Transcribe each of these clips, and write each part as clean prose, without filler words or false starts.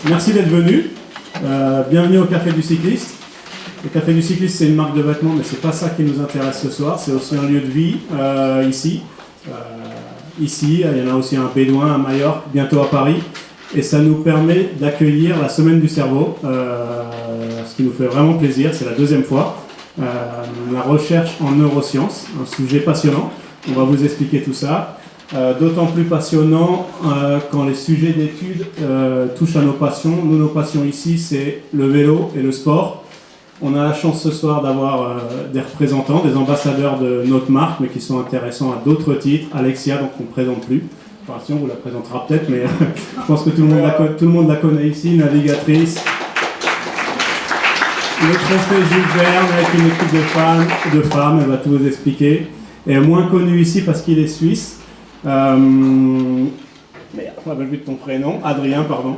Merci d'être venu. Bienvenue au Café du Cycliste. Le Café du Cycliste, c'est une marque de vêtements, mais c'est pas ça qui nous intéresse ce soir. C'est aussi un lieu de vie ici. Ici, il y en a aussi un Bédouin à Majorque, bientôt à Paris. Et ça nous permet d'accueillir la Semaine du Cerveau, ce qui nous fait vraiment plaisir. C'est la deuxième fois. La recherche en neurosciences, un sujet passionnant. On va vous expliquer tout ça. D'autant plus passionnant quand les sujets d'études touchent à nos passions. Nous, nos passions ici, c'est le vélo et le sport. On a la chance ce soir d'avoir des représentants, des ambassadeurs de notre marque, mais qui sont intéressants à d'autres titres. Alexia, donc on ne présente plus. Enfin, si on vous la présentera peut-être, mais je pense que tout le monde la connaît ici, navigatrice. Le trophée Jules Verne avec une équipe de femmes, elle va tout vous expliquer. Et moins connu ici parce qu'il est suisse. Merde, on n'a pas vu de ton prénom. Adrien, pardon.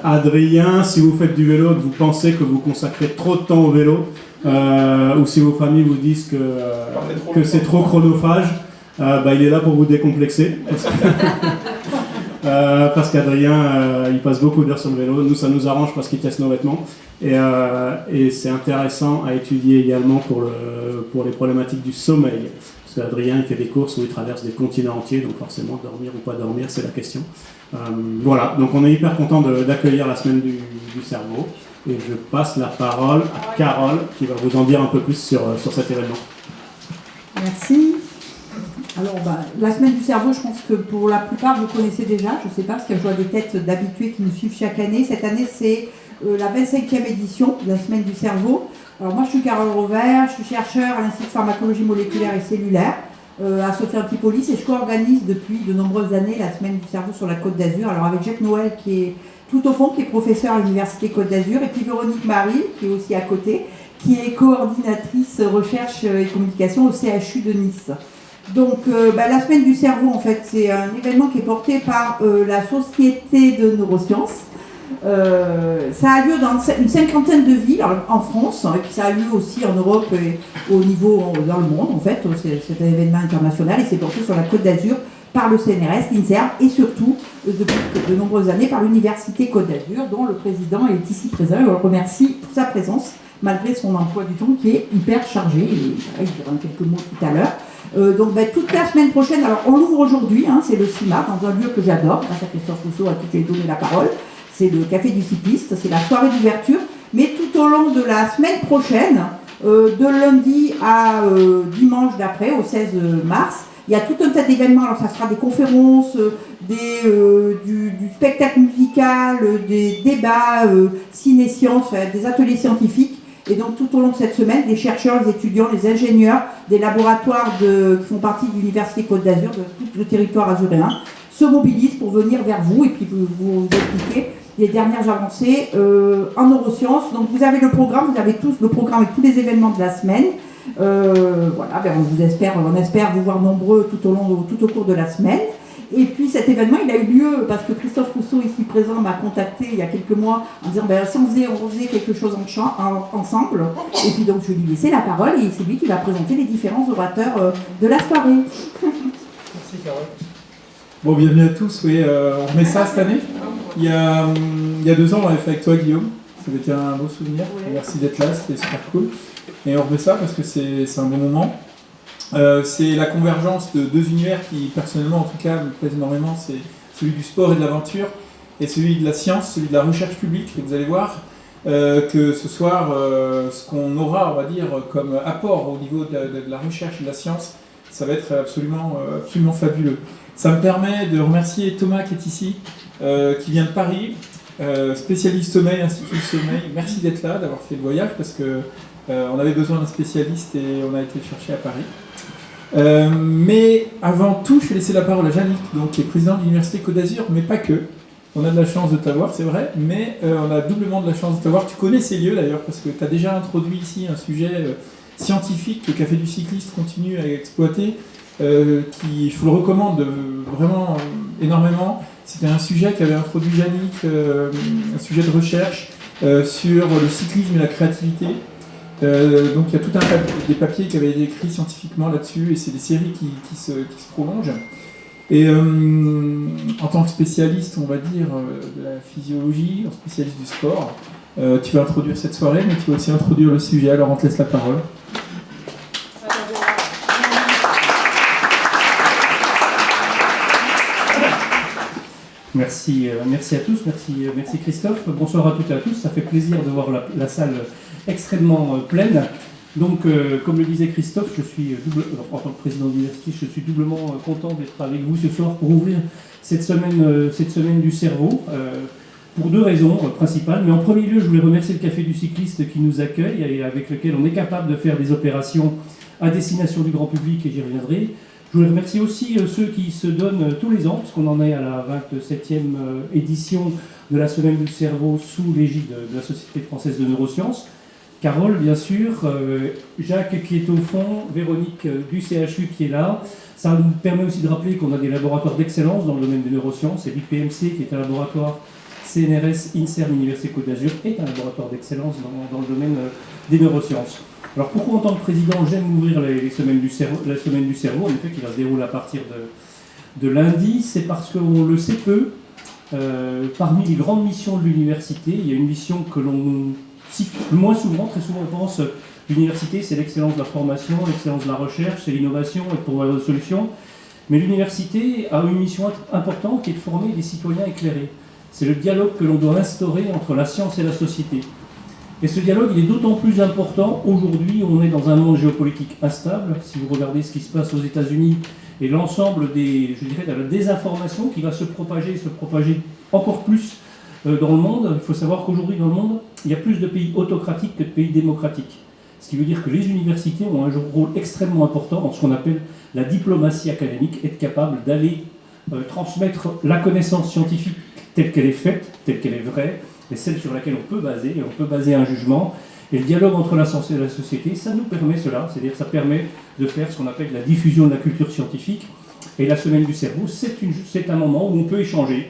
Adrien, si vous faites du vélo et que vous pensez que vous consacrez trop de temps au vélo, ou si vos familles vous disent que c'est trop chronophage, il est là pour vous décomplexer. Parce qu'Adrien, il passe beaucoup d'heures sur le vélo. Nous, ça nous arrange parce qu'il teste nos vêtements. Et c'est intéressant à étudier également pour les problématiques du sommeil. Parce qu'Adrien, il fait des courses où il traverse des continents entiers, donc forcément, dormir ou pas dormir, c'est la question. Voilà, donc on est hyper content d'accueillir la Semaine du Cerveau. Et je passe la parole à Carole, qui va vous en dire un peu plus sur cet événement. Merci. Alors, la Semaine du Cerveau, je pense que pour la plupart, vous connaissez déjà. Je ne sais pas, parce que je vois des têtes d'habitués qui nous suivent chaque année. Cette année, c'est la 25e édition de la Semaine du Cerveau. Alors moi, je suis Carole Rovert, je suis chercheur à l'Institut de pharmacologie moléculaire et cellulaire à Sophie Antipolis, et je co-organise depuis de nombreuses années la Semaine du Cerveau sur la Côte d'Azur. Alors avec Jacques Noël, qui est tout au fond, qui est professeur à l'Université Côte d'Azur, et puis Véronique Marie, qui est aussi à côté, qui est coordinatrice recherche et communication au CHU de Nice. Donc la Semaine du Cerveau, en fait, c'est un événement qui est porté par la Société de neurosciences. Ça a lieu dans une cinquantaine de villes en France, et puis ça a lieu aussi en Europe et au niveau dans le monde. En fait, c'est un événement international et c'est porté sur la Côte d'Azur par le CNRS, l'INSERM et surtout depuis de nombreuses années par l'Université Côte d'Azur, dont le président est ici présent. Et on le remercie pour sa présence malgré son emploi du temps qui est hyper chargé. Et, il dira quelques mots tout à l'heure. Toute la semaine prochaine, alors on l'ouvre aujourd'hui, c'est le 6 mars, dans un lieu que j'adore, grâce à Christophe Rousseau à qui j'ai donné la parole. C'est le Café du Cycliste, c'est la soirée d'ouverture, mais tout au long de la semaine prochaine, de lundi à dimanche d'après, au 16 mars, il y a tout un tas d'événements. Alors ça sera des conférences, du spectacle musical, des débats ciné-sciences, des ateliers scientifiques. Et donc tout au long de cette semaine, les chercheurs, les étudiants, les ingénieurs des laboratoires qui font partie de l'Université Côte d'Azur, de tout le territoire azuréen, se mobilisent pour venir vers vous et puis vous expliquer les dernières avancées en neurosciences. Donc vous avez le programme, vous avez tous le programme avec tous les événements de la semaine. On espère vous voir nombreux tout au cours de la semaine. Et puis cet événement, il a eu lieu parce que Christophe Rousseau, ici présent, m'a contacté il y a quelques mois en disant si on faisait quelque chose ensemble. Et puis donc je vais lui laisser la parole et c'est lui qui va présenter les différents orateurs de la soirée. Merci Carole. Bon, bienvenue à tous. Oui, on remet ça cette année. Il y a 2 ans, on l'avait fait avec toi, Guillaume. Ça avait été un beau souvenir. Ouais. Merci d'être là, c'était super cool. Et on remet ça parce que c'est un bon moment. C'est la convergence de 2 univers qui, personnellement, en tout cas, me plaisent énormément. C'est celui du sport et de l'aventure et celui de la science, celui de la recherche publique. Et vous allez voir que ce soir, ce qu'on aura, on va dire, comme apport au niveau de la recherche et de la science, ça va être absolument fabuleux. Ça me permet de remercier Thomas qui est ici, qui vient de Paris, spécialiste sommeil, Institut du sommeil. Merci d'être là, d'avoir fait le voyage parce que on avait besoin d'un spécialiste et on a été le chercher à Paris. Mais avant tout, je vais laisser la parole à Yannick, donc, qui est président de l'Université Côte d'Azur, mais pas que. On a de la chance de t'avoir, c'est vrai, mais on a doublement de la chance de t'avoir. Tu connais ces lieux d'ailleurs parce que tu as déjà introduit ici un sujet scientifique que le Café du Cycliste continue à exploiter. Qui, je vous le recommande vraiment énormément. C'était un sujet qu'avait introduit Yannick, un sujet de recherche sur le cyclisme et la créativité. Donc il y a tout un des papiers qui avaient été écrits scientifiquement là-dessus et c'est des séries qui se prolongent. Et en tant que spécialiste, on va dire, de la physiologie, spécialiste du sport, tu vas introduire cette soirée, mais tu vas aussi introduire le sujet, alors on te laisse la parole. Merci à tous, merci Christophe. Bonsoir à toutes et à tous. Ça fait plaisir de voir la salle extrêmement pleine. Donc, comme le disait Christophe, en tant que président de l'université, je suis doublement content d'être avec vous ce soir pour ouvrir cette semaine du cerveau, pour deux raisons principales. Mais en premier lieu, je voulais remercier le Café du Cycliste qui nous accueille et avec lequel on est capable de faire des opérations à destination du grand public, et j'y reviendrai. Je voulais remercier aussi ceux qui se donnent tous les ans, parce qu'on en est à la 27e édition de la Semaine du cerveau sous l'égide de la Société française de neurosciences. Carole, bien sûr, Jacques qui est au fond, Véronique du CHU qui est là. Ça nous permet aussi de rappeler qu'on a des laboratoires d'excellence dans le domaine des neurosciences, et l'IPMC qui est un laboratoire CNRS INSERM Université Côte d'Azur est un laboratoire d'excellence dans le domaine des neurosciences. Alors pourquoi en tant que président j'aime ouvrir la semaine du cerveau, en effet qui va se dérouler à partir de lundi, c'est parce qu'on le sait peu, parmi les grandes missions de l'université, il y a une mission que l'on cite moins souvent, très souvent on pense l'université c'est l'excellence de la formation, l'excellence de la recherche, c'est l'innovation et pour avoir des solutions, mais l'université a une mission importante qui est de former des citoyens éclairés. C'est le dialogue que l'on doit instaurer entre la science et la société. Et ce dialogue, il est d'autant plus important. Aujourd'hui, on est dans un monde géopolitique instable. Si vous regardez ce qui se passe aux États-Unis et l'ensemble de la désinformation qui va se propager encore plus dans le monde, il faut savoir qu'aujourd'hui, dans le monde, il y a plus de pays autocratiques que de pays démocratiques. Ce qui veut dire que les universités ont un rôle extrêmement important dans ce qu'on appelle la diplomatie académique, être capable d'aller transmettre la connaissance scientifique telle qu'elle est faite, telle qu'elle est vraie, et celle sur laquelle on peut baser un jugement. Et le dialogue entre la science et la société, ça nous permet cela, c'est-à-dire ça permet de faire ce qu'on appelle la diffusion de la culture scientifique. Et la semaine du cerveau, c'est un moment où on peut échanger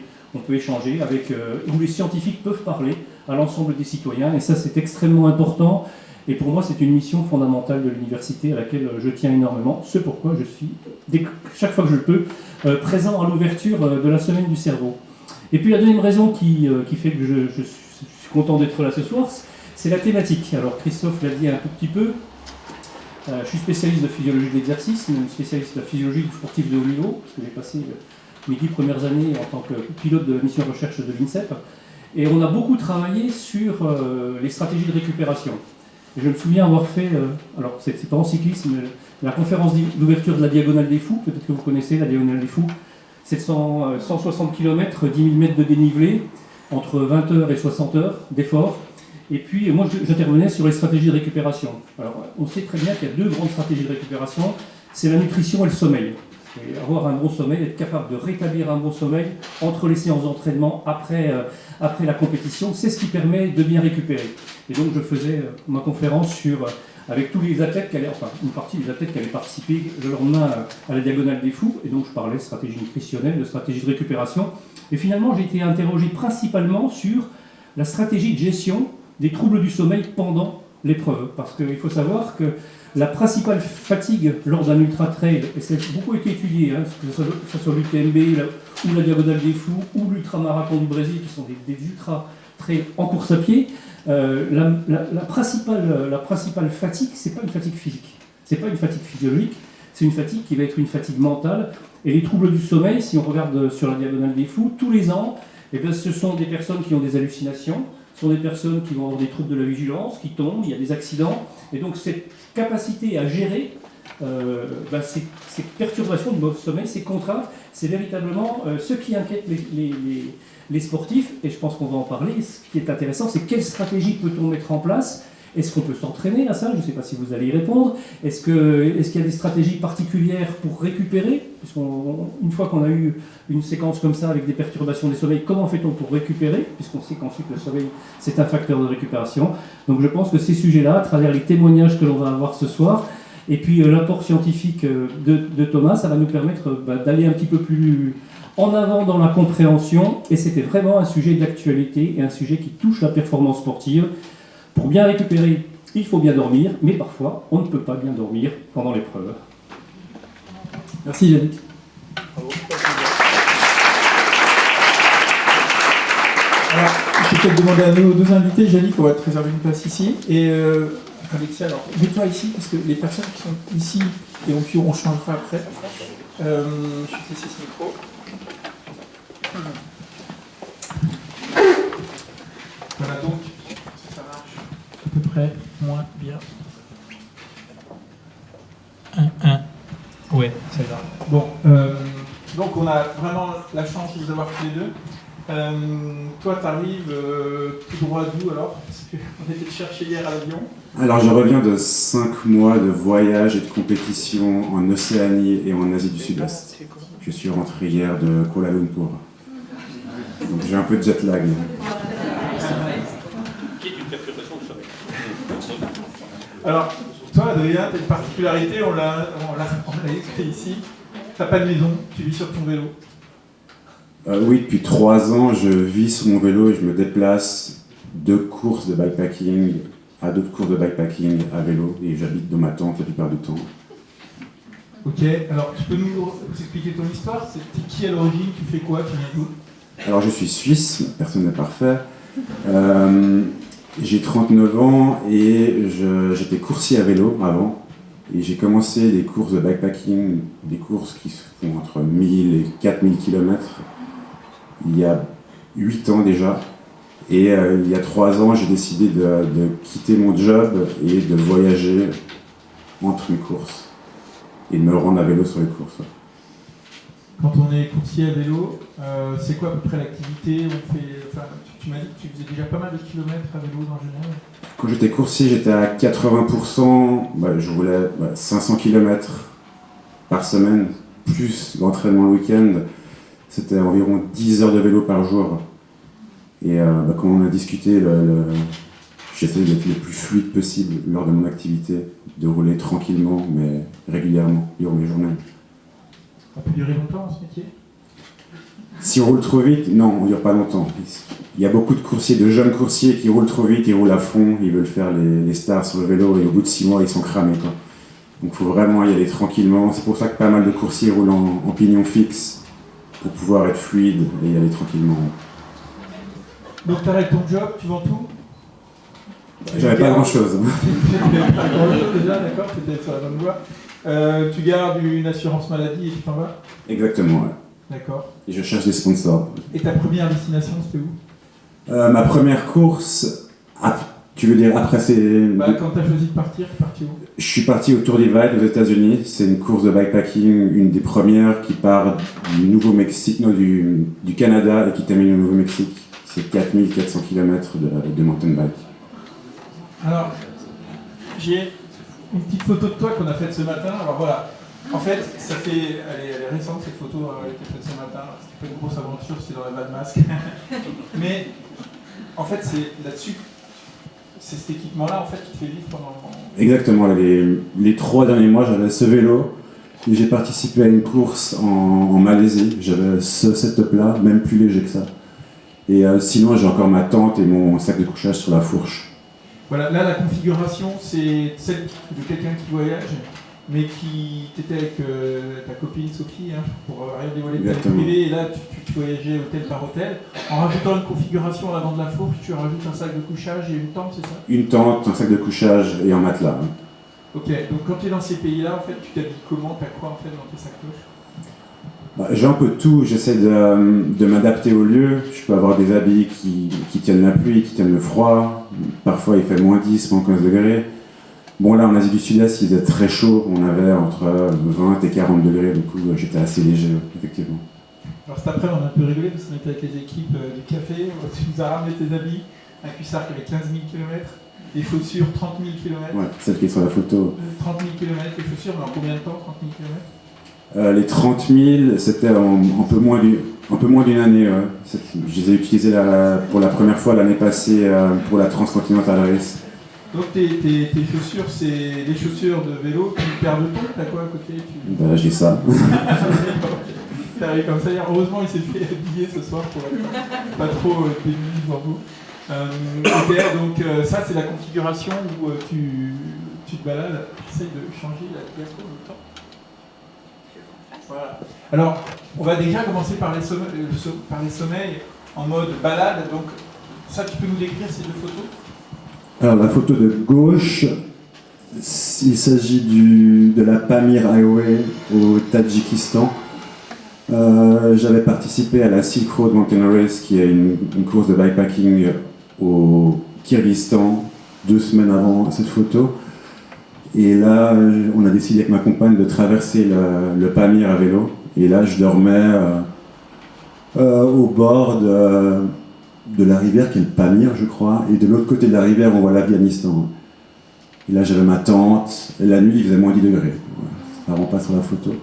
avec, où les scientifiques peuvent parler à l'ensemble des citoyens, et ça c'est extrêmement important. Et pour moi, c'est une mission fondamentale de l'université à laquelle je tiens énormément. C'est pourquoi je suis, chaque fois que je le peux, présent à l'ouverture de la semaine du cerveau. Et puis la deuxième raison qui fait que je suis content d'être là ce soir, c'est la thématique. Alors Christophe l'a dit un tout petit peu, je suis spécialiste de physiologie de l'exercice, spécialiste de la physiologie du sportif de haut niveau, parce que j'ai passé mes 10 premières années en tant que pilote de la mission recherche de l'INSEP, et on a beaucoup travaillé sur les stratégies de récupération. Et je me souviens avoir fait, alors c'est pas en cyclisme, mais la conférence d'ouverture de la Diagonale des Fous, peut-être que vous connaissez la Diagonale des Fous, 160 km, 10 000 mètres de dénivelé, entre 20 heures et 60 heures d'effort. Et puis, moi, j'intervenais sur les stratégies de récupération. Alors, on sait très bien qu'il y a deux grandes stratégies de récupération, c'est la nutrition et le sommeil. Et avoir un bon sommeil, être capable de rétablir un bon sommeil entre les séances d'entraînement, après la compétition, c'est ce qui permet de bien récupérer. Et donc, je faisais ma conférence avec tous les athlètes une partie des athlètes qui allaient participer le lendemain à la Diagonale des Fous, et donc je parlais de stratégie nutritionnelle, de stratégie de récupération. Et finalement, j'ai été interrogé principalement sur la stratégie de gestion des troubles du sommeil pendant l'épreuve. Parce qu'il faut savoir que la principale fatigue lors d'un ultra-trail, et ça a beaucoup été étudié, que ce soit l'UTMB ou la Diagonale des Fous ou l'ultramarathon du Brésil, qui sont des ultra-trails en course à pied, la principale fatigue, c'est pas une fatigue physique, c'est pas une fatigue physiologique, c'est une fatigue qui va être une fatigue mentale. Et les troubles du sommeil, si on regarde sur la Diagonale des Fous, tous les ans, ce sont des personnes qui ont des hallucinations, ce sont des personnes qui vont avoir des troubles de la vigilance, qui tombent, il y a des accidents. Et donc cette capacité à gérer ces perturbations du sommeil, ces contraintes, c'est véritablement ce qui inquiète les sportifs. Et je pense qu'on va en parler. Ce qui est intéressant, c'est quelle stratégie peut-on mettre en place ? Est-ce qu'on peut s'entraîner à ça ? Je ne sais pas si vous allez y répondre. Est-ce qu'il y a des stratégies particulières pour récupérer ? Parce qu'une fois qu'on a eu une séquence comme ça avec des perturbations des sommeils, comment fait-on pour récupérer ? Puisqu'on sait qu'ensuite le sommeil, c'est un facteur de récupération. Donc je pense que ces sujets-là, à travers les témoignages que l'on va avoir ce soir, et puis l'apport scientifique de Thomas, ça va nous permettre d'aller un petit peu plus en avant dans la compréhension. Et c'était vraiment un sujet d'actualité et un sujet qui touche la performance sportive. Pour bien récupérer, il faut bien dormir, mais parfois, on ne peut pas bien dormir pendant l'épreuve. Merci Yannick. Bravo. Alors, je vais peut-être demander à nos deux invités, Yannick, on va te réserver une place ici. Et Alexia, alors, mets-toi ici, parce que les personnes qui sont ici, et on changera après. Je vais laisser ce micro. Voilà donc, ça marche à peu près moins bien. 1. Ouais, c'est là. Bon, donc on a vraiment la chance de vous avoir tous les deux. Toi, tu arrives tout droit d'où alors? Parce qu'on était te chercher hier à l'avion. Alors, je reviens de 5 mois de voyage et de compétition en Océanie et en Asie du Sud-Est. Je suis rentré hier de Kuala Lumpur. Donc, j'ai un peu de jet lag. Alors, toi, Adrien, tu as une particularité, on l'a expliqué ici. Tu n'as pas de maison, tu vis sur ton vélo. Oui, depuis 3 ans, je vis sur mon vélo et je me déplace de courses de bikepacking à d'autres courses de bikepacking à vélo et j'habite dans ma tente la plupart du temps. Ok, alors tu peux nous expliquer ton histoire? T'es qui à l'origine? Tu fais quoi? Tu viens d'où? Alors, je suis suisse, personne n'est parfait. J'ai 39 ans et j'étais coursier à vélo avant. Et j'ai commencé des courses de bikepacking, des courses qui se font entre 1000 et 4000 km il y a 8 ans déjà. Et il y a 3 ans, j'ai décidé de quitter mon job et de voyager entre mes courses et de me rendre à vélo sur les courses. Ouais. Quand on est coursier à vélo, c'est quoi à peu près l'activité? Tu m'as dit que tu faisais déjà pas mal de kilomètres à vélo dans Genève. Quand j'étais coursier, j'étais à 80%, je roulais 500 km par semaine, plus l'entraînement le week-end. C'était environ 10 heures de vélo par jour. Et quand on a discuté, j'essayais d'être le plus fluide possible lors de mon activité, de rouler tranquillement, mais régulièrement, durant mes journées. Ça peut durer longtemps ce métier? Si on roule trop vite, non, on ne dure pas longtemps. Il y a beaucoup de coursiers, de jeunes coursiers qui roulent trop vite, ils roulent à fond, ils veulent faire les stars sur le vélo et au bout de 6 mois, ils sont cramés, quoi. Donc il faut vraiment y aller tranquillement. C'est pour ça que pas mal de coursiers roulent en pignon fixe pour pouvoir être fluide et y aller tranquillement. Donc tu arrêtes ton job, tu vends tout? J'avais pas grand-chose. Pas grand-chose déjà, d'accord, tu étais sur la bonne voie. Tu gardes une assurance maladie et tu t'en vas? Exactement, ouais. D'accord. Et je cherche des sponsors. Et ta première destination, c'était où? Ma première course, tu veux dire après c'est... Quand tu as choisi de partir, tu es parti où? Je suis parti au Tour Divide aux États-Unis. C'est une course de bikepacking, une des premières qui part du Nouveau-Mexique, non, du Canada et qui termine au Nouveau-Mexique. C'est 4400 km de mountain bike. Alors, j'ai une petite photo de toi qu'on a faite ce matin. Alors voilà, en fait, elle est récente cette photo qui a été faite ce matin. C'était pas une grosse aventure, c'est dans la Bad Mask. Mais en fait, c'est là-dessus, c'est cet équipement-là en fait qui te fait vivre pendant. Exactement, les 3 derniers mois, j'avais ce vélo et j'ai participé à une course en Malaisie. J'avais ce setup-là, même plus léger que ça. Et sinon, j'ai encore ma tente et mon sac de couchage sur la fourche. Voilà, là la configuration c'est celle de quelqu'un qui voyage, mais qui t'étais avec ta copine Sophie, hein, pour rien dévoiler de ta vie privée, et là tu voyageais hôtel par hôtel. En rajoutant une configuration à l'avant de la fourche, tu rajoutes un sac de couchage et une tente, c'est ça? Une tente, un sac de couchage et un matelas. Hein. Ok, donc quand tu es dans ces pays-là, en fait, tu t'habilles comment? Tu as quoi en fait dans tes sacoches? J'ai un peu de tout, j'essaie de m'adapter au lieu. Je peux avoir des habits qui tiennent la pluie, qui tiennent le froid. Parfois il fait moins 10, moins 15 degrés. Bon là en Asie du Sud-Est il faisait très chaud, on avait entre 20 et 40 degrés, du coup j'étais assez léger, effectivement. Alors cet après on a un peu rigolé parce qu'on était avec les équipes du café, tu nous as ramené tes habits, un cuissard qui avait 15 000 km, des chaussures 30 000 km. Ouais, celle qui est sur la photo. 30 000 km les chaussures, mais en combien de temps 30 000 km? Les 30 000, c'était un peu moins d'une année. Ouais. Je les ai utilisés pour la première fois l'année passée pour la Transcontinental Race. Donc tes chaussures, c'est des chaussures de vélo, une paire de tons, t'as quoi à côté? J'ai ça. T'arrives comme ça, heureusement il s'est fait habiller ce soir pour être pas trop pénible devant vous. Ok, donc ça c'est la configuration où tu te balades, j'essaye de changer la diapo en même temps. Voilà. Alors, on va déjà commencer par les sommeils. en mode balade. Donc ça, tu peux nous décrire ces deux photos? Alors la photo de gauche, il s'agit de la Pamir Highway au Tadjikistan. J'avais participé à la Silk Road Mountain Race, qui est une course de bikepacking au Kyrgyzstan 2 semaines avant cette photo. Et là, on a décidé avec ma compagne de traverser le Pamir à vélo. Et là, je dormais au bord de la rivière qui est le Pamir, je crois. Et de l'autre côté de la rivière, on voit l'Afghanistan. Et là, j'avais ma tente. Et la nuit, il faisait moins 10 degrés. Voilà. Ça ne rend pas sur la photo.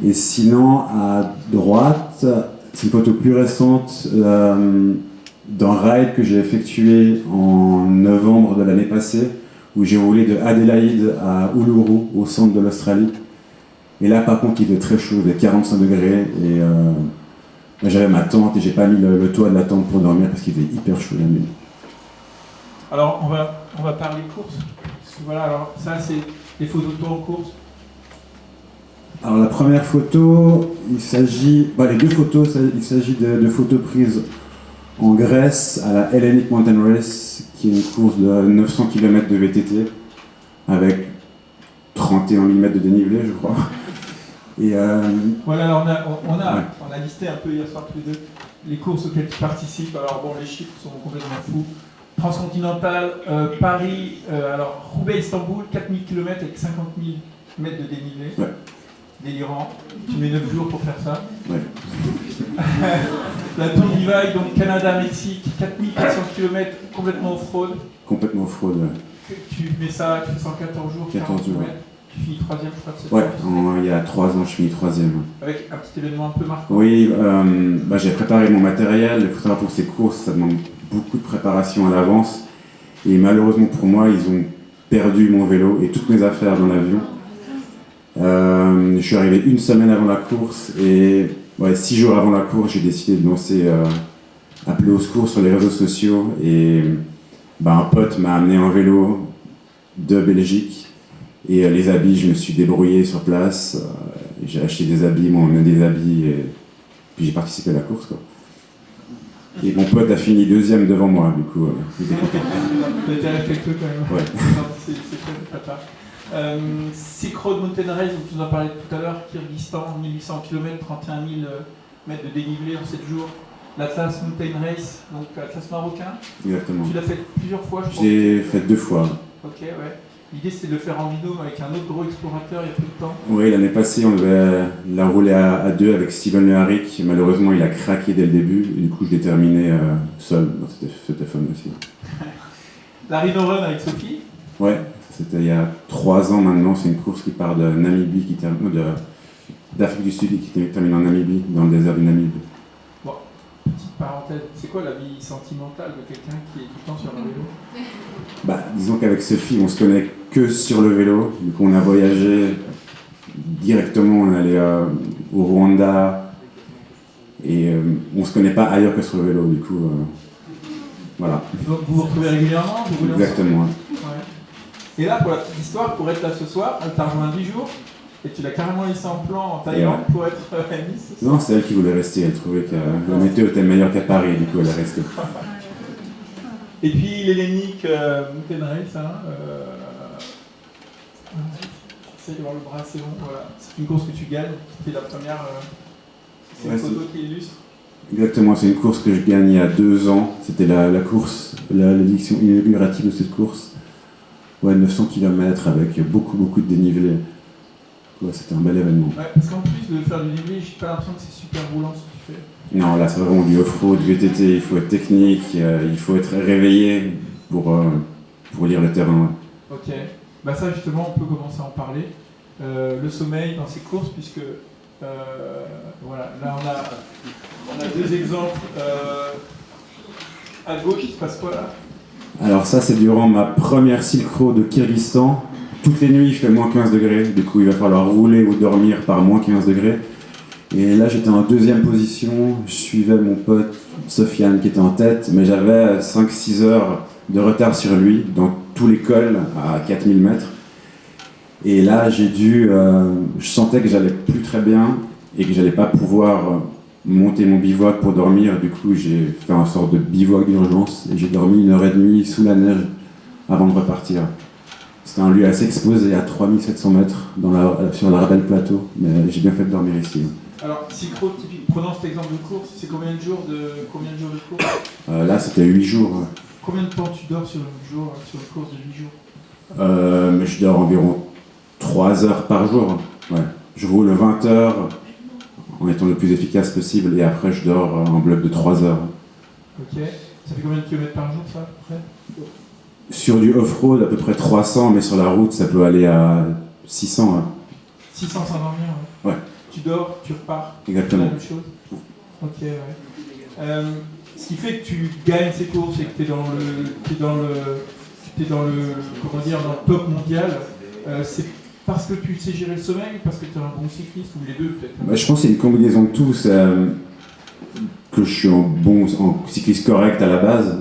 Et sinon, à droite, c'est une photo plus récente d'un ride que j'ai effectué en novembre de l'année passée, où j'ai roulé de Adélaïde à Uluru, au centre de l'Australie. Et là, par contre, il faisait très chaud, il faisait 45 degrés. Et là, j'avais ma tente et j'ai pas mis le toit de la tente pour dormir parce qu'il faisait hyper chaud la nuit. Alors, on va parler course. Parce que voilà, alors ça, c'est des photos de toi en course. Alors la première photo, les deux photos, il s'agit de photos prises en Grèce à la Hellenic Mountain Race, qui est une course de 900 km de VTT avec 31 000 mètres de dénivelé, je crois. Et voilà, alors on a listé un peu hier soir tous les deux les courses auxquelles tu participes. Alors bon, les chiffres sont complètement fous. Transcontinental, Paris, alors Roubaix-Istanbul, 4000 km avec 50 000 mètres de dénivelé. Ouais. Délirant. Tu mets 9 jours pour faire ça. Ouais. La Tour Divide, donc Canada-Mexique, 4400 km, complètement off-road. Complètement off-road, ouais. Tu mets ça, tu fais ça en 14 jours, 14 jours. Ouais. Tu finis 3e, je crois, de cette Ouais, course. il y a 3 ans, je finis 3e. Avec un petit événement un peu marquant. Oui, j'ai préparé mon matériel. Il faut savoir, pour ces courses, ça demande beaucoup de préparation à l'avance. Et malheureusement pour moi, ils ont perdu mon vélo et toutes mes affaires dans l'avion. Je suis arrivé 1 semaine avant la course et 6 jours avant la course, j'ai décidé de lancer, appeler au secours sur les réseaux sociaux. Et un pote m'a amené un vélo de Belgique et les habits, je me suis débrouillé sur place. J'ai acheté des habits, moi on a des habits et puis j'ai participé à la course, quoi. Et mon pote a fini 2e devant moi, du coup. T'étais avec quelqu'un quand même. Ouais. Non, c'est très papa. Silk Road Mountain Race, dont tu nous as parlé tout à l'heure, Kyrgyzstan, 1800 km, 31 000 mètres de dénivelé en 7 jours. L'Atlas Mountain Race, donc Atlas marocain. Exactement. Tu l'as fait plusieurs fois, je crois. Je l'ai fait 2 fois. Ok, ouais. L'idée c'était de le faire en binôme avec un autre gros explorateur il y a peu de temps. Oui, l'année passée, on devait la rouler à 2 avec Steven Le Harrick. Malheureusement, il a craqué dès le début. Et du coup, je l'ai terminé seul. C'était fun aussi. La Rhino Run avec Sophie. Ouais, c'était il y a 3 ans maintenant. C'est une course qui part de Namibie, d'Afrique du Sud et qui termine en Namibie, dans le désert du Namibie. Bon, petite parenthèse, c'est quoi la vie sentimentale de quelqu'un qui est tout le temps sur un vélo? Disons qu'avec Sophie, on se connaît que sur le vélo. Du coup, on a voyagé directement, on est allé au Rwanda et on se connaît pas ailleurs que sur le vélo. Du coup, voilà. Vous vous retrouvez régulièrement? Vous roulez Exactement. ensemble? Ouais. Et là, pour la petite histoire, pour être là ce soir, elle t'a rejoint 10 jours et tu l'as carrément laissé en plan en Thaïlande pour être à Nice. Non, c'est elle qui voulait rester. Elle trouvait que la météo était meilleure qu'à Paris. Du coup, elle est restée. Et puis l'Hellenic Mountain Race, j'essaie de voir le bras, c'est bon, voilà. C'est une course que tu gagnes, c'était la première, c'est une photo qui illustre. Exactement, c'est une course que je gagne il y a 2 ans. C'était la course, l'édition inaugurative de cette course. Ouais, 900 km avec beaucoup de dénivelé. Ouais, c'était un bel événement. Ouais, parce qu'en plus de faire du dénivelé, j'ai pas l'impression que c'est super roulant ce que tu fais. Non, là c'est vraiment du off-road, du VTT, il faut être technique, il faut être réveillé pour lire le terrain. Ok, ça justement on peut commencer à en parler. Le sommeil dans ces courses, puisque voilà, là on a 2 exemples. À gauche, il se passe quoi là? Alors ça c'est durant ma première Silk Road de Kyrgyzstan. Toutes les nuits il fait moins 15 degrés, du coup il va falloir rouler ou dormir par moins 15 degrés. Et là j'étais en 2e position, je suivais mon pote Sofiane qui était en tête, mais j'avais 5-6 heures de retard sur lui dans tous les cols à 4000 mètres. Et là je sentais que j'allais plus très bien et que j'allais pas pouvoir monter mon bivouac pour dormir. Du coup, j'ai fait une sorte de bivouac d'urgence et j'ai dormi 1h30 sous la neige avant de repartir. C'était un lieu assez exposé à 3700 mètres sur le Rabel Plateau, mais j'ai bien fait de dormir ici. Alors, cyclo, prenons cet exemple de course, c'est combien de jours de course? Là, c'était 8 jours. Combien de temps tu dors sur une course de 8 jours? Mais je dors environ 3 heures par jour. Ouais. Je roule 20 heures en étant le plus efficace possible et après je dors en bloc de 3 heures. Ok. Ça fait combien de kilomètres par jour ça, à peu près? Sur du off-road, à peu près 300, mais sur la route, ça peut aller à 600. Hein. 600 sans dormir, ouais. Ouais. Tu dors, tu repars. Exactement. C'est la même chose. Ok, ouais. Ce qui fait que tu gagnes ces courses et que tu es dans le top mondial, c'est parce que tu sais gérer le sommeil, parce que tu es un bon cycliste, ou les deux peut-être? Bah, je pense que c'est une combinaison de tout. Que je suis en cycliste correct à la base,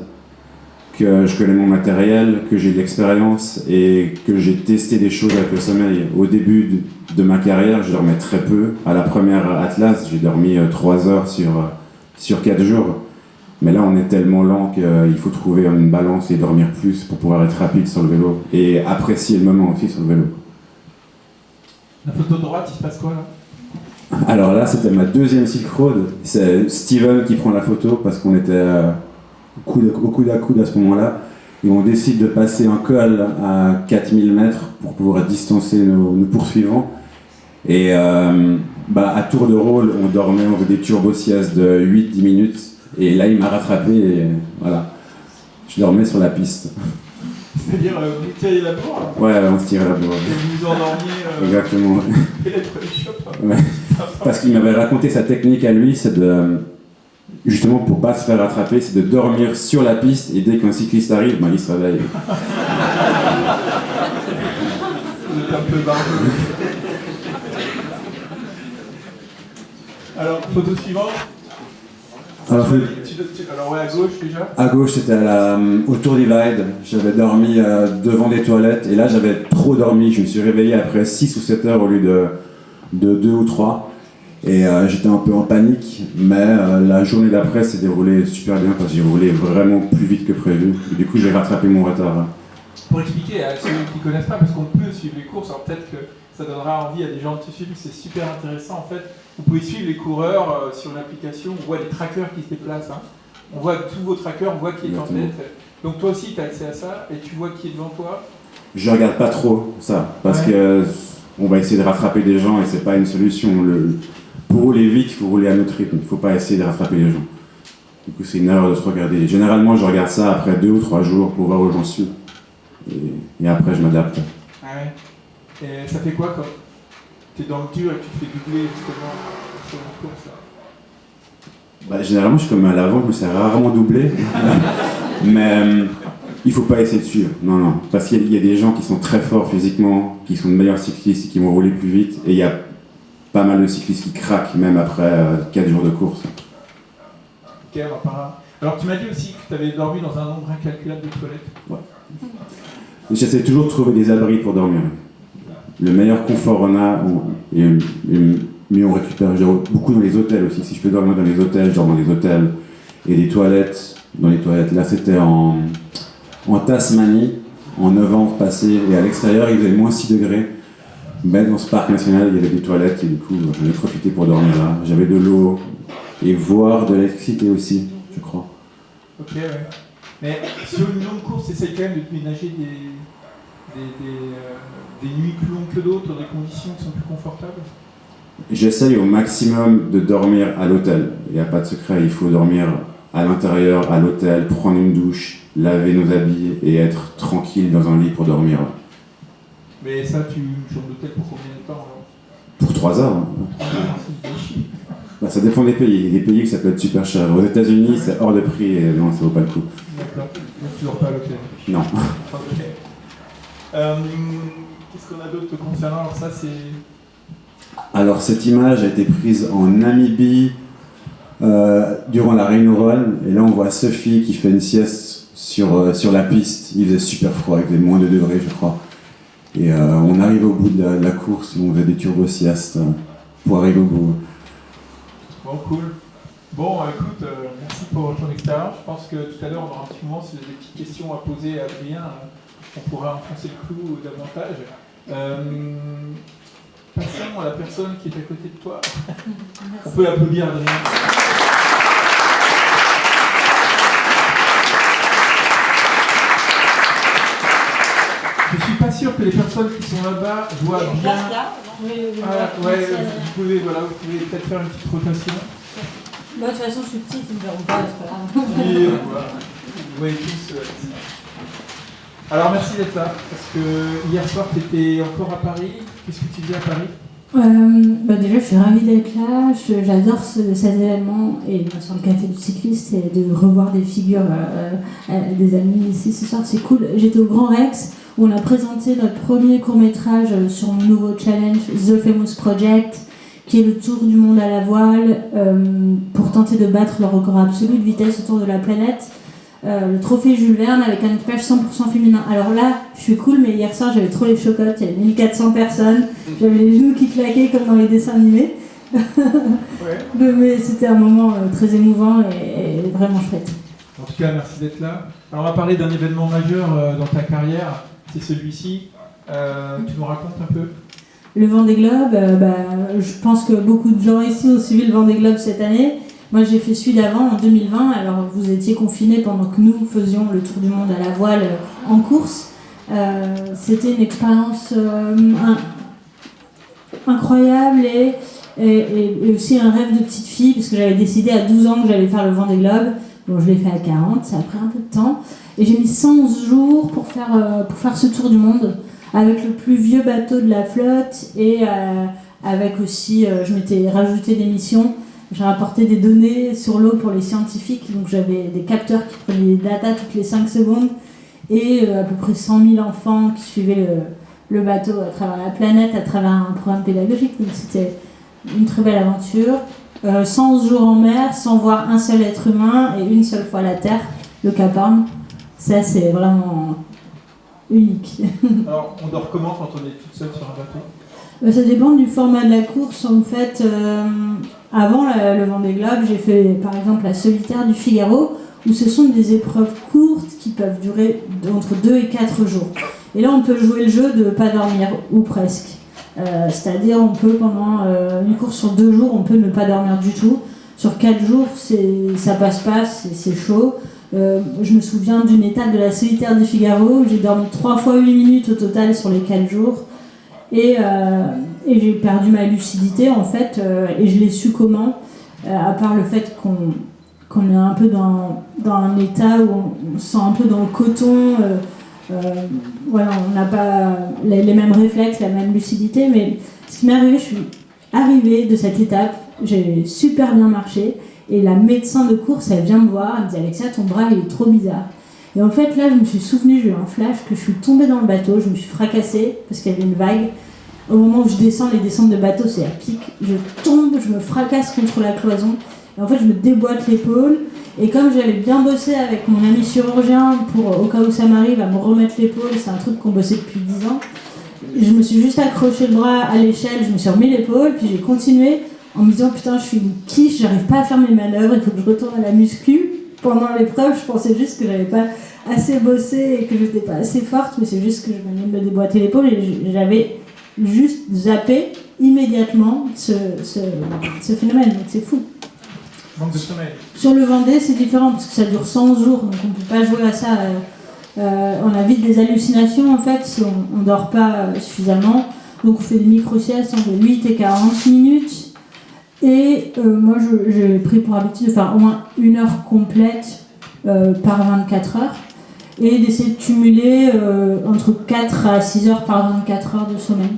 que je connais mon matériel, que j'ai de l'expérience et que j'ai testé des choses avec le sommeil. Au début de ma carrière, je dormais très peu. À la première Atlas, j'ai dormi 3 heures sur 4 jours. Mais là, on est tellement lent qu'il faut trouver une balance et dormir plus pour pouvoir être rapide sur le vélo et apprécier le moment aussi sur le vélo. La photo de droite, il se passe quoi là? Alors là, c'était ma deuxième Silk Road. C'est Steven qui prend la photo parce qu'on était au coude à coude à ce moment-là. Et on décide de passer un col à 4000 mètres pour pouvoir distancer nos poursuivants. Et à tour de rôle, on dormait, on faisait des turbo-siestes de 8-10 minutes. Et là, il m'a rattrapé et voilà. Je dormais sur la piste. C'est-à-dire, vous tiriez la bourre? Ouais, on se tirait la bourre. Et vous vous endormiez Exactement. et la chope. Ouais. Parce qu'il m'avait raconté sa technique à lui, c'est de, justement pour pas se faire rattraper, c'est de dormir sur la piste et dès qu'un cycliste arrive, il se réveille. Vous êtes un peu barbeux. Alors, photo suivante. Alors ouais, à gauche déjà. À gauche, c'était au Tour Divide. J'avais dormi devant des toilettes et là j'avais trop dormi. Je me suis réveillé après 6 ou 7 heures au lieu de 2 ou 3. Et j'étais un peu en panique, mais la journée d'après s'est déroulée super bien parce que j'ai roulé vraiment plus vite que prévu. Et du coup, j'ai rattrapé mon retard. Hein. Pour expliquer à ceux qui ne connaissent pas, parce qu'on peut suivre les courses, alors peut-être que ça donnera envie à des gens de te suivre, c'est super intéressant en fait. Vous pouvez suivre les coureurs sur l'application, on voit les trackers qui se déplacent. Hein. On voit tous vos trackers, on voit qui est en tête. Donc toi aussi, tu as accès à ça et tu vois qui est devant toi. Je regarde pas trop ça, parce que on va essayer de rattraper des gens et c'est pas une solution. Pour rouler vite, il faut rouler à notre rythme, il faut pas essayer de rattraper les gens. Du coup, c'est une erreur de se regarder. Généralement, je regarde ça après 2 ou 3 jours pour voir où j'en suis. Et après, je m'adapte. Ah ouais. Et ça fait quoi quand tu es dans le dur et que tu te fais doubler justement sur une course là? Généralement, je suis comme à l'avant, je me suis rarement doublé. Mais il faut pas essayer de suivre. Non. Parce qu'il y a des gens qui sont très forts physiquement, qui sont de meilleurs cyclistes et qui vont rouler plus vite. Et il y a pas mal de cyclistes qui craquent même après 4 jours de course. Ok, on va par là. Alors tu m'as dit aussi que tu avais dormi dans un nombre incalculable de toilettes. Ouais. J'essaie toujours de trouver des abris pour dormir. Le meilleur confort on a, et mieux on récupère. Je dors beaucoup dans les hôtels aussi. Si je peux dormir dans les hôtels, je dors dans les hôtels. Et des toilettes, dans les toilettes. Là c'était en Tasmanie, en novembre passé, et à l'extérieur il faisait moins 6 degrés. Mais dans ce parc national, il y avait des toilettes et du coup, j'en ai profité pour dormir là. J'avais de l'eau et voire de l'électricité aussi, je crois. Ok, ouais. Mais sur une longue course, essaye quand même de te ménager des nuits plus longues que d'autres, dans des conditions qui sont plus confortables. J'essaye au maximum de dormir à l'hôtel. Il n'y a pas de secret, il faut dormir à l'intérieur, à l'hôtel, prendre une douche, laver nos habits et être tranquille dans un lit pour dormir. Mais ça, une chambre d'hôtel pour combien de temps alors? Pour 3 heures. Ça dépend des pays. Il y a des pays où ça peut être super cher. Aux États-Unis, c'est hors de prix et non, ça vaut pas le coup. D'accord. Donc tu dors pas à l'hôtel? Non. Ok. Qu'est-ce qu'on a d'autre te concernant? Alors ça, c'est... Alors cette image a été prise en Namibie durant la Rain Run. Et là, on voit Sophie qui fait une sieste sur la piste. Il faisait super froid, il faisait moins de degrés, je crois. Et on arrive au bout de la course, on faisait des turbo-siestes pour arriver au bout. Bon, cool. Bon, écoute, merci pour ton expérience. Je pense que tout à l'heure, on aura un petit moment, si vous avez des petites questions à poser à Adrien, on pourra enfoncer le clou davantage. Passons à la personne qui est à côté de toi. On peut l'applaudir, Adrien. Je suis pas sûr que les personnes qui sont là-bas voient bien. Ah, ouais, vous pouvez peut-être faire une petite rotation. Bah, de toute façon, je suis petite, ils ne verront pas, c'est pas grave. Et voilà. Vous voyez tous. Alors merci d'être là, parce que hier soir tu étais encore à Paris. Qu'est-ce que tu faisais à Paris? Déjà, je suis ravie d'être là. J'adore cet événement et sur le café du cycliste et de revoir des figures des amis ici ce soir, c'est cool. J'étais au Grand Rex où on a présenté notre premier court-métrage sur mon nouveau challenge, The Famous Project, qui est le tour du monde à la voile pour tenter de battre le record absolu de vitesse autour de la planète. Le trophée Jules Verne avec un équipage 100% féminin. Alors là, je suis cool, mais hier soir j'avais trop les chocottes, il y avait 1400 personnes, j'avais les genoux qui claquaient comme dans les dessins animés. Ouais. Mais c'était un moment très émouvant et vraiment chouette. En tout cas, merci d'être là. Alors on va parler d'un événement majeur dans ta carrière, c'est celui-ci. Tu nous racontes un peu? Le Vendée Globe, je pense que beaucoup de gens ici ont suivi le Vendée Globe cette année. Moi, j'ai fait celui d'avant, en 2020, alors vous étiez confinés pendant que nous faisions le tour du monde à la voile en course. C'était une expérience incroyable et aussi un rêve de petite fille, parce que j'avais décidé à 12 ans que j'allais faire le Vendée Globe. Bon, je l'ai fait à 40, ça a pris un peu de temps. Et j'ai mis 111 jours pour faire ce tour du monde, avec le plus vieux bateau de la flotte et avec aussi, je m'étais rajouté des missions. J'ai rapporté des données sur l'eau pour les scientifiques, donc j'avais des capteurs qui prenaient des datas toutes les 5 secondes et à peu près 100 000 enfants qui suivaient le bateau à travers la planète, à travers un programme pédagogique. Donc c'était une très belle aventure. 111 jours en mer, sans voir un seul être humain et une seule fois la Terre, le Cap Horn. Ça, c'est vraiment unique. Alors, on dort comment quand on est toute seule sur un bateau? Ça dépend du format de la course. En fait, avant le Vendée Globe, j'ai fait par exemple la solitaire du Figaro, où ce sont des épreuves courtes qui peuvent durer entre 2 et 4 jours. Et là, on peut jouer le jeu de ne pas dormir, ou presque. C'est-à-dire, on peut, pendant une course sur 2 jours, on peut ne pas dormir du tout. Sur 4 jours, ça passe pas, c'est chaud. Je me souviens d'une étape de la solitaire du Figaro où j'ai dormi 3 fois 8 minutes au total sur les 4 jours. Et j'ai perdu ma lucidité en fait, et je l'ai su comment, à part le fait qu'on est un peu dans un état où on se sent un peu dans le coton, voilà, on n'a pas les mêmes réflexes, la même lucidité, mais ce qui m'est arrivé, je suis arrivée de cette étape, j'ai super bien marché, et la médecin de course, elle vient me voir, elle me dit Alexia, ton bras il est trop bizarre. Et en fait là je me suis souvenue, j'ai eu un flash, que je suis tombée dans le bateau, je me suis fracassée parce qu'il y avait une vague. Au moment où je descends, les descentes de bateau c'est à pic, je tombe, je me fracasse contre la cloison et en fait je me déboîte l'épaule et comme j'avais bien bossé avec mon ami chirurgien pour au cas où ça m'arrive à me remettre l'épaule, c'est un truc qu'on bossait depuis 10 ans, je me suis juste accroché le bras à l'échelle, je me suis remis l'épaule puis j'ai continué en me disant putain je suis une quiche, j'arrive pas à faire mes manœuvres, il faut que je retourne à la muscu. Pendant l'épreuve, je pensais juste que j'avais pas assez bossé et que j'étais pas assez forte, mais c'est juste que je venais de me déboîter l'épaule et j'avais juste zappé immédiatement ce phénomène, donc c'est fou. Manque de sommeil. Sur le Vendée, c'est différent parce que ça dure 100 jours, donc on peut pas jouer à ça. On a vite des hallucinations en fait si on dort pas suffisamment, donc on fait des micro-siestes entre 8 et 40 minutes. Et moi, j'ai pris pour habitude de faire au moins 1 heure complète par 24 heures et d'essayer de cumuler entre 4 à 6 heures par 24 heures de sommeil.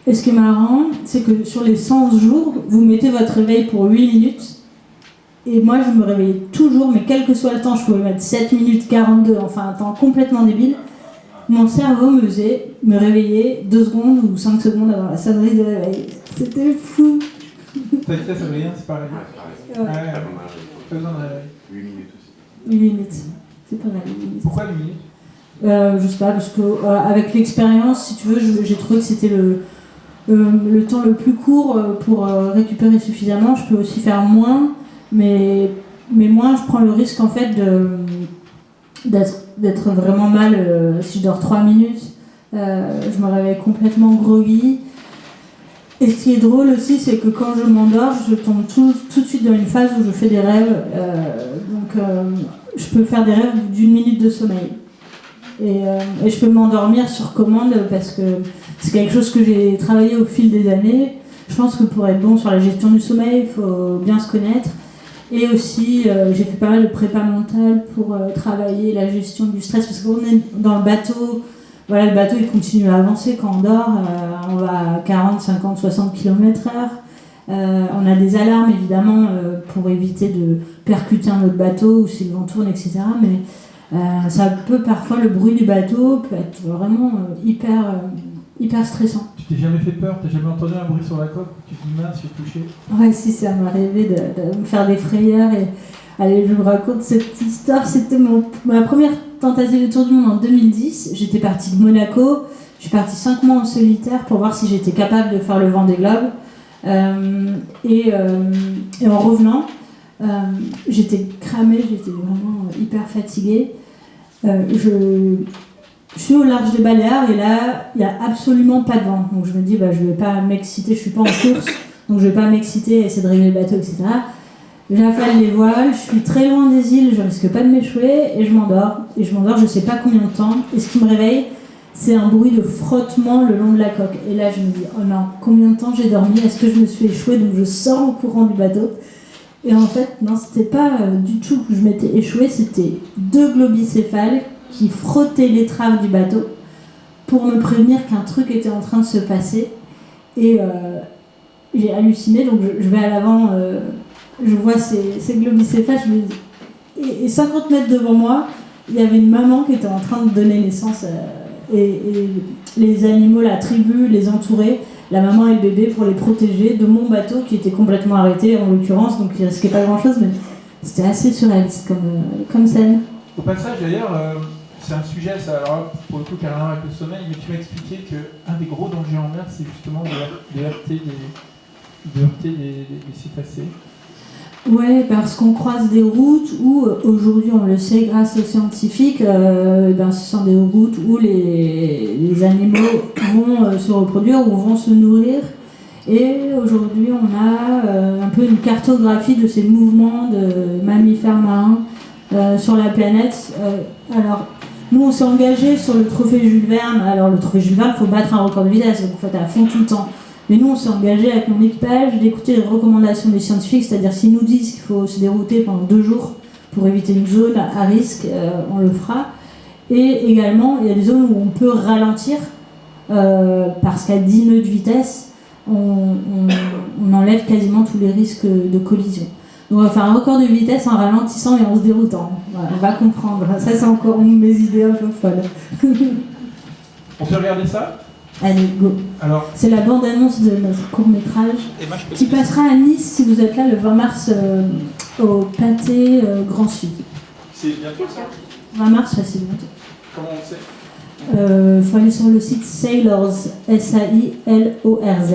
Et ce qui est marrant, c'est que sur les 100 jours, vous mettez votre réveil pour 8 minutes et moi, je me réveillais toujours, mais quel que soit le temps, je pouvais mettre 7 minutes 42, enfin un temps complètement débile. Mon cerveau me faisait me réveiller 2 secondes ou 5 secondes avant la sonnerie de réveil. C'était fou. T'as été Adrien, c'est pareil. Ouais. Pas besoin de réveil. 8 minutes aussi. 8 minutes. C'est pas mal, 8 minutes. Pourquoi 8 minutes? Je sais pas, parce que avec l'expérience, si tu veux, j'ai trouvé que c'était le temps le plus court pour récupérer suffisamment. Je peux aussi faire moins, mais moins je prends le risque en fait d'être vraiment mal. Si je dors 3 minutes, je me réveille complètement groggy. Et ce qui est drôle aussi, c'est que quand je m'endors, je tombe tout de suite dans une phase où je fais des rêves. Donc je peux faire des rêves d'1 minute de sommeil. Et je peux m'endormir sur commande parce que c'est quelque chose que j'ai travaillé au fil des années. Je pense que pour être bon sur la gestion du sommeil, il faut bien se connaître. Et aussi, j'ai fait pas mal de prépa mentale pour travailler la gestion du stress. Parce qu'on est dans le bateau, voilà, le bateau il continue à avancer quand on dort. On va à 40, 50, 60 km/h. On a des alarmes évidemment pour éviter de percuter un autre bateau ou si le vent tourne, etc. Mais ça peut parfois, le bruit du bateau peut être vraiment hyper stressant. Tu t'es jamais fait peur? T'as jamais entendu un bruit sur la coque? Tu te dis mince, je suis touché? Ouais, si, ça m'est arrivé de me faire des frayeurs. Et allez, je vous raconte cette histoire. C'était ma première tentative de tour du monde en 2010. J'étais partie de Monaco. Je suis partie 5 mois en solitaire pour voir si j'étais capable de faire le Vendée Globe. Et en revenant, j'étais cramée, j'étais vraiment hyper fatiguée. Je suis au large des Baléares et là, il n'y a absolument pas de vent. Donc je me dis, je ne vais pas m'exciter, je ne suis pas en course, donc je ne vais pas m'exciter, essayer de régler le bateau, etc. J'affale les voiles, je suis très loin des îles, je ne risque pas de m'échouer et je m'endors. Et je m'endors, je ne sais pas combien de temps. Et ce qui me réveille, c'est un bruit de frottement le long de la coque. Et là, je me dis, oh non, combien de temps j'ai dormi? Est-ce que je me suis échouée? Donc je sors en courant du bateau. Et en fait, non, c'était pas du tout que je m'étais échouée, c'était 2 globicéphales qui frottaient l'étrave du bateau pour me prévenir qu'un truc était en train de se passer. Et j'ai halluciné, donc je vais à l'avant, je vois ces globicéphales, je me dis... et 50 mètres devant moi, il y avait une maman qui était en train de donner naissance, et les animaux, la tribu, les entouraient, la maman et le bébé pour les protéger de mon bateau qui était complètement arrêté en l'occurrence, donc il ne risquait pas grand chose, mais c'était assez surréaliste comme scène. Au passage d'ailleurs, c'est un sujet, ça, alors pour le coup carrément avec le sommeil, mais tu m'as expliqué qu'un des gros dangers en mer, c'est justement de heurter des cétacés. Ouais, parce qu'on croise des routes où, aujourd'hui on le sait grâce aux scientifiques, ce sont des routes où les animaux vont se reproduire ou vont se nourrir. Et aujourd'hui on a un peu une cartographie de ces mouvements de mammifères marins sur la planète. Alors, nous on s'est engagé sur le trophée Jules Verne. Alors le trophée Jules Verne, il faut battre un record de vitesse, donc il faut être à fond tout le temps. Mais nous, on s'est engagé avec mon équipage d'écouter les recommandations des scientifiques, c'est-à-dire s'ils nous disent qu'il faut se dérouter pendant 2 jours pour éviter une zone à risque, on le fera. Et également, il y a des zones où on peut ralentir, parce qu'à 10 nœuds de vitesse, on enlève quasiment tous les risques de collision. Donc on va faire un record de vitesse en ralentissant et en se déroutant. Voilà, on va comprendre. Ça, c'est encore mes idées un peu folles. On peut regarder ça? Allez, go. Alors, c'est la bande-annonce de notre court-métrage qui passera à Nice si vous êtes là le 20 mars au Pâté Grand Sud. C'est bientôt ça? 20 mars, ça c'est bientôt. Comment on sait? Faut aller sur le site Sailors, S-A-I-L-O-R-Z.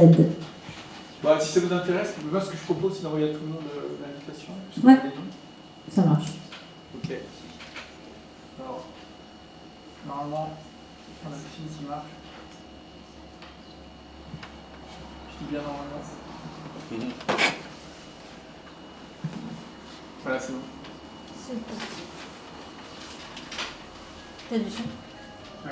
Si ça vous intéresse, moi ce que je propose c'est d'envoyer à tout le monde l'invitation. Ouais, ça marche. Ok. Alors, normalement, on a le film qui marche. Je dis bien normalement. Voilà, c'est bon. C'est bon. T'as du son? Ouais.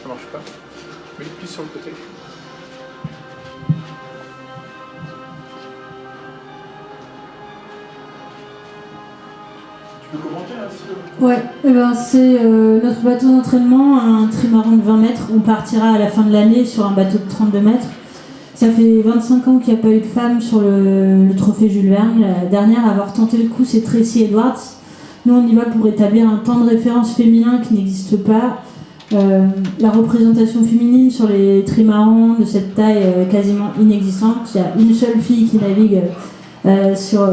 Ça marche pas. Oui, plus sur le côté. Tu peux commenter là si tu veux. Ouais, c'est notre bateau d'entraînement, un trimaran de 20 mètres. On partira à la fin de l'année sur un bateau de 32 mètres. Ça fait 25 ans qu'il n'y a pas eu de femme sur le trophée Jules Verne. La dernière à avoir tenté le coup, c'est Tracy Edwards. Nous, on y va pour établir un temps de référence féminin qui n'existe pas. La représentation féminine sur les trimarans de cette taille quasiment inexistante. Il y a une seule fille qui navigue sur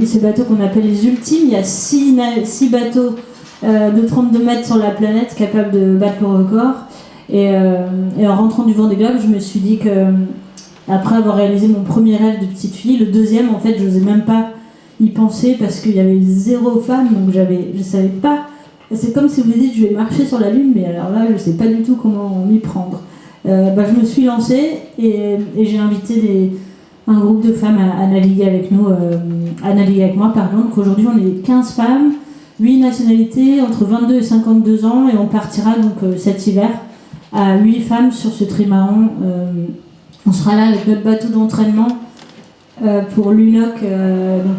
ces bateaux qu'on appelle les ultimes. Il y a 6 bateaux de 32 mètres sur la planète capables de battre le record. Et en rentrant du Vendée Globe, je me suis dit que, après avoir réalisé mon premier rêve de petite fille, le deuxième, en fait, je n'osais même pas y penser parce qu'il y avait 0 femme, donc je savais pas. C'est comme si vous me dites je vais marcher sur la lune, mais alors là, je sais pas du tout comment m'y prendre. Je me suis lancée et j'ai invité un groupe de femmes à naviguer avec nous, à naviguer avec moi, pardon. Donc aujourd'hui, on est 15 femmes, 8 nationalités, entre 22 et 52 ans, et on partira donc cet hiver à 8 femmes sur ce trimaran. On sera là avec notre bateau d'entraînement pour l'UNOC,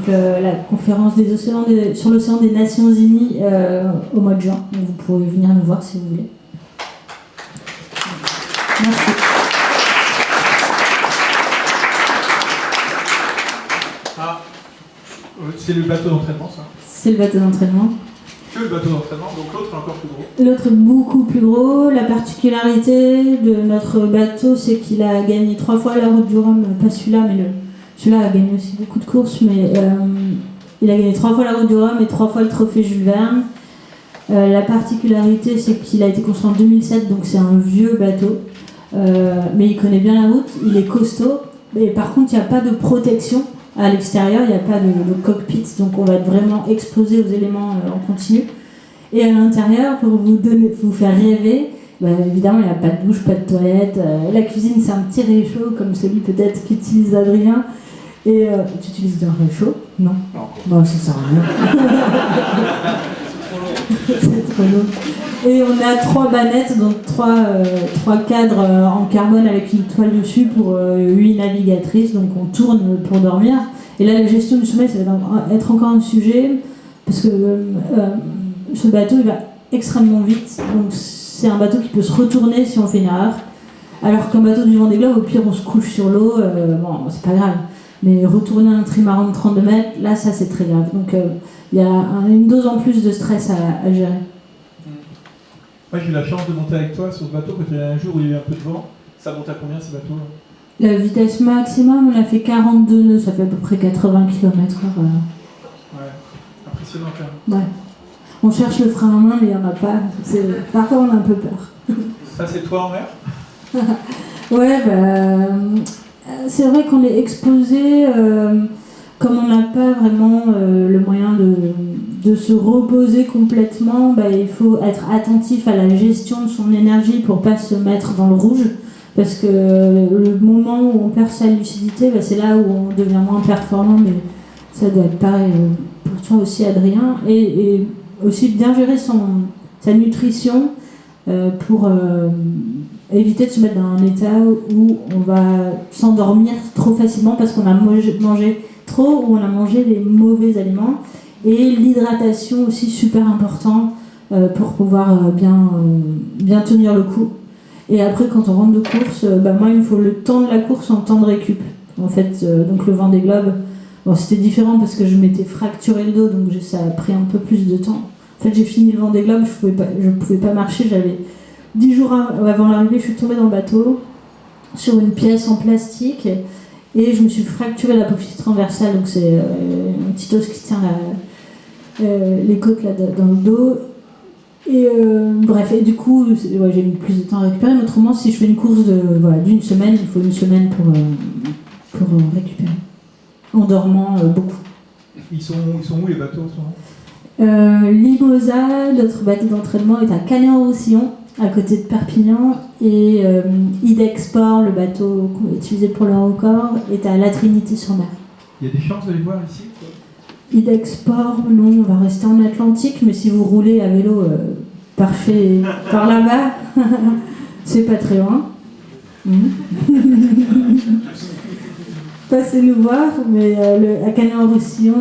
la conférence des océans sur l'océan des Nations Unies au mois de juin. Donc vous pourrez venir nous voir si vous voulez. Merci. C'est le bateau d'entraînement, ça? C'est le bateau d'entraînement. Que le bateau d'entraînement, donc l'autre est encore plus gros. L'autre est beaucoup plus gros. La particularité de notre bateau, c'est qu'il a gagné 3 fois la Route du Rhum. Pas celui-là, mais celui-là a gagné aussi beaucoup de courses. Mais il a gagné 3 fois la Route du Rhum et 3 fois le trophée Jules Verne. La particularité, c'est qu'il a été construit en 2007, donc c'est un vieux bateau. Mais il connaît bien la route, il est costaud. Et par contre, il n'y a pas de protection. À l'extérieur, il n'y a pas de cockpit, donc on va être vraiment exposé aux éléments en continu. Et à l'intérieur, pour vous faire rêver, évidemment, il n'y a pas de douche, pas de toilette. La cuisine, c'est un petit réchaud, comme celui peut-être qu'utilise Adrien. Et tu utilises un réchaud? Non. Bon, ça sert à rien. C'est trop lourd. Et on a 3 bannettes, donc 3 cadres en carbone avec une toile dessus pour 8 navigatrices. Donc on tourne pour dormir. Et là, la gestion du sommeil, ça va être encore un sujet, parce que ce bateau, il va extrêmement vite. Donc c'est un bateau qui peut se retourner si on fait une erreur. Alors qu'un bateau du Vendée Globe, au pire, on se couche sur l'eau, c'est pas grave. Mais retourner un trimaran de 32 mètres, là, ça, c'est très grave. Donc il y a une dose en plus de stress à gérer. Moi, j'ai eu la chance de monter avec toi sur ce bateau quand il y a un jour où il y a eu un peu de vent. Ça monte à combien, ces bateaux? La vitesse maximum, on a fait 42 nœuds, ça fait à peu près 80 km/h. Ouais, impressionnant quand même. Ouais. On cherche le frein à main, mais il n'y en a pas. Parfois, on a un peu peur. Ça, c'est toi en mer? Ouais, c'est vrai qu'on est exposé, comme on n'a pas vraiment le moyen de se reposer complètement, il faut être attentif à la gestion de son énergie pour ne pas se mettre dans le rouge. Parce que le moment où on perd sa lucidité, c'est là où on devient moins performant, mais ça doit être pareil pour toi aussi, Adrien. Et aussi bien gérer sa nutrition pour éviter de se mettre dans un état où on va s'endormir trop facilement parce qu'on a mangé trop ou on a mangé les mauvais aliments. Et l'hydratation aussi super important pour pouvoir bien tenir le coup. Et après, quand on rentre de course, moi, il me faut le temps de la course en temps de récup. En fait, donc le Vendée Globe, c'était différent parce que je m'étais fracturé le dos, donc ça a pris un peu plus de temps. En fait, j'ai fini le Vendée Globe, je pouvais pas marcher. J'avais 10 jours avant l'arrivée, je suis tombée dans le bateau sur une pièce en plastique et je me suis fracturé l'apophyse transversale, donc c'est un petit os qui tient les côtes là, dans le dos. Et bref, et du coup, j'ai mis plus de temps à récupérer. Mais autrement, si je fais une course d'une semaine, il faut une semaine pour récupérer. En dormant beaucoup. Ils sont où les bateaux en ce moment? Limosa, notre bateau d'entraînement, est à Canet-en-Roussillon, à côté de Perpignan. Et Idexport, le bateau utilisé pour le record, est à La Trinité-sur-Mer. Il y a des chances de les voir ici? Idexport, non, on va rester en Atlantique, mais si vous roulez à vélo par là-bas, c'est pas très loin. Passez nous voir, mais à Canet-en-Roussillon,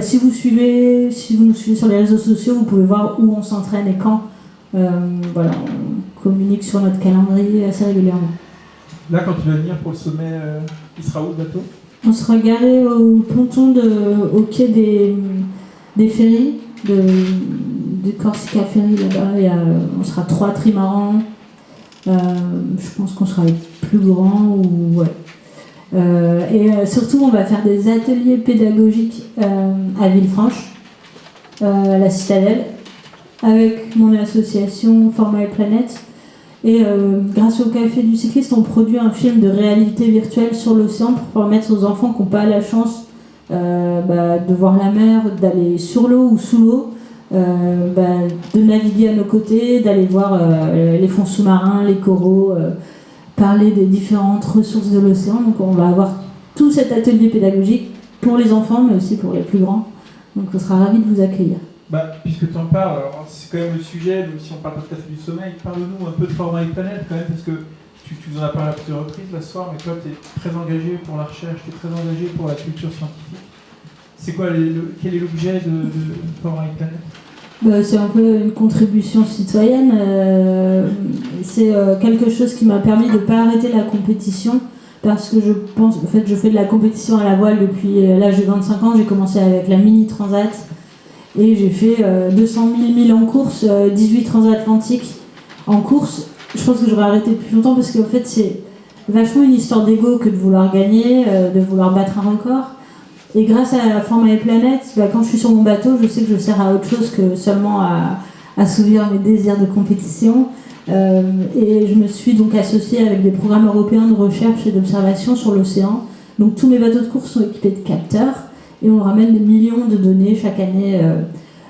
si vous nous suivez sur les réseaux sociaux, vous pouvez voir où on s'entraîne et quand. On communique sur notre calendrier assez régulièrement. Là, quand tu vas venir pour le sommet, il sera où le bateau? On sera garé au ponton au quai des ferries, de Corsica Ferry là-bas. On sera 3 trimarans. Je pense qu'on sera les plus grands. Et surtout, on va faire des ateliers pédagogiques à Villefranche, à la Citadelle, avec mon association Format et Planète. Et grâce au Café du Cycliste, on produit un film de réalité virtuelle sur l'océan pour permettre aux enfants qui n'ont pas la chance de voir la mer, d'aller sur l'eau ou sous l'eau, de naviguer à nos côtés, d'aller voir les fonds sous-marins, les coraux, parler des différentes ressources de l'océan. Donc on va avoir tout cet atelier pédagogique pour les enfants, mais aussi pour les plus grands. Donc on sera ravis de vous accueillir. Puisque tu en parles, alors c'est quand même le sujet, même si on parle pas de Café du Sommeil, parle-nous un peu de Format et Planète quand même, parce que tu nous en as parlé à plusieurs reprises là ce soir, mais toi tu es très engagé pour la recherche, tu es très engagé pour la culture scientifique. C'est quoi, quel est l'objet de Format et Planète? C'est un peu une contribution citoyenne. C'est quelque chose qui m'a permis de ne pas arrêter la compétition, parce que je fais de la compétition à la voile depuis l'âge de 25 ans. J'ai commencé avec la Mini Transat et j'ai fait 200 000 milles en course, 18 transatlantiques en course. Je pense que j'aurais arrêté depuis longtemps, parce qu'en fait c'est vachement une histoire d'ego que de vouloir gagner, de vouloir battre un record. Et grâce à Format et Planète, quand je suis sur mon bateau, je sais que je sers à autre chose que seulement à assouvir mes désirs de compétition. Et je me suis donc associée avec des programmes européens de recherche et d'observation sur l'océan. Donc tous mes bateaux de course sont équipés de capteurs et on ramène des millions de données chaque année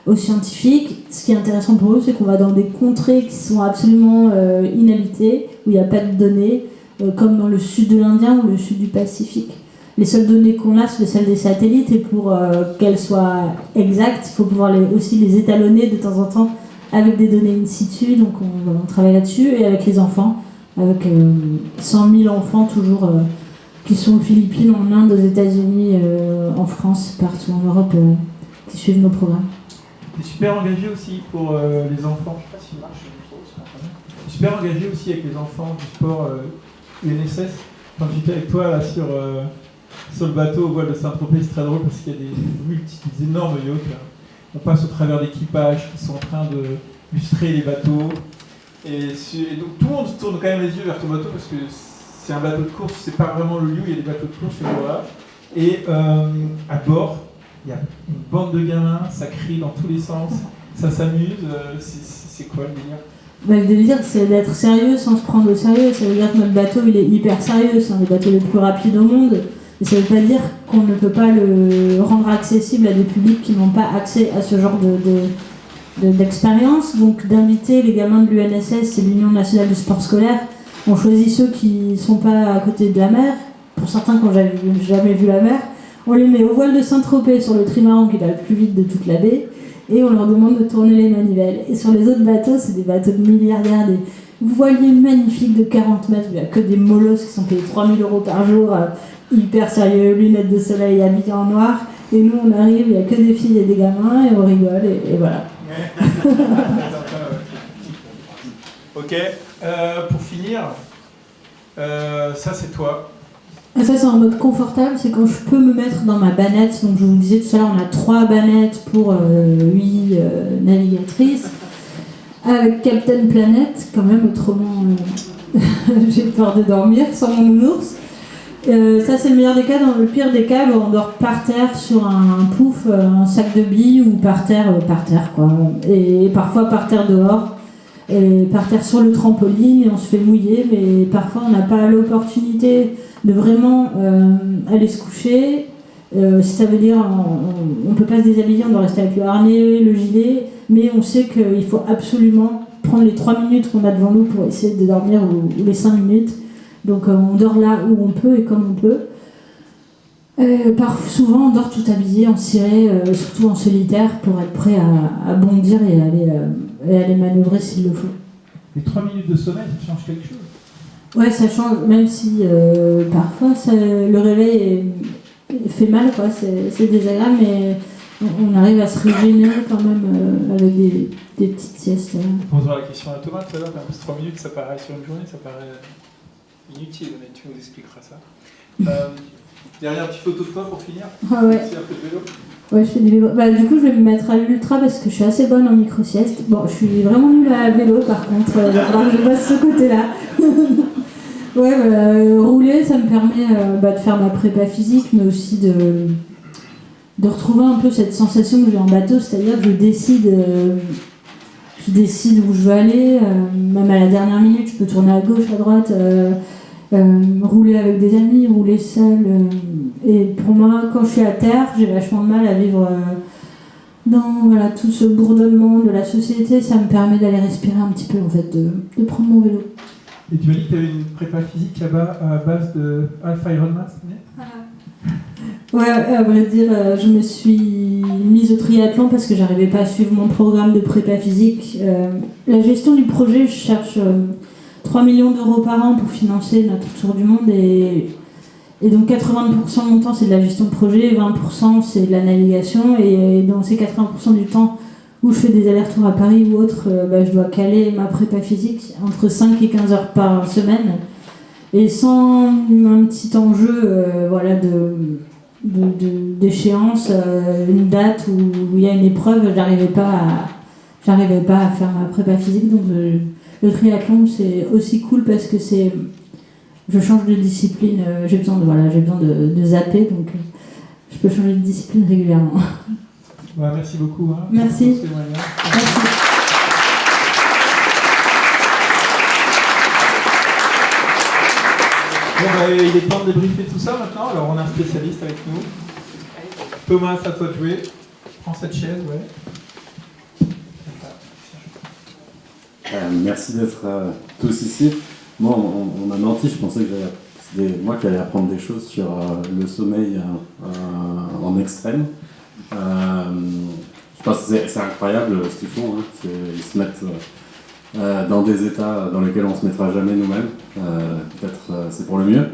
aux scientifiques. Ce qui est intéressant pour eux, c'est qu'on va dans des contrées qui sont absolument inhabitées, où il n'y a pas de données, comme dans le sud de l'Indien ou le sud du Pacifique. Les seules données qu'on a, c'est celles des satellites, et pour qu'elles soient exactes, il faut pouvoir aussi les étalonner de temps en temps avec des données in situ. Donc on travaille là-dessus, et avec les enfants, avec 100 000 enfants toujours qui sont aux Philippines, en Inde, aux États-Unis, en France, partout en Europe, qui suivent nos programmes. Tu es super engagé aussi pour les enfants, je ne sais pas s'il marche, tu es super engagé aussi avec les enfants du sport UNSS. Quand j'étais avec toi là sur le bateau au voile de Saint-Tropez, c'est très drôle parce qu'il y a des énormes yachts là. On passe au travers d'équipages qui sont en train de lustrer les bateaux. Et donc tout le monde se tourne quand même les yeux vers ton bateau, parce que c'est un bateau de course, c'est pas vraiment le lieu où il y a des bateaux de course, c'est voilà. Et à bord, il y a une bande de gamins, ça crie dans tous les sens, ça s'amuse. C'est quoi le délire? Le délire, c'est d'être sérieux sans se prendre au sérieux. Ça veut dire que notre bateau, il est hyper sérieux, c'est un des bateaux les plus rapides au monde. Et ça ne veut pas dire qu'on ne peut pas le rendre accessible à des publics qui n'ont pas accès à ce genre d'expérience. Donc d'inviter les gamins de l'UNSS, c'est l'Union nationale du sport scolaire. On choisit ceux qui ne sont pas à côté de la mer. Pour certains qui n'ont jamais vu la mer, on les met au voile de Saint-Tropez sur le trimaran qui va le plus vite de toute la baie, et on leur demande de tourner les manivelles. Et sur les autres bateaux, c'est des bateaux de milliardaires, des voiliers magnifiques de 40 mètres, il n'y a que des molosses qui sont payés 3 000 € par jour, hyper sérieux, lunettes de soleil, habillés en noir. Et nous, on arrive, il n'y a que des filles et des gamins, et on rigole, et voilà. Ok, pour finir, ça c'est toi. Et ça, c'est en mode confortable, c'est quand je peux me mettre dans ma banette. Donc je vous disais tout à l'heure, on a 3 bannettes pour 8 navigatrices, avec Captain Planet, quand même, autrement j'ai peur de dormir sans mon nounours. Ça, c'est le meilleur des cas. Dans le pire des cas, on dort par terre sur un pouf, un sac de billes, ou par terre quoi. Et parfois par terre dehors, et par terre sur le trampoline, et on se fait mouiller, mais parfois on n'a pas l'opportunité de vraiment aller se coucher. Si ça veut dire on ne peut pas se déshabiller, on doit rester avec le harnais, le gilet, mais on sait qu'il faut absolument prendre les 3 minutes qu'on a devant nous pour essayer de dormir, ou les 5 minutes. Donc on dort là où on peut et comme on peut. Souvent on dort tout habillé, en ciré, surtout en solitaire, pour être prêt à bondir et aller manœuvrer s'il le faut. Les 3 minutes de sommeil, ça change quelque chose? Ouais, ça change, même si parfois le réveil fait mal, quoi. C'est désagréable, mais on arrive à se régénérer quand même avec des petites siestes. On posera la question à Thomas tout à l'heure, parce que 3 minutes, ça paraît sur une journée, ça paraît... Inutile, mais tu nous expliqueras ça. Derrière, une petite photo de toi pour finir. Ah ouais. C'est un peu de vélo. Ouais, je fais du vélo. Bah, du coup, je vais me mettre à l'ultra parce que je suis assez bonne en micro-sieste. Bon, je suis vraiment nulle à vélo par contre, alors je passe ce côté-là. Ouais, rouler, ça me permet de faire ma prépa physique, mais aussi de retrouver un peu cette sensation que j'ai en bateau, c'est-à-dire que je décide où je veux aller, même à la dernière minute, je peux tourner à gauche, à droite, rouler avec des amis, rouler seul. Et pour moi, quand je suis à terre, j'ai vachement de mal à vivre dans tout ce bourdonnement de la société. Ça me permet d'aller respirer un petit peu, en fait, de prendre mon vélo. Et tu m'as dit que tu avais une prépa physique là-bas à base de Alpha Ironman, c'est bien ? Ouais, à vrai dire, je me suis mise au triathlon parce que j'arrivais pas à suivre mon programme de prépa physique. La gestion du projet, je cherche 3 millions d'euros par an pour financer notre tour du monde et donc 80% de mon temps c'est de la gestion de projet, 20% c'est de la navigation et dans ces 80% du temps où je fais des allers-retours à Paris ou autre, je dois caler ma prépa physique entre 5 et 15 heures par semaine et sans un petit enjeu d'échéance, une date où il y a une épreuve, j'arrivais pas à faire ma prépa physique. Donc le triathlon c'est aussi cool parce que je change de discipline, j'ai besoin de zapper, donc je peux changer de discipline régulièrement. Ouais, merci beaucoup. Hein. Merci. C'est moyen. Merci. Bon, il est temps de débriefer tout ça maintenant. Alors, on a un spécialiste avec nous. Thomas, à toi de jouer. Prends cette chaise, ouais. Merci d'être tous ici. Moi, on m'a menti, je pensais que c'était moi qui allais apprendre des choses sur le sommeil en extrême. Je pense que c'est incroyable ce qu'ils font. Hein. Ils se mettent dans des états dans lesquels on ne se mettra jamais nous-mêmes. Peut-être c'est pour le mieux.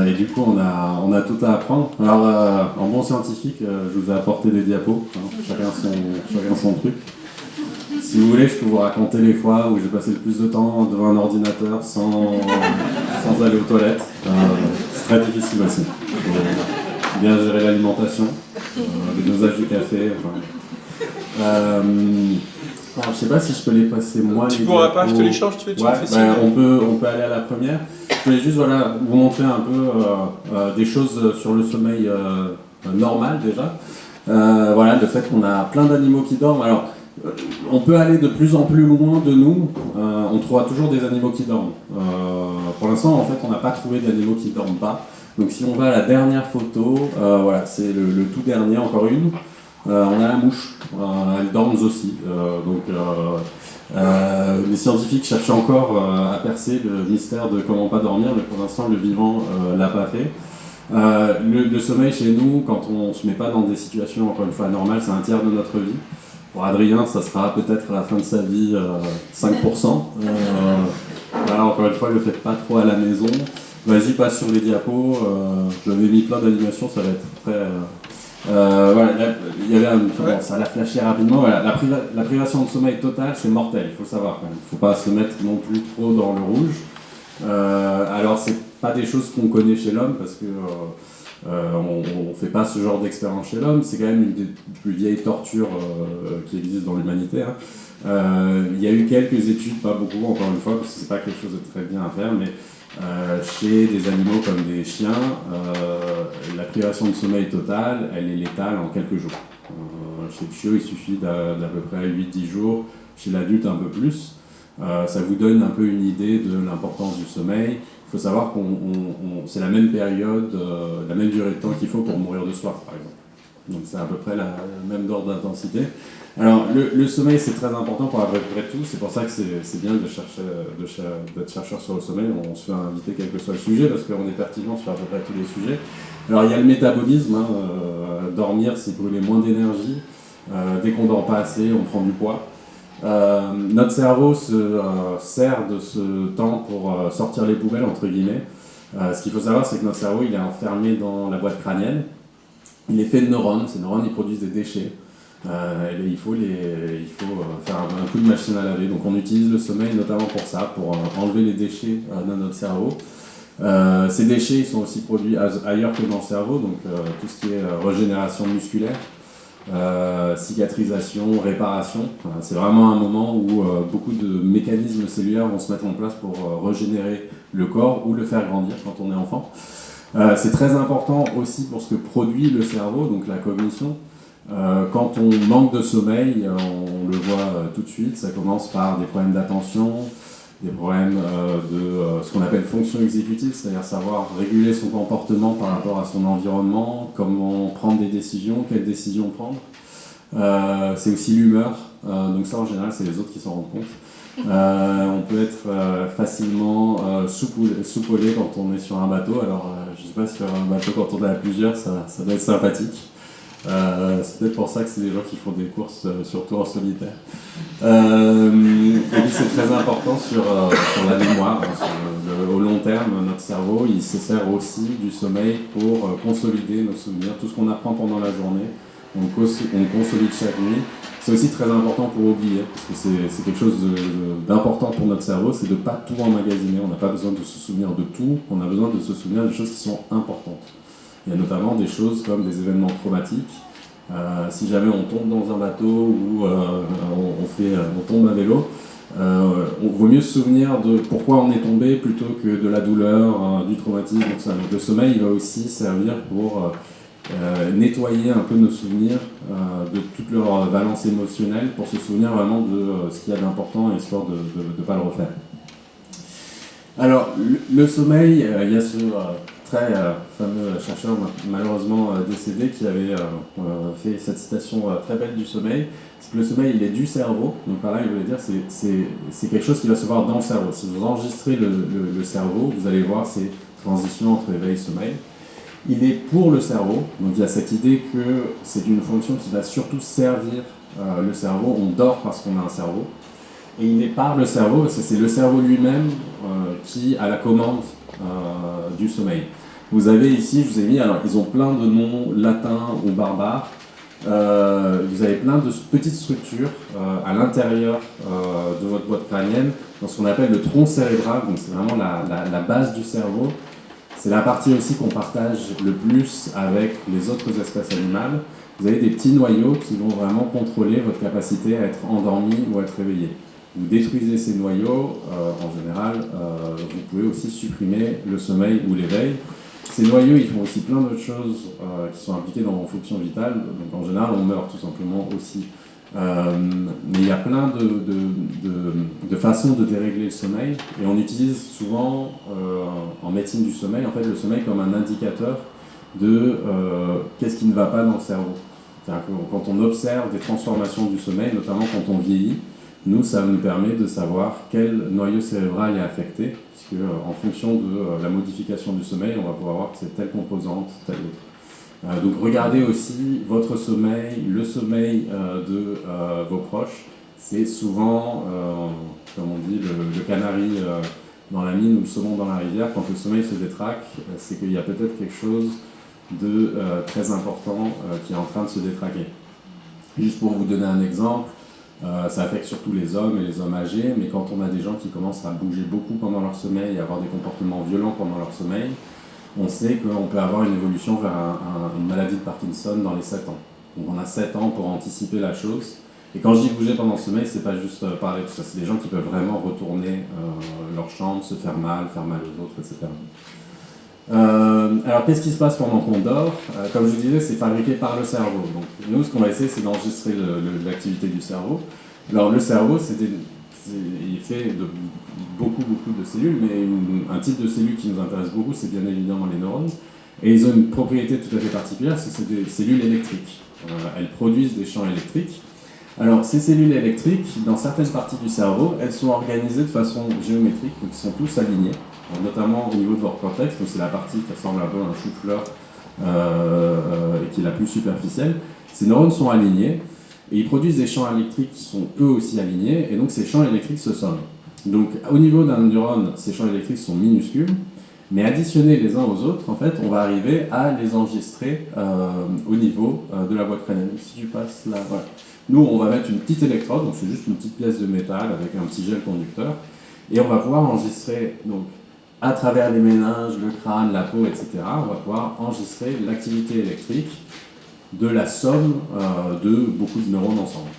Et du coup, on a tout à apprendre. Alors, en bon scientifique, je vous ai apporté des diapos. Hein. Chacun son truc. Si vous voulez, je peux vous raconter les fois où j'ai passé le plus de temps devant un ordinateur sans aller aux toilettes. C'est très difficile aussi. Faut bien gérer l'alimentation, le dosage du café. Alors, je sais pas si je peux les passer moi. Tu pourras pas, je te les change, tu veux, ouais, on peut aller à la première. Je voulais juste vous montrer un peu des choses sur le sommeil normal déjà. Le fait qu'on a plein d'animaux qui dorment. Alors, on peut aller de plus en plus loin de nous, on trouvera toujours des animaux qui dorment. Pour l'instant, en fait, on n'a pas trouvé d'animaux qui ne dorment pas. Donc si on va à la dernière photo, c'est le tout dernier, encore une. On a la mouche, elles dorment aussi. Les scientifiques cherchent encore à percer le mystère de comment pas dormir, mais pour l'instant, le vivant l'a pas fait. Le sommeil chez nous, quand on ne se met pas dans des situations, encore une fois, normales, c'est un tiers de notre vie. Pour Adrien, ça sera peut-être à la fin de sa vie 5%. Encore une fois, ne le faites pas trop à la maison. Vas-y, passe sur les diapos. J'avais mis plein d'animations, ça va être très... il y avait ça l'a flashé rapidement. La privation de sommeil totale, c'est mortel, il faut savoir quand même. Il ne faut pas se mettre non plus trop dans le rouge. Alors, c'est pas des choses qu'on connaît chez l'homme parce que... on ne fait pas ce genre d'expérience chez l'homme, c'est quand même une des plus vieilles tortures qui existent dans l'humanité. Hein. Il y a eu quelques études, pas beaucoup encore une fois, parce que c'est pas quelque chose de très bien à faire, mais chez des animaux comme des chiens, la privation de sommeil totale, elle est létale en quelques jours. Chez le chiot, il suffit d'à peu près 8-10 jours, chez l'adulte un peu plus. Ça vous donne un peu une idée de l'importance du sommeil. Il faut savoir que c'est la même période, la même durée de temps qu'il faut pour mourir de soif, par exemple. Donc c'est à peu près la même ordre d'intensité. Alors le sommeil, c'est très important pour à peu près tout. C'est pour ça que c'est bien d'être chercheur sur le sommeil. On se fait inviter quel que soit le sujet, parce qu'on est pertinent sur à peu près tous les sujets. Alors il y a le métabolisme. Dormir, c'est brûler moins d'énergie. Dès qu'on dort pas assez, on prend du poids. Notre cerveau se sert de ce temps pour sortir les poubelles, entre guillemets. Ce qu'il faut savoir, c'est que notre cerveau, il est enfermé dans la boîte crânienne. Il est fait de neurones. Ces neurones, ils produisent des déchets. il faut faire un coup de machine à laver. Donc on utilise le sommeil notamment pour ça, pour enlever les déchets dans notre cerveau. Ces déchets ils sont aussi produits ailleurs que dans le cerveau, donc tout ce qui est régénération musculaire, cicatrisation, réparation. C'est vraiment un moment où beaucoup de mécanismes cellulaires vont se mettre en place pour régénérer le corps ou le faire grandir quand on est enfant. C'est très important aussi pour ce que produit le cerveau, donc la cognition. Quand on manque de sommeil, on le voit tout de suite, ça commence par des problèmes d'attention, des problèmes de ce qu'on appelle fonction exécutive, c'est-à-dire savoir réguler son comportement par rapport à son environnement, comment prendre des décisions, quelles décisions prendre. C'est aussi l'humeur, donc ça en général c'est les autres qui s'en rendent compte. On peut être facilement soupolé quand on est sur un bateau. Alors, je ne sais pas si sur un bateau, quand on est à plusieurs, ça doit être sympathique. C'est peut-être pour ça que c'est des gens qui font des courses, surtout en solitaire. Et puis c'est très important sur la mémoire. Au long terme, notre cerveau, il se sert aussi du sommeil pour consolider nos souvenirs. Tout ce qu'on apprend pendant la journée, on consolide chaque nuit. C'est aussi très important pour oublier, parce que c'est quelque chose d'important pour notre cerveau, c'est de ne pas tout emmagasiner. On n'a pas besoin de se souvenir de tout, on a besoin de se souvenir des choses qui sont importantes. Il y a notamment des choses comme des événements traumatiques. Si jamais on tombe dans un bateau ou on tombe à vélo, on vaut mieux se souvenir de pourquoi on est tombé plutôt que de la douleur, du traumatisme. Donc le sommeil il va aussi servir pour nettoyer un peu nos souvenirs de toute leur valence émotionnelle pour se souvenir vraiment de ce qu'il y a d'important et histoire de ne pas le refaire. Alors, le sommeil, il y a ce très fameux chercheur malheureusement décédé qui avait fait cette citation très belle du sommeil. C'est que le sommeil, il est du cerveau. Donc par là, il voulait dire c'est quelque chose qui va se voir dans le cerveau. Si vous enregistrez le cerveau, vous allez voir ces transitions entre éveil et sommeil. Il est pour le cerveau, donc il y a cette idée que c'est une fonction qui va surtout servir le cerveau. On dort parce qu'on a un cerveau. Et il est par le cerveau, parce que c'est le cerveau lui-même qui a la commande du sommeil. Vous avez ici, je vous ai mis, alors ils ont plein de noms latins ou barbares. Vous avez plein de petites structures à l'intérieur de votre boîte crânienne, dans ce qu'on appelle le tronc cérébral, donc c'est vraiment la base du cerveau. C'est la partie aussi qu'on partage le plus avec les autres espèces animales. Vous avez des petits noyaux qui vont vraiment contrôler votre capacité à être endormi ou à être réveillé. Vous détruisez ces noyaux, en général, vous pouvez aussi supprimer le sommeil ou l'éveil. Ces noyaux, ils font aussi plein d'autres choses qui sont impliquées dans vos fonctions vitales. Donc en général, on meurt tout simplement aussi. Mais il y a plein de façons de dérégler le sommeil. Et on utilise souvent, en médecine du sommeil, en fait, le sommeil comme un indicateur de qu'est-ce qui ne va pas dans le cerveau. C'est-à-dire que quand on observe des transformations du sommeil, notamment quand on vieillit, nous, ça nous permet de savoir quel noyau cérébral est affecté, puisque en fonction de la modification du sommeil, on va pouvoir voir que c'est telle composante, telle autre. Donc regardez aussi votre sommeil, le sommeil de vos proches. C'est souvent, comme on dit, le canari dans la mine ou le saumon dans la rivière. Quand le sommeil se détraque, c'est qu'il y a peut-être quelque chose de très important qui est en train de se détraquer. Juste pour vous donner un exemple, ça affecte surtout les hommes et les hommes âgés, mais quand on a des gens qui commencent à bouger beaucoup pendant leur sommeil et avoir des comportements violents pendant leur sommeil, on sait qu'on peut avoir une évolution vers une maladie de Parkinson dans les 7 ans. Donc on a 7 ans pour anticiper la chose. Et quand je dis bouger pendant le sommeil, c'est pas juste parler de tout ça, c'est des gens qui peuvent vraiment retourner leur chambre, se faire mal aux autres, etc. Alors qu'est-ce qui se passe pendant qu'on dort? Comme je vous disais, c'est fabriqué par le cerveau. Donc nous, ce qu'on va essayer, c'est d'enregistrer l'activité du cerveau. Alors le cerveau, il est fait de beaucoup de cellules, mais un type de cellule qui nous intéresse beaucoup, c'est bien évidemment les neurones. Et ils ont une propriété tout à fait particulière, c'est des cellules électriques. Elles produisent des champs électriques. Alors ces cellules électriques, dans certaines parties du cerveau, elles sont organisées de façon géométrique, donc ils sont tous alignés. Notamment au niveau de votre cortex, donc c'est la partie qui ressemble un peu à un chou-fleur et qui est la plus superficielle. Ces neurones sont alignés et ils produisent des champs électriques qui sont eux aussi alignés, et donc ces champs électriques se somment. Donc au niveau d'un neurone, ces champs électriques sont minuscules, Mais additionnés les uns aux autres, en fait, on va arriver à les enregistrer au niveau de la boîte crânienne. Si tu passes là, voilà. Nous, on va mettre une petite électrode, donc c'est juste une petite pièce de métal avec un petit gel conducteur, et on va pouvoir enregistrer, donc, à travers les méninges, le crâne, la peau, etc., on va pouvoir enregistrer l'activité électrique de la somme de beaucoup de neurones ensemble.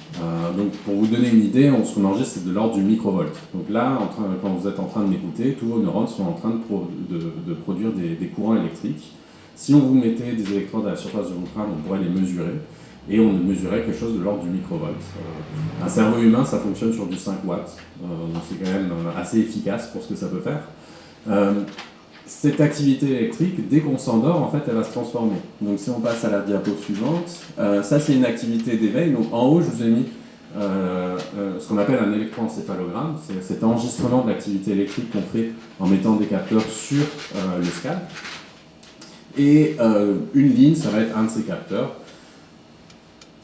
Donc, pour vous donner une idée, ce qu'on enregistre, c'est de l'ordre du microvolt. Donc là, quand vous êtes en train de m'écouter, tous vos neurones sont en train de produire des courants électriques. Si on vous mettait des électrodes à la surface de votre crâne, on pourrait les mesurer, et on mesurait quelque chose de l'ordre du microvolt. Un cerveau humain, ça fonctionne sur du 5 watts, donc c'est quand même assez efficace pour ce que ça peut faire. Cette activité électrique, dès qu'on s'endort, en fait, elle va se transformer. Donc si on passe à la diapo suivante, ça c'est une activité d'éveil. Donc en haut, je vous ai mis ce qu'on appelle un électroencéphalogramme. C'est cet enregistrement de l'activité électrique qu'on fait en mettant des capteurs sur le scalp. Et une ligne, ça va être un de ces capteurs.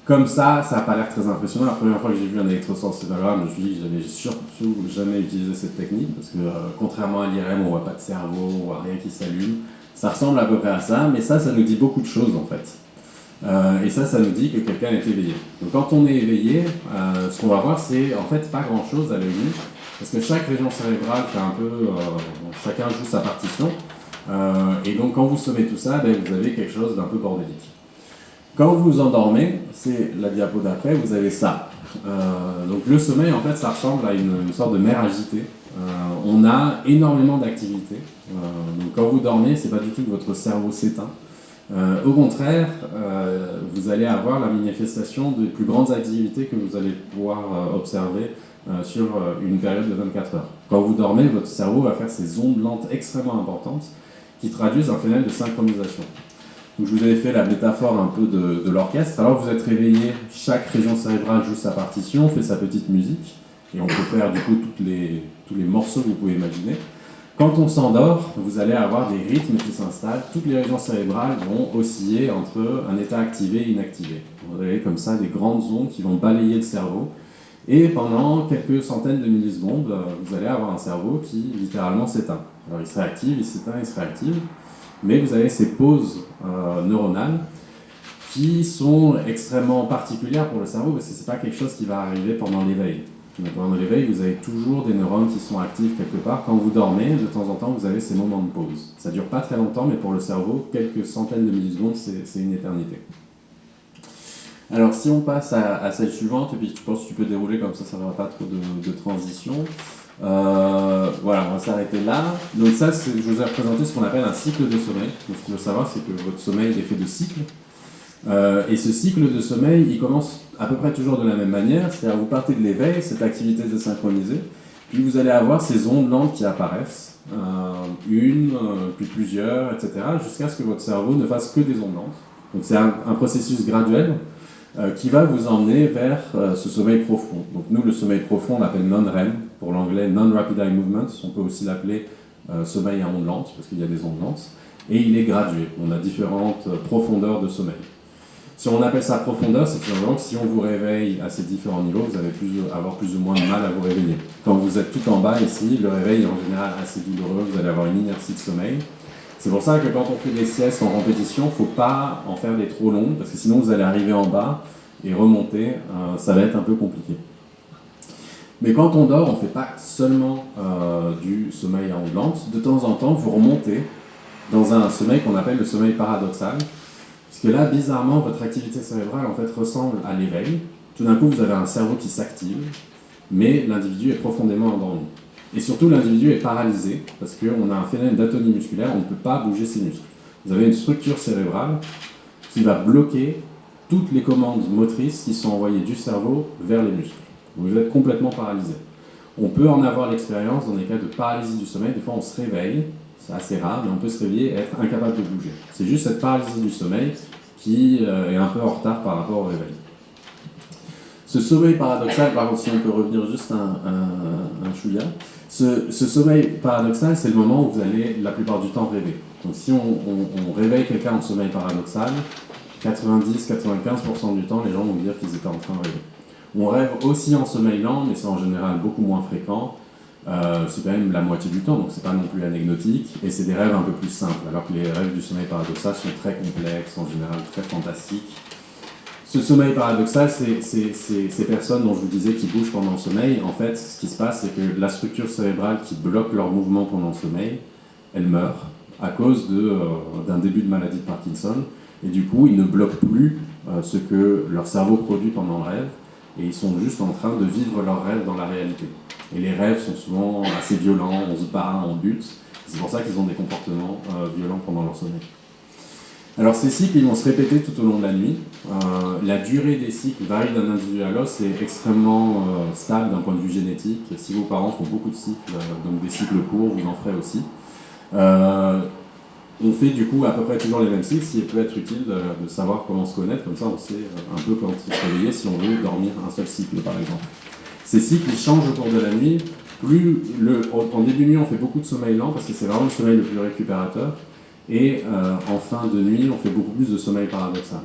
Comme ça n'a pas l'air très impressionnant. La première fois que j'ai vu un électroencéphalogramme, je me suis dit que j'avais surtout jamais utilisé cette technique, parce que contrairement à l'IRM, on ne voit pas de cerveau, on ne voit rien qui s'allume. Ça ressemble à peu près à ça, mais ça nous dit beaucoup de choses en fait. Et ça nous dit que quelqu'un est éveillé. Donc quand on est éveillé, ce qu'on va voir, c'est en fait pas grand-chose à l'œil nu, parce que chaque région cérébrale fait un peu, chacun joue sa partition. Et donc quand vous sommez tout ça, vous avez quelque chose d'un peu bordélique. Quand vous vous endormez, c'est la diapo d'après, vous avez ça. Donc le sommeil, en fait, ça ressemble à une sorte de mer agitée. On a énormément d'activités. Donc quand vous dormez, c'est pas du tout que votre cerveau s'éteint. Au contraire, vous allez avoir la manifestation des plus grandes activités que vous allez pouvoir observer sur une période de 24 heures. Quand vous dormez, votre cerveau va faire ces ondes lentes extrêmement importantes qui traduisent un phénomène de synchronisation. Donc, je vous avais fait la métaphore un peu de l'orchestre. Alors vous êtes réveillé, chaque région cérébrale joue sa partition, fait sa petite musique, et on peut faire du coup tous les morceaux que vous pouvez imaginer. Quand on s'endort, vous allez avoir des rythmes qui s'installent, toutes les régions cérébrales vont osciller entre un état activé et inactivé. Vous avez comme ça des grandes ondes qui vont balayer le cerveau, et pendant quelques centaines de millisecondes, vous allez avoir un cerveau qui littéralement s'éteint. Alors il se réactive, il s'éteint, il se réactive. Mais vous avez ces pauses neuronales qui sont extrêmement particulières pour le cerveau, parce que ce n'est pas quelque chose qui va arriver pendant l'éveil. Pendant l'éveil, vous avez toujours des neurones qui sont actifs quelque part. Quand vous dormez, de temps en temps, vous avez ces moments de pause. Ça ne dure pas très longtemps, mais pour le cerveau, quelques centaines de millisecondes, c'est une éternité. Alors si on passe à celle suivante, et puis je pense que tu peux dérouler comme ça n'aura pas trop de transition. Voilà, on va s'arrêter là. Donc ça, je vous ai représenté ce qu'on appelle un cycle de sommeil. Donc ce qu'il faut savoir, c'est que votre sommeil est fait de cycles. Et ce cycle de sommeil, il commence à peu près toujours de la même manière. C'est-à-dire vous partez de l'éveil, cette activité désynchronisée, puis vous allez avoir ces ondes lentes qui apparaissent, puis plusieurs, etc., jusqu'à ce que votre cerveau ne fasse que des ondes lentes. Donc c'est un processus graduel qui va vous emmener vers ce sommeil profond. Donc nous, le sommeil profond, on l'appelle non-REM, pour l'anglais non-rapid eye movement, on peut aussi l'appeler sommeil à ondes lentes, parce qu'il y a des ondes lentes, et il est gradué. On a différentes profondeurs de sommeil. Si on appelle ça profondeur, c'est tout simplement que si on vous réveille à ces différents niveaux, vous allez avoir plus ou moins de mal à vous réveiller. Quand vous êtes tout en bas ici, le réveil est en général assez douloureux, vous allez avoir une inertie de sommeil. C'est pour ça que quand on fait des siestes en répétition, il ne faut pas en faire des trop longues, parce que sinon vous allez arriver en bas et remonter, ça va être un peu compliqué. Mais quand on dort, on ne fait pas seulement du sommeil à ondes lentes. De temps en temps, vous remontez dans un sommeil qu'on appelle le sommeil paradoxal, puisque là, bizarrement, votre activité cérébrale en fait ressemble à l'éveil. Tout d'un coup, vous avez un cerveau qui s'active, mais l'individu est profondément endormi. Et surtout, l'individu est paralysé, parce qu'on a un phénomène d'atonie musculaire, on ne peut pas bouger ses muscles. Vous avez une structure cérébrale qui va bloquer toutes les commandes motrices qui sont envoyées du cerveau vers les muscles. Vous êtes complètement paralysé. On peut en avoir l'expérience dans des cas de paralysie du sommeil. Des fois, on se réveille, c'est assez rare, mais on peut se réveiller et être incapable de bouger. C'est juste cette paralysie du sommeil qui est un peu en retard par rapport au réveil. Ce sommeil paradoxal, par contre, si on peut revenir juste un chouïa, ce sommeil paradoxal, c'est le moment où vous allez la plupart du temps rêver. Donc si on réveille quelqu'un en sommeil paradoxal, 90-95% du temps, les gens vont dire qu'ils étaient en train de rêver. On rêve aussi en sommeil lent, mais c'est en général beaucoup moins fréquent. c'est quand même la moitié du temps, donc c'est pas non plus anecdotique, et c'est des rêves un peu plus simples, alors que les rêves du sommeil paradoxal sont très complexes, en général très fantastiques. Ce sommeil paradoxal, ces personnes dont je vous disais qui bougent pendant le sommeil, en fait, ce qui se passe, c'est que la structure cérébrale qui bloque leur mouvement pendant le sommeil, elle meurt à cause d'un début de maladie de Parkinson, et du coup, ils ne bloquent plus ce que leur cerveau produit pendant le rêve, et ils sont juste en train de vivre leur rêve dans la réalité. Et les rêves sont souvent assez violents, on se bat, on bute. C'est pour ça qu'ils ont des comportements violents pendant leur sommeil. Alors ces cycles, ils vont se répéter tout au long de la nuit. La durée des cycles varie d'un individu à l'autre, c'est extrêmement stable d'un point de vue génétique. Si vos parents font beaucoup de cycles, donc des cycles courts, vous en ferez aussi. On fait du coup à peu près toujours les mêmes cycles, ce qui peut être utile de savoir comment se connaître, comme ça on sait un peu quand se réveiller si on veut dormir un seul cycle par exemple. Ces cycles ils changent au cours de la nuit. En début de nuit, on fait beaucoup de sommeil lent parce que c'est vraiment le sommeil le plus récupérateur. Et en fin de nuit, on fait beaucoup plus de sommeil paradoxal.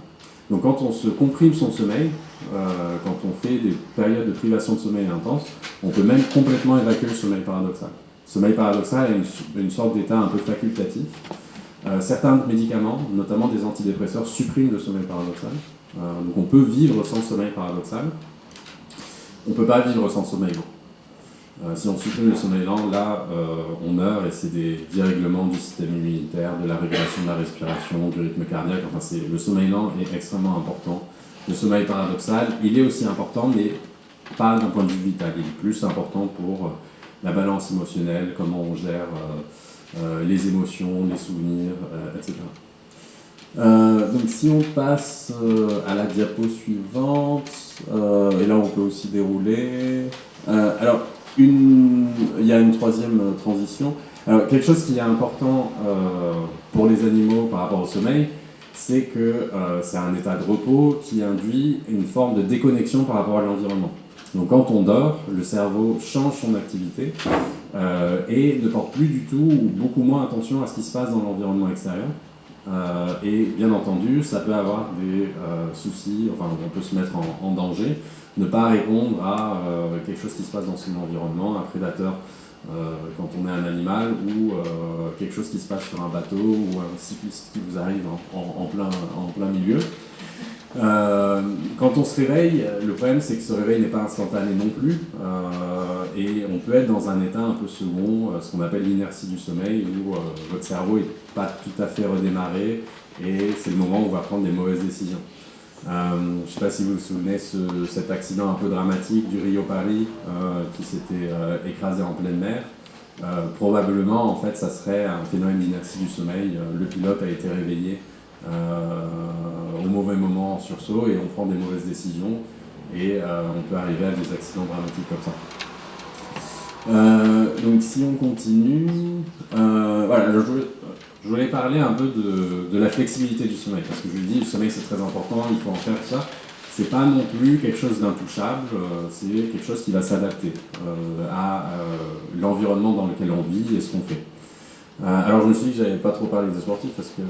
Donc quand on se comprime son sommeil, quand on fait des périodes de privation de sommeil intense, on peut même complètement évacuer le sommeil paradoxal. Le sommeil paradoxal est une sorte d'état un peu facultatif. Certains médicaments, notamment des antidépresseurs, suppriment le sommeil paradoxal. Donc on peut vivre sans sommeil paradoxal. On ne peut pas vivre sans sommeil lent. Si on supprime le sommeil lent, là, on meurt et c'est des dérèglements du système immunitaire, de la régulation de la respiration, du rythme cardiaque. Enfin, le sommeil lent est extrêmement important. Le sommeil paradoxal, il est aussi important, mais pas d'un point de vue vital. Il est plus important pour la balance émotionnelle, comment on gère les émotions, les souvenirs, etc. Donc si on passe à la diapo suivante, et là on peut aussi dérouler. Alors, il y a une troisième transition. Alors, quelque chose qui est important pour les animaux par rapport au sommeil, c'est que c'est un état de repos qui induit une forme de déconnexion par rapport à l'environnement. Donc quand on dort, le cerveau change son activité et ne porte plus du tout ou beaucoup moins attention à ce qui se passe dans l'environnement extérieur. Et bien entendu, ça peut avoir des soucis, enfin on peut se mettre en danger, ne pas répondre à quelque chose qui se passe dans son environnement, un prédateur quand on est un animal, ou quelque chose qui se passe sur un bateau, ou un cycliste qui vous arrive en plein milieu. Quand on se réveille, le problème c'est que ce réveil n'est pas instantané non plus, et on peut être dans un état un peu second, ce qu'on appelle l'inertie du sommeil, où votre cerveau n'est pas tout à fait redémarré, et c'est le moment où on va prendre des mauvaises décisions. Je ne sais pas si vous vous souvenez cet accident un peu dramatique du Rio-Paris qui s'était écrasé en pleine mer. Probablement, en fait, ça serait un phénomène d'inertie du sommeil. Le pilote a été réveillé au mauvais moment en sursaut et on prend des mauvaises décisions et on peut arriver à des accidents dramatiques comme ça. Donc si on continue, voilà, je voulais parler un peu de la flexibilité du sommeil, parce que je vous dis, le sommeil c'est très important, il faut en faire tout ça. C'est pas non plus quelque chose d'intouchable, c'est quelque chose qui va s'adapter à l'environnement dans lequel on vit et ce qu'on fait. Alors je me suis dit que j'avais pas trop parlé des sportifs parce que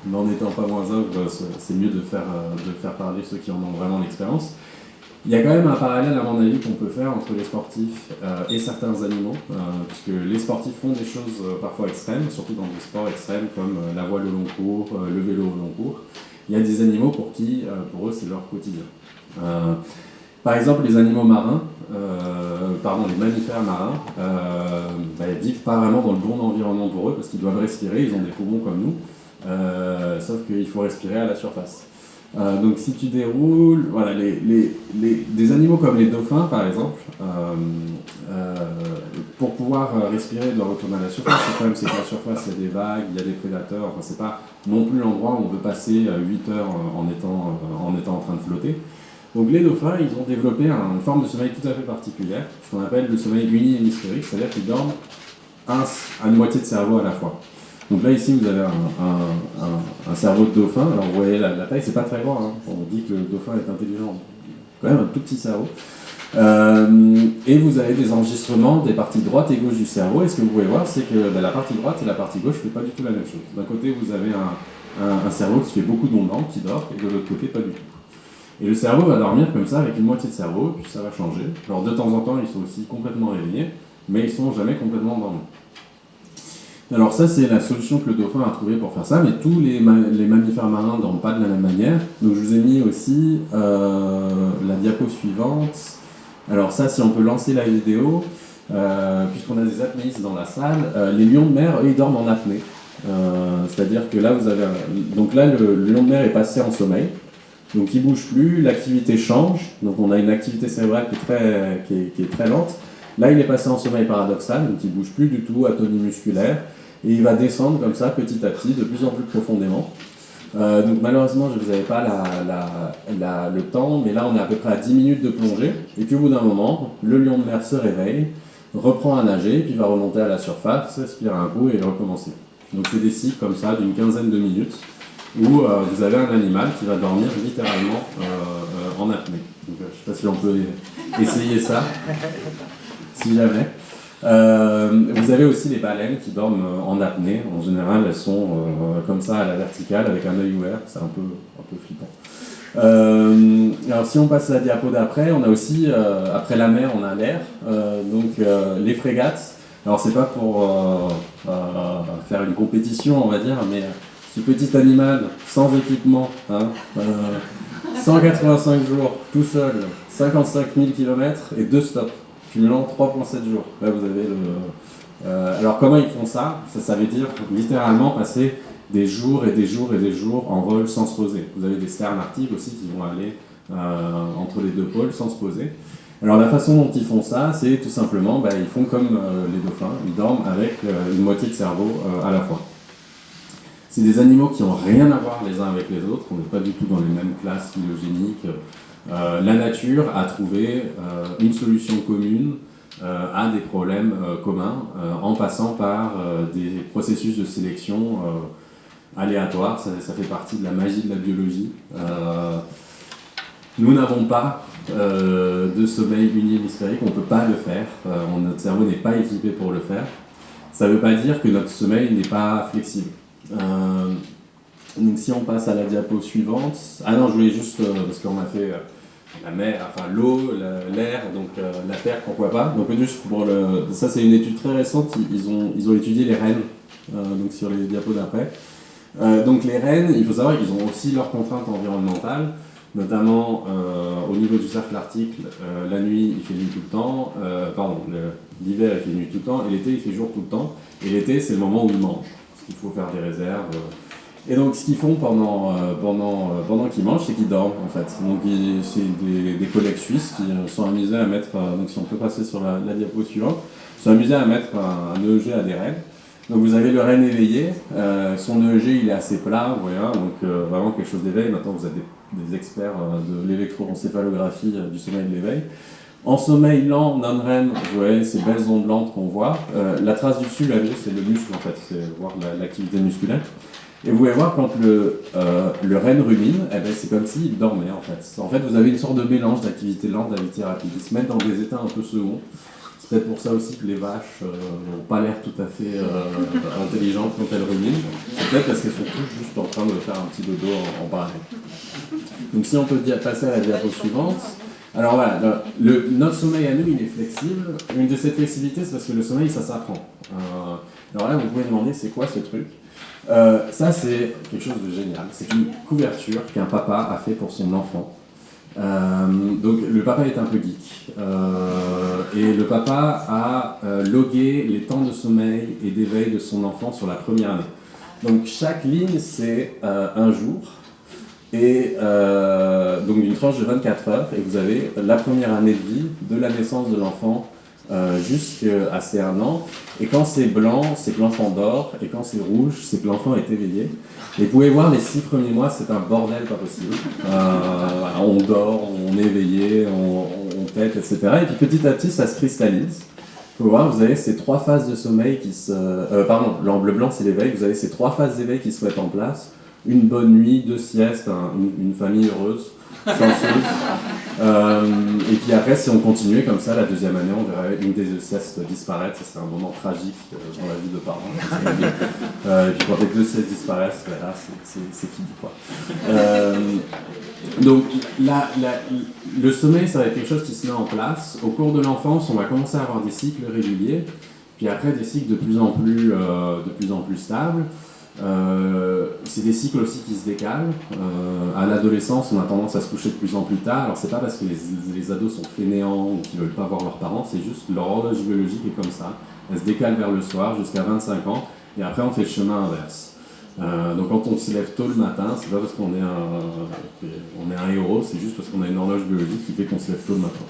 n'en étant pas moins un, c'est mieux de faire parler ceux qui en ont vraiment l'expérience. Il y a quand même un parallèle à mon avis qu'on peut faire entre les sportifs et certains animaux, puisque les sportifs font des choses parfois extrêmes, surtout dans des sports extrêmes comme la voile au long cours, le vélo au long cours. Il y a des animaux pour eux c'est leur quotidien. Par exemple, les animaux marins, les mammifères marins, ils vivent pas vraiment dans le bon environnement pour eux parce qu'ils doivent respirer, ils ont des poumons comme nous, sauf qu'il faut respirer à la surface. Donc si tu déroules, voilà, des animaux comme les dauphins par exemple, pour pouvoir respirer, ils doivent retourner à la surface. Le problème c'est qu'à la surface il y a des vagues, il y a des prédateurs, enfin c'est pas non plus l'endroit où on veut passer 8 heures en étant en train de flotter. Donc les dauphins, ils ont développé une forme de sommeil tout à fait particulière, ce qu'on appelle le sommeil uni-hémisphérique, c'est-à-dire qu'ils dorment à une moitié de cerveau à la fois. Donc là ici vous avez un cerveau de dauphin, alors vous voyez la taille, c'est pas très grand, hein. On dit que le dauphin est intelligent, quand même un tout petit cerveau. Et vous avez des enregistrements des parties droite et gauche du cerveau, et ce que vous pouvez voir c'est que la partie droite et la partie gauche ne font pas du tout la même chose. D'un côté vous avez un cerveau qui fait beaucoup d'ondes, qui dort, et de l'autre côté pas du tout. Et le cerveau va dormir comme ça avec une moitié de cerveau, puis ça va changer. Alors de temps en temps ils sont aussi complètement réveillés, mais ils sont jamais complètement endormis. Alors ça, c'est la solution que le dauphin a trouvée pour faire ça, mais tous les mammifères marins ne dorment pas de la même manière. Donc je vous ai mis aussi la diapo suivante. Alors ça, si on peut lancer la vidéo, puisqu'on a des apnéistes dans la salle, les lions de mer, eux, ils dorment en apnée. C'est-à-dire que là, vous avez donc là, le lion de mer est passé en sommeil. Donc il ne bouge plus, l'activité change. Donc on a une activité cérébrale qui est très lente. Là, il est passé en sommeil paradoxal, donc il ne bouge plus du tout, atonie musculaire. Et il va descendre comme ça, petit à petit, de plus en plus profondément. Donc malheureusement, je ne vous avais pas le temps, mais là, on est à peu près à 10 minutes de plongée. Et puis au bout d'un moment, le lion de mer se réveille, reprend à nager, puis va remonter à la surface, respirer un coup et recommencer. Donc c'est des cycles comme ça, d'une quinzaine de minutes, où vous avez un animal qui va dormir littéralement en apnée. Donc, je ne sais pas si on peut essayer ça, si jamais. Vous avez aussi les baleines qui dorment en apnée. En général, elles sont comme ça à la verticale avec un œil ouvert. C'est un peu flippant. Alors si on passe à la diapo d'après, on a aussi, après la mer, on a l'air. Donc les frégates. Alors c'est pas pour faire une compétition, on va dire, mais ce petit animal sans équipement, 185 jours, tout seul, 55 000 km et 2 stops. Cumulant 3,7 jours. Là, vous avez alors, comment ils font ça? Ça veut dire littéralement passer des jours et des jours et des jours en vol sans se poser. Vous avez des sternes arctiques aussi qui vont aller entre les deux pôles sans se poser. Alors, la façon dont ils font ça, c'est tout simplement, ils font comme les dauphins, ils dorment avec une moitié de cerveau à la fois. C'est des animaux qui n'ont rien à voir les uns avec les autres, on n'est pas du tout dans les mêmes classes phylogéniques. La nature a trouvé une solution commune à des problèmes communs en passant par des processus de sélection aléatoires. Ça fait partie de la magie de la biologie. Nous n'avons pas de sommeil unihémisphérique, on ne peut pas le faire. Notre cerveau n'est pas équipé pour le faire. Ça ne veut pas dire que notre sommeil n'est pas flexible. Donc si on passe à la diapo suivante, ah non, je voulais juste, parce qu'on a fait la mer, enfin l'eau, l'air, donc la terre, pourquoi pas. Donc juste pour ça c'est une étude très récente, ils ont étudié les rennes, donc sur les diapos d'après. Donc les rennes, il faut savoir qu'ils ont aussi leurs contraintes environnementales, notamment au niveau du cercle arctique, la nuit il fait nuit tout le temps, l'hiver il fait nuit tout le temps, et l'été il fait jour tout le temps, et l'été c'est le moment où ils mangent, parce qu'il faut faire des réserves. Et donc ce qu'ils font pendant qu'ils mangent, c'est qu'ils dorment en fait. Donc c'est des collègues suisses qui sont amusés à mettre, donc si on peut passer sur la diapo suivante, sont amusés à mettre un EEG à des rennes. Donc vous avez le renne éveillé, son EEG il est assez plat, voilà, donc vraiment quelque chose d'éveil. Maintenant vous avez des experts de l'électroencéphalographie du sommeil de l'éveil. En sommeil lent, non-REM, vous voyez ces belles ondes lentes qu'on voit. La trace du dessus, c'est le muscle en fait, c'est voir l'activité musculaire. Et vous pouvez voir quand le renne rumine, c'est comme s'il dormait en fait. En fait, vous avez une sorte de mélange d'activité lente, d'activité rapide. Ils se mettent dans des états un peu seconds. C'est peut-être pour ça aussi que les vaches n'ont pas l'air tout à fait intelligentes quand elles ruminent. C'est peut-être parce qu'elles sont toutes juste en train de faire un petit dodo en parallèle. Donc si on peut passer à la diapo suivante. Alors voilà, notre sommeil à nous, il est flexible. Une de ces flexibilités, c'est parce que le sommeil, ça s'apprend. Alors là, vous pouvez demander, c'est quoi ce truc? Ça, c'est quelque chose de génial. C'est une couverture qu'un papa a fait pour son enfant. Donc, le papa est un peu geek. Et le papa a logué les temps de sommeil et d'éveil de son enfant sur la première année. Donc, chaque ligne, c'est un jour. Et donc, d'une tranche de 24 heures. Et vous avez la première année de vie de la naissance de l'enfant jusqu'à ses 1 an. Et quand c'est blanc, c'est que l'enfant dort, et quand c'est rouge, c'est que l'enfant est éveillé. Et vous pouvez voir, les 6 premiers mois, c'est un bordel pas possible. On dort, on est éveillé, on tète, etc. Et puis petit à petit, ça se cristallise. Vous pouvez voir, vous avez ces 3 phases de sommeil qui se... le blanc, c'est l'éveil. Vous avez ces 3 phases d'éveil qui se mettent en place. Une bonne nuit, 2 siestes, une famille heureuse. chanceuse. Et puis après, si on continuait comme ça, la deuxième année, on verrait une des deux siestes disparaître. Ça serait un moment tragique dans la vie de parents. Et puis quand les deux siestes disparaissent, là, c'est fini, quoi. Donc le sommeil, ça va être quelque chose qui se met en place. Au cours de l'enfance, on va commencer à avoir des cycles réguliers, puis après des cycles de plus en plus stables. C'est des cycles aussi qui se décalent. À l'adolescence, on a tendance à se coucher de plus en plus tard. Alors c'est pas parce que les ados sont fainéants ou qu'ils veulent pas voir leurs parents, c'est juste leur horloge biologique est comme ça. Elle se décale vers le soir jusqu'à 25 ans, et après on fait le chemin inverse. Donc quand on se lève tôt le matin, c'est pas parce qu'on est un héros, c'est juste parce qu'on a une horloge biologique qui fait qu'on se lève tôt le matin.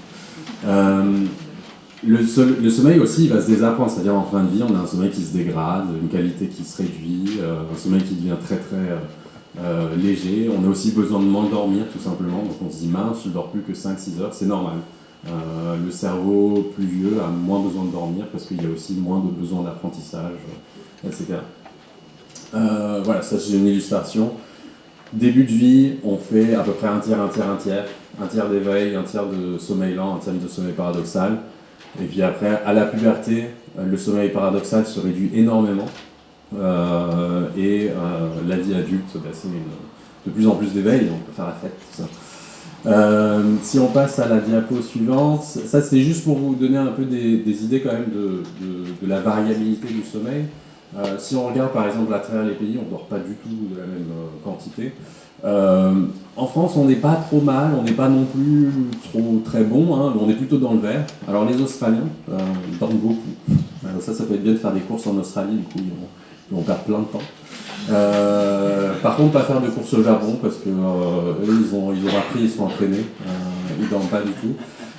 Le sommeil aussi, il va se désapprendre, c'est-à-dire en fin de vie, on a un sommeil qui se dégrade, une qualité qui se réduit, un sommeil qui devient très très léger. On a aussi besoin de moins dormir, tout simplement, donc on se dit mince, je ne dors plus que 5-6 heures, c'est normal. Le cerveau plus vieux a moins besoin de dormir parce qu'il y a aussi moins de besoin d'apprentissage, etc. Voilà, ça c'est une illustration. Début de vie, on fait à peu près un tiers d'éveil, un tiers de sommeil lent, un tiers de sommeil paradoxal. Et puis après, à la puberté, le sommeil paradoxal se réduit énormément. La vie adulte, c'est de plus en plus d'éveil, on peut faire la fête, tout ça. Si on passe à la diapo suivante, ça c'est juste pour vous donner un peu des idées quand même de la variabilité du sommeil. Si on regarde par exemple à travers les pays, on ne dort pas du tout de la même quantité. En France, on n'est pas trop mal, on n'est pas non plus très bon, hein, on est plutôt dans le vert. Alors les Australiens dorment beaucoup. Ça peut être bien de faire des courses en Australie, du coup ils vont perdre plein de temps. Par contre, pas faire de courses au Japon parce que eux, ils ont appris, ils sont entraînés, ils dorment pas du tout.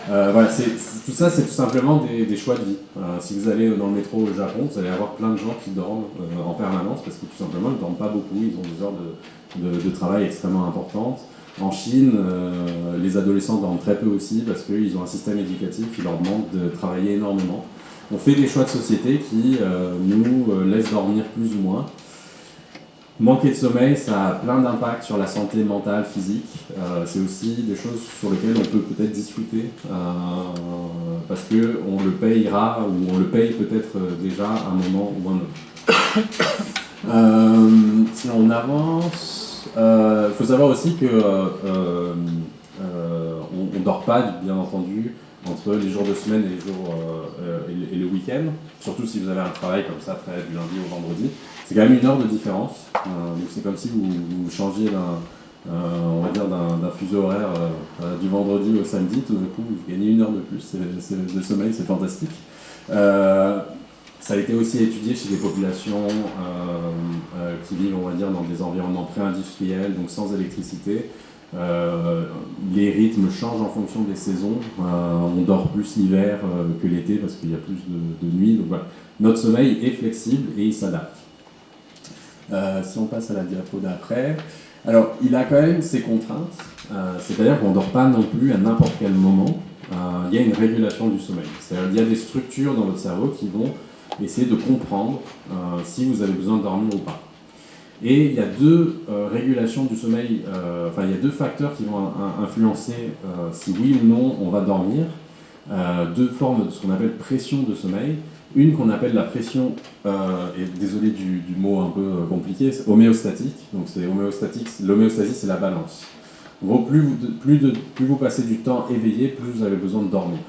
Voilà, tout ça, c'est tout simplement des choix de vie. Si vous allez dans le métro au Japon, vous allez avoir plein de gens qui dorment en permanence parce que tout simplement, ils ne dorment pas beaucoup, ils ont des heures de travail extrêmement importantes. En Chine, les adolescents dorment très peu aussi parce qu'ils ont un système éducatif qui leur demande de travailler énormément. On fait des choix de société qui nous laissent dormir plus ou moins. Manquer de sommeil, ça a plein d'impacts sur la santé mentale, physique. C'est aussi des choses sur lesquelles on peut peut-être discuter parce qu'on le payera ou on le paye peut-être déjà à un moment ou un autre. Si on avance, il faut savoir aussi que on ne dort pas, bien entendu, entre les jours de semaine et le week-end, surtout si vous avez un travail comme ça, du lundi au vendredi. C'est quand même 1 heure de différence, donc c'est comme si vous changiez d'un fuseau horaire du vendredi au samedi, tout d'un coup vous gagnez 1 heure de plus, de sommeil, c'est fantastique. Ça a été aussi étudié chez des populations qui vivent, on va dire, dans des environnements pré-industriels, donc sans électricité. Les rythmes changent en fonction des saisons. On dort plus l'hiver que l'été parce qu'il y a plus de nuit. Donc voilà, notre sommeil est flexible et il s'adapte. Si on passe à la diapo d'après, alors il a quand même ses contraintes, c'est-à-dire qu'on ne dort pas non plus à n'importe quel moment. Il y a une régulation du sommeil, c'est-à-dire qu'il y a des structures dans votre cerveau qui vont essayer de comprendre si vous avez besoin de dormir ou pas. Et il y a 2 régulations du sommeil, il y a 2 facteurs qui vont influencer si oui ou non on va dormir. 2 formes de ce qu'on appelle pression de sommeil. Une qu'on appelle la pression, et désolé du mot un peu compliqué, c'est homéostatique. Donc l'homéostasie, c'est la balance. En gros, plus vous passez du temps éveillé, plus vous avez besoin de dormir.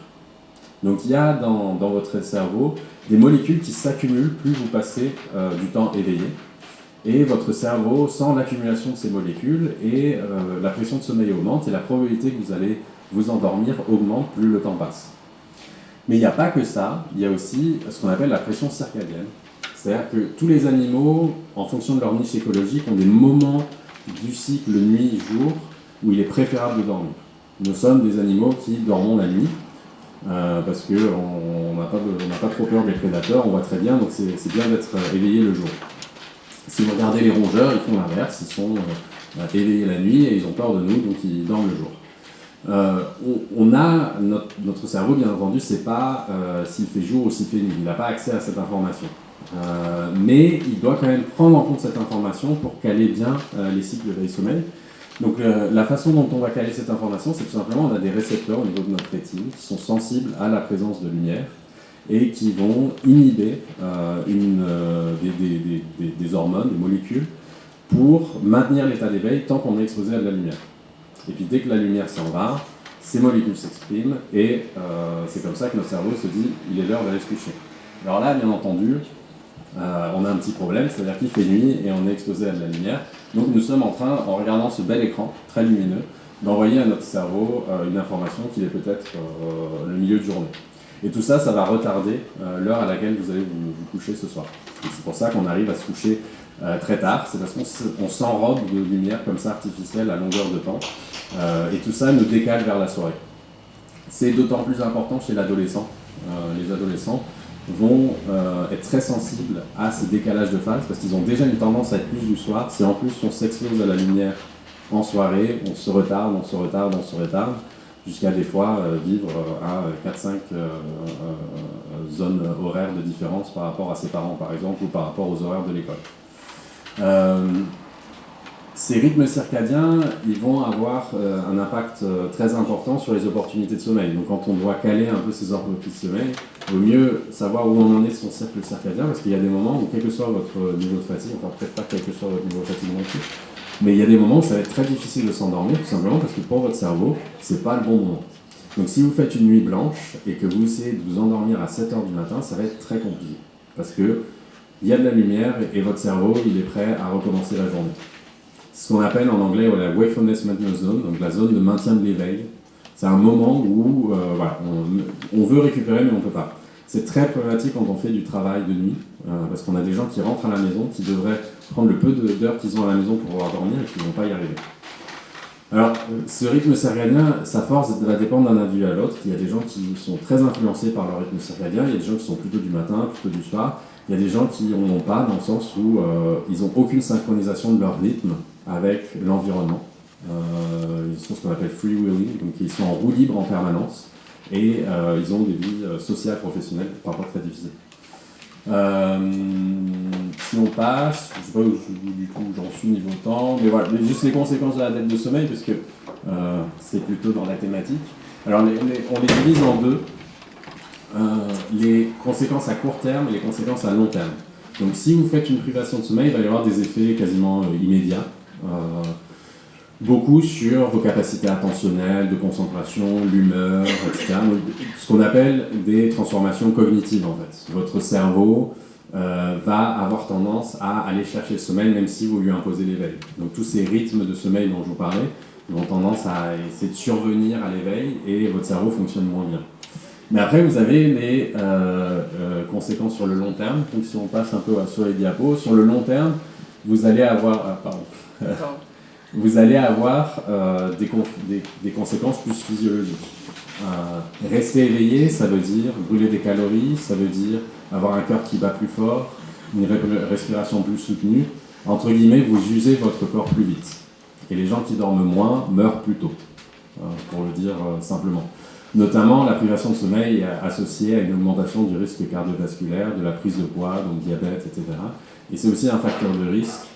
Donc il y a dans votre cerveau des molécules qui s'accumulent plus vous passez du temps éveillé. Et votre cerveau sent l'accumulation de ces molécules et la pression de sommeil augmente et la probabilité que vous allez vous endormir augmente plus le temps passe. Mais il n'y a pas que ça, il y a aussi ce qu'on appelle la pression circadienne. C'est-à-dire que tous les animaux, en fonction de leur niche écologique, ont des moments du cycle nuit-jour où il est préférable de dormir. Nous sommes des animaux qui dormons la nuit parce qu'on n'a pas trop peur des prédateurs, on voit très bien, donc c'est bien d'être éveillé le jour. Si vous regardez les rongeurs, ils font l'inverse, ils sont éveillés la nuit et ils ont peur de nous, donc ils dorment le jour. On a notre cerveau, bien entendu, c'est pas s'il fait jour ou s'il fait nuit, il n'a pas accès à cette information. Mais il doit quand même prendre en compte cette information pour caler bien les cycles de veille-sommeil. Donc la façon dont on va caler cette information, c'est tout simplement on a des récepteurs au niveau de notre rétine qui sont sensibles à la présence de lumière et qui vont inhiber des hormones, des molécules, pour maintenir l'état d'éveil tant qu'on est exposé à de la lumière. Et puis dès que la lumière s'en va, ces molécules s'expriment et c'est comme ça que notre cerveau se dit il est l'heure d'aller se coucher. Alors là, bien entendu, on a un petit problème, c'est-à-dire qu'il fait nuit et on est exposé à de la lumière. Donc nous sommes en train, en regardant ce bel écran très lumineux, d'envoyer à notre cerveau une information qui est peut-être le milieu de journée. Et tout ça, ça va retarder l'heure à laquelle vous allez vous coucher ce soir. Et c'est pour ça qu'on arrive à se coucher très tard, c'est parce qu'on s'enrobe de lumière comme ça artificielle à longueur de temps. Et tout ça nous décale vers la soirée. C'est d'autant plus important chez l'adolescent. Les adolescents vont être très sensibles à ces décalages de phase parce qu'ils ont déjà une tendance à être plus du soir. Si en plus on s'expose à la lumière en soirée, on se retarde, jusqu'à des fois vivre à 4-5 zones horaires de différence par rapport à ses parents par exemple ou par rapport aux horaires de l'école. Ces rythmes circadiens, ils vont avoir un impact très important sur les opportunités de sommeil. Donc quand on doit caler un peu ses opportunités de sommeil, il vaut mieux savoir où on en est de son cercle circadien, parce qu'il y a des moments où, quel que soit votre niveau de fatigue, enfin peut-être pas quel que soit votre niveau de fatigue non plus, mais il y a des moments où ça va être très difficile de s'endormir, tout simplement parce que pour votre cerveau, c'est pas le bon moment. Donc si vous faites une nuit blanche et que vous essayez de vous endormir à 7h du matin, ça va être très compliqué. Parce que il y a de la lumière et votre cerveau, il est prêt à recommencer la journée. Ce qu'on appelle en anglais la Wakefulness Maintenance Zone, donc la zone de maintien de l'éveil. C'est un moment où voilà, on veut récupérer mais on ne peut pas. C'est très problématique quand on fait du travail de nuit, parce qu'on a des gens qui rentrent à la maison, qui devraient prendre le peu d'heures qu'ils ont à la maison pour pouvoir dormir et qui ne vont pas y arriver. Alors, ce rythme circadien, sa force va dépendre d'un individu à l'autre. Il y a des gens qui sont très influencés par leur rythme circadien, il y a des gens qui sont plutôt du matin, plutôt du soir. Il y a des gens qui n'en ont pas, dans le sens où ils n'ont aucune synchronisation de leur rythme avec l'environnement. Ils sont ce qu'on appelle free wheeling, donc ils sont en roue libre en permanence et ils ont des vies sociales, professionnelles, parfois très difficiles. Si on passe, je ne sais pas où du coup j'en suis niveau temps, mais voilà, juste les conséquences de la dette de sommeil, parce que c'est plutôt dans la thématique. Alors on les divise en deux, les conséquences à court terme et les conséquences à long terme. Donc si vous faites une privation de sommeil, il va y avoir des effets quasiment immédiats. Beaucoup sur vos capacités attentionnelles, de concentration, l'humeur, etc. Donc, ce qu'on appelle des transformations cognitives en fait. Votre cerveau va avoir tendance à aller chercher le sommeil même si vous lui imposez l'éveil. Donc tous ces rythmes de sommeil dont je vous parlais ont tendance à essayer de survenir à l'éveil et votre cerveau fonctionne moins bien. Mais après vous avez les conséquences sur le long terme. Donc si on passe un peu sur les diapos, sur le long terme, vous allez avoir... vous allez avoir des conséquences plus physiologiques. Rester éveillé, ça veut dire brûler des calories, ça veut dire avoir un cœur qui bat plus fort, une respiration plus soutenue. Entre guillemets, vous usez votre corps plus vite. Et les gens qui dorment moins meurent plus tôt, pour le dire simplement. Notamment, la privation de sommeil est associée à une augmentation du risque cardiovasculaire, de la prise de poids, donc diabète, etc. Et c'est aussi un facteur de risque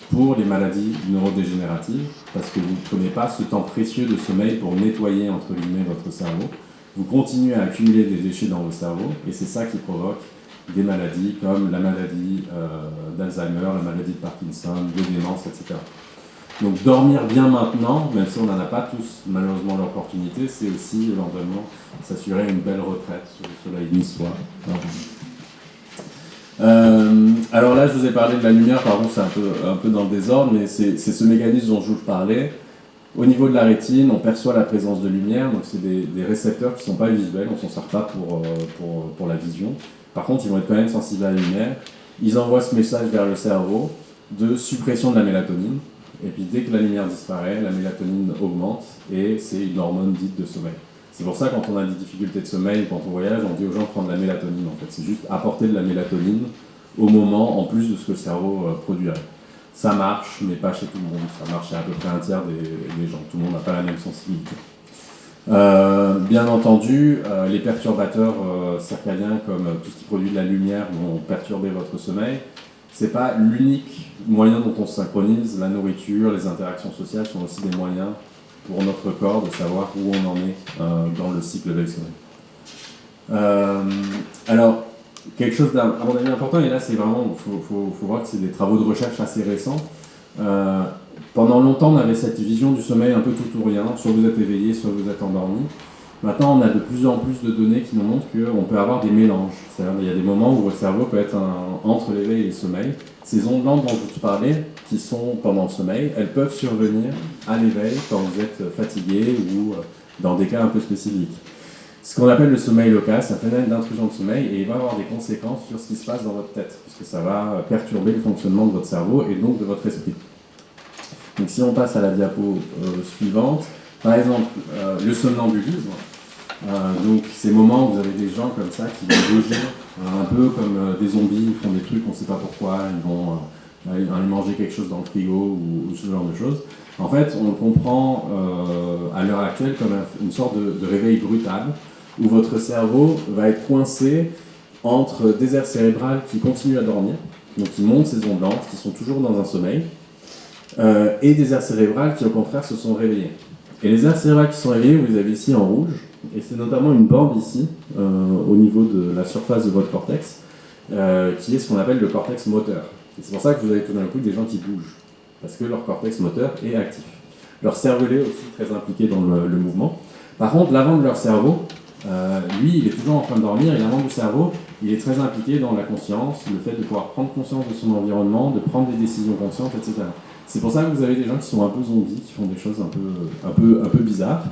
pour les maladies neurodégénératives, parce que vous ne prenez pas ce temps précieux de sommeil pour nettoyer, entre guillemets, votre cerveau. Vous continuez à accumuler des déchets dans vos cerveaux, et c'est ça qui provoque des maladies comme la maladie d'Alzheimer, la maladie de Parkinson, de démence, etc. Donc dormir bien maintenant, même si on n'en a pas tous malheureusement l'opportunité, c'est aussi éventuellement s'assurer une belle retraite sur le soleil niçois. Alors là, je vous ai parlé de la lumière, pardon, c'est un peu dans le désordre, mais c'est ce mécanisme dont je vous parlais. Au niveau de la rétine, on perçoit la présence de lumière, donc c'est des récepteurs qui ne sont pas visuels, on ne s'en sert pas pour la vision. Par contre, ils vont être quand même sensibles à la lumière. Ils envoient ce message vers le cerveau de suppression de la mélatonine. Et puis dès que la lumière disparaît, la mélatonine augmente et c'est une hormone dite de sommeil. C'est pour ça que quand on a des difficultés de sommeil, quand on voyage, on dit aux gens de prendre de la mélatonine en fait. C'est juste apporter de la mélatonine au moment, en plus de ce que le cerveau produirait. Ça marche, mais pas chez tout le monde. Ça marche chez à peu près un tiers des gens. Tout le monde n'a pas la même sensibilité. Bien entendu, les perturbateurs circadiens, comme tout ce qui produit de la lumière, vont perturber votre sommeil. c'est pas l'unique moyen dont on se synchronise. La nourriture, les interactions sociales sont aussi des moyens pour notre corps de savoir où on en est dans le cycle veille-sommeil. Alors, quelque chose à mon avis important, et là c'est vraiment, faut voir que c'est des travaux de recherche assez récents. Pendant longtemps, on avait cette vision du sommeil un peu tout ou rien, soit vous êtes éveillé, soit vous êtes endormi. Maintenant, on a de plus en plus de données qui nous montrent qu'on peut avoir des mélanges. C'est-à-dire qu'il y a des moments où votre cerveau peut être entre l'éveil et le sommeil. Ces ondes dont je te parlais, qui sont pendant le sommeil, elles peuvent survenir à l'éveil quand vous êtes fatigué ou dans des cas un peu spécifiques. Ce qu'on appelle le sommeil local, c'est un phénomène d'intrusion de sommeil et il va avoir des conséquences sur ce qui se passe dans votre tête, puisque ça va perturber le fonctionnement de votre cerveau et donc de votre esprit. Donc si on passe à la diapo suivante, par exemple, le somnambulisme, donc ces moments où vous avez des gens comme ça qui vont bouger, un peu comme des zombies, ils font des trucs, on ne sait pas pourquoi, ils vont aller manger quelque chose dans le frigo ou ce genre de choses. En fait, on le comprend à l'heure actuelle comme une sorte de réveil brutal, où votre cerveau va être coincé entre des aires cérébrales qui continuent à dormir, donc qui montent ces ondes lentes, qui sont toujours dans un sommeil, et des aires cérébrales qui au contraire se sont réveillées. Et les aires cérébrales qui sont réveillées, vous les avez ici en rouge, et c'est notamment une bande ici, au niveau de la surface de votre cortex, qui est ce qu'on appelle le cortex moteur. Et c'est pour ça que vous avez tout d'un coup des gens qui bougent, parce que leur cortex moteur est actif. Leur cervelet aussi très impliqué dans le mouvement. Par contre, l'avant de leur cerveau, lui, il est toujours en train de dormir, et l'avant du cerveau, il est très impliqué dans la conscience, le fait de pouvoir prendre conscience de son environnement, de prendre des décisions conscientes, etc. C'est pour ça que vous avez des gens qui sont un peu zombies, qui font des choses un peu bizarres,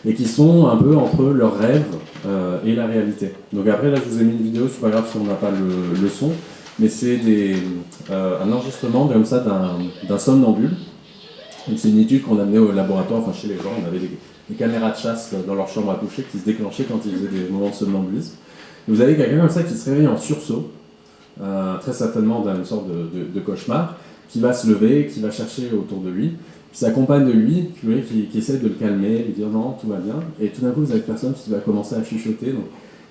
et qui sont un peu entre leurs rêves et la réalité. Donc après, là, je vous ai mis une vidéo, c'est pas grave si on n'a pas le son, mais c'est un enregistrement comme ça d'un somnambule. Donc c'est une étude qu'on a menée au laboratoire, enfin chez les gens, on avait des caméras de chasse dans leur chambre à coucher qui se déclenchaient quand ils faisaient des moments de somnambulisme. Et vous avez quelqu'un comme ça qui se réveille en sursaut, très certainement dans une sorte de cauchemar, qui va se lever, qui va chercher autour de lui, puis sa compagne de lui, qui essaie de le calmer, lui dire non, tout va bien, et tout d'un coup vous avez une personne qui va commencer à chuchoter. Donc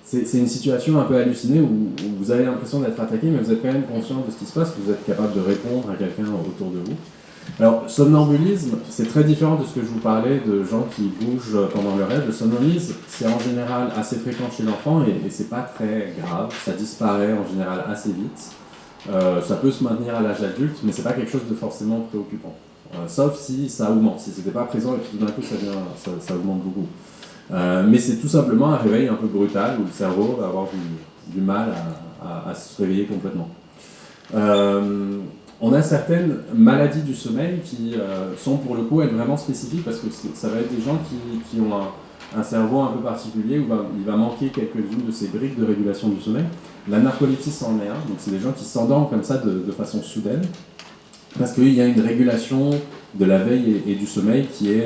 c'est une situation un peu hallucinée où vous avez l'impression d'être attaqué, mais vous êtes quand même conscient de ce qui se passe, vous êtes capable de répondre à quelqu'un autour de vous. Alors, somnambulisme, c'est très différent de ce que je vous parlais de gens qui bougent pendant le rêve. Le somnambulisme, c'est en général assez fréquent chez l'enfant et c'est pas très grave, ça disparaît en général assez vite. Ça peut se maintenir à l'âge adulte, mais c'est pas quelque chose de forcément préoccupant. Sauf si ça augmente, si c'était pas présent et puis tout d'un coup ça augmente beaucoup. Mais c'est tout simplement un réveil un peu brutal où le cerveau va avoir du mal à se réveiller complètement. On a certaines maladies du sommeil qui sont pour le coup elles vraiment spécifiques parce que ça va être des gens qui ont un cerveau un peu particulier où il va manquer quelques-unes de ces briques de régulation du sommeil. La narcolepsie c'en est un, donc c'est des gens qui s'endorment comme ça de façon soudaine parce qu'il y a une régulation de la veille et du sommeil qui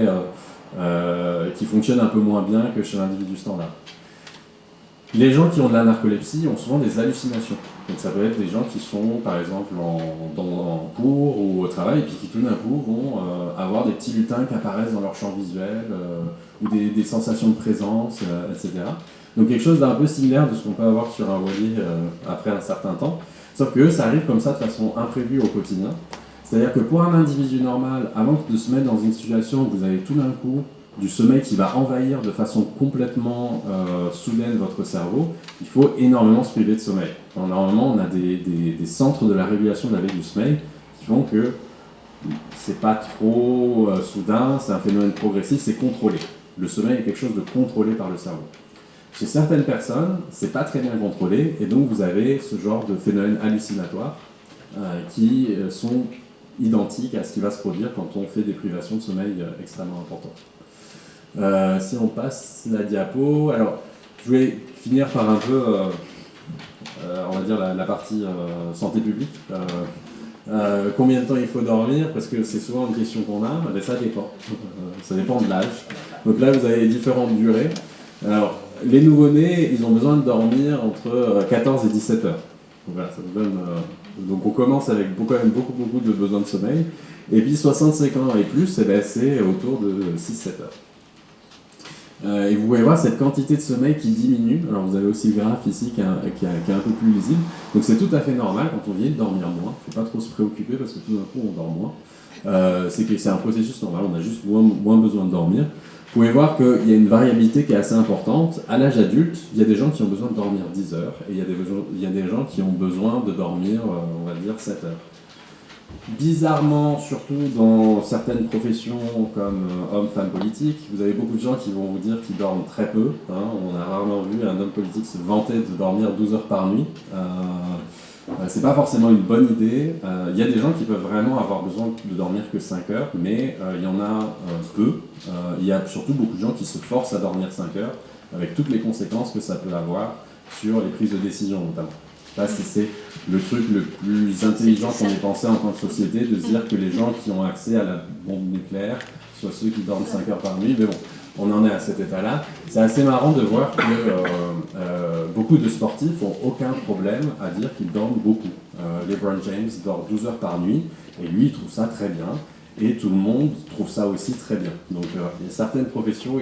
fonctionne un peu moins bien que chez l'individu standard. Les gens qui ont de la narcolepsie ont souvent des hallucinations. Donc ça peut être des gens qui sont par exemple en cours ou au travail et puis qui tout d'un coup vont avoir des petits lutins qui apparaissent dans leur champ visuel ou des sensations de présence, etc. Donc quelque chose d'un peu similaire de ce qu'on peut avoir sur un Wally après un certain temps. Sauf que ça arrive comme ça de façon imprévue au quotidien. C'est-à-dire que pour un individu normal, avant de se mettre dans une situation où vous avez tout d'un coup du sommeil qui va envahir de façon complètement soudaine votre cerveau, il faut énormément se priver de sommeil. Normalement, on a des centres de la régulation de la veille du sommeil qui font que c'est pas trop soudain, c'est un phénomène progressif, c'est contrôlé. Le sommeil est quelque chose de contrôlé par le cerveau. Chez certaines personnes, c'est pas très bien contrôlé, et donc vous avez ce genre de phénomènes hallucinatoires qui sont identiques à ce qui va se produire quand on fait des privations de sommeil extrêmement importantes. Si on passe la diapo, alors je vais finir par un peu, on va dire la partie santé publique. Combien de temps il faut dormir? Parce que c'est souvent une question qu'on a, mais ça dépend. Ça dépend de l'âge. Donc là, vous avez différentes durées. Alors, les nouveau-nés, ils ont besoin de dormir entre 14 et 17 heures. Donc voilà, ça vous donne. Donc on commence avec quand même beaucoup de besoins de sommeil. Et puis 65 ans et plus, c'est autour de 6-7 heures. Et vous pouvez voir cette quantité de sommeil qui diminue. Alors vous avez aussi le graphe ici qui est un peu plus lisible. Donc c'est tout à fait normal quand on vient de dormir moins. Il ne faut pas trop se préoccuper parce que tout d'un coup on dort moins. C'est un processus normal, on a juste moins besoin de dormir. Vous pouvez voir qu'il y a une variabilité qui est assez importante. À l'âge adulte, il y a des gens qui ont besoin de dormir 10 heures et il y a des gens qui ont besoin de dormir, on va dire, 7 heures. Bizarrement, surtout dans certaines professions comme hommes, femmes politiques, vous avez beaucoup de gens qui vont vous dire qu'ils dorment très peu. On a rarement vu un homme politique se vanter de dormir 12 heures par nuit. C'est pas forcément une bonne idée. Il y a des gens qui peuvent vraiment avoir besoin de dormir que 5 heures, mais il y en a peu. Il y a surtout beaucoup de gens qui se forcent à dormir 5 heures, avec toutes les conséquences que ça peut avoir sur les prises de décision notamment. Là, c'est le truc le plus intelligent qu'on ait pensé en tant que société, de se dire que les gens qui ont accès à la bombe nucléaire soient ceux qui dorment 5 heures par nuit. Mais bon, on en est à cet état-là. C'est assez marrant de voir que beaucoup de sportifs n'ont aucun problème à dire qu'ils dorment beaucoup. LeBron James dort 12 heures par nuit, et lui, il trouve ça très bien. Et tout le monde trouve ça aussi très bien. Donc, il y a certaines professions,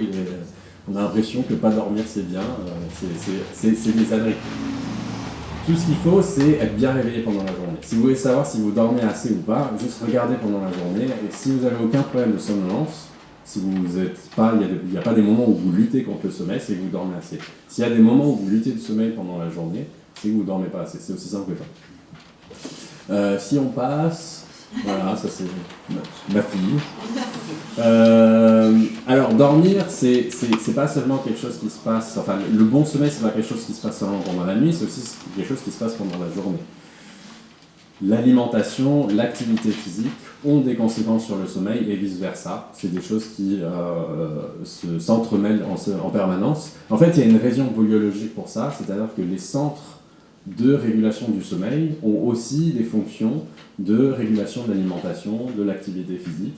on a l'impression que pas dormir, c'est bien. C'est des âneries. Tout ce qu'il faut, c'est être bien réveillé pendant la journée. Si vous voulez savoir si vous dormez assez ou pas, juste regardez pendant la journée. Et si vous n'avez aucun problème de somnolence, si vous êtes pas, il n'y a pas des moments où vous luttez contre le sommeil, c'est que vous dormez assez. S'il y a des moments où vous luttez du sommeil pendant la journée, c'est que vous ne dormez pas assez. C'est aussi simple que ça. Si on passe... Voilà, ça c'est ma fille. Alors dormir, c'est pas seulement quelque chose qui se passe, enfin le bon sommeil c'est pas quelque chose qui se passe seulement pendant la nuit, c'est aussi quelque chose qui se passe pendant la journée. L'alimentation, l'activité physique ont des conséquences sur le sommeil et vice versa. C'est des choses qui s'entremêlent en permanence. En fait, il y a une raison biologique pour ça, c'est-à-dire que les centres de régulation du sommeil ont aussi des fonctions de régulation de l'alimentation, de l'activité physique.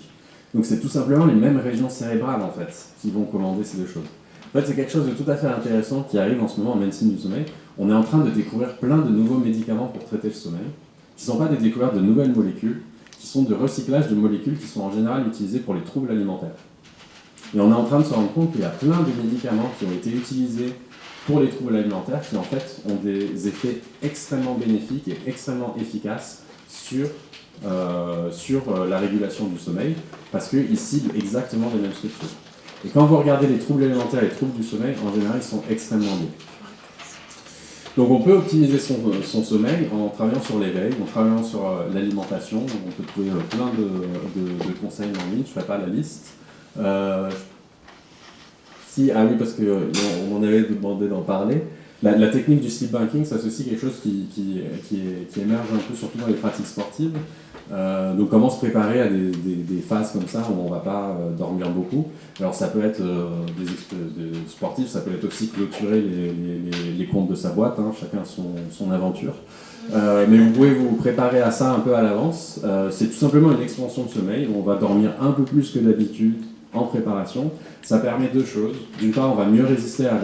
Donc c'est tout simplement les mêmes régions cérébrales en fait qui vont commander ces deux choses. En fait c'est quelque chose de tout à fait intéressant qui arrive en ce moment en médecine du sommeil. On est en train de découvrir plein de nouveaux médicaments pour traiter le sommeil, qui ne sont pas des découvertes de nouvelles molécules, qui sont de recyclage de molécules qui sont en général utilisées pour les troubles alimentaires. Et on est en train de se rendre compte qu'il y a plein de médicaments qui ont été utilisés pour les troubles alimentaires qui en fait ont des effets extrêmement bénéfiques et extrêmement efficaces sur la régulation du sommeil, parce qu'ils ciblent exactement les mêmes structures. Et quand vous regardez les troubles alimentaires et les troubles du sommeil, en général, ils sont extrêmement liés. Donc on peut optimiser son sommeil en travaillant sur l'éveil, en travaillant sur l'alimentation. On peut trouver plein de conseils en ligne, je ne ferai pas la liste. Ah oui, parce qu'on m'en avait demandé d'en parler. La technique du sleep banking, ça c'est aussi quelque chose qui émerge un peu, surtout dans les pratiques sportives. Donc comment se préparer à des phases comme ça où on ne va pas dormir beaucoup. Alors ça peut être des sportifs, ça peut être aussi clôturer les comptes de sa boîte, chacun son aventure. Mais vous pouvez vous préparer à ça un peu à l'avance. C'est tout simplement une expansion de sommeil où on va dormir un peu plus que d'habitude en préparation. Ça permet deux choses. D'une part, on va mieux résister à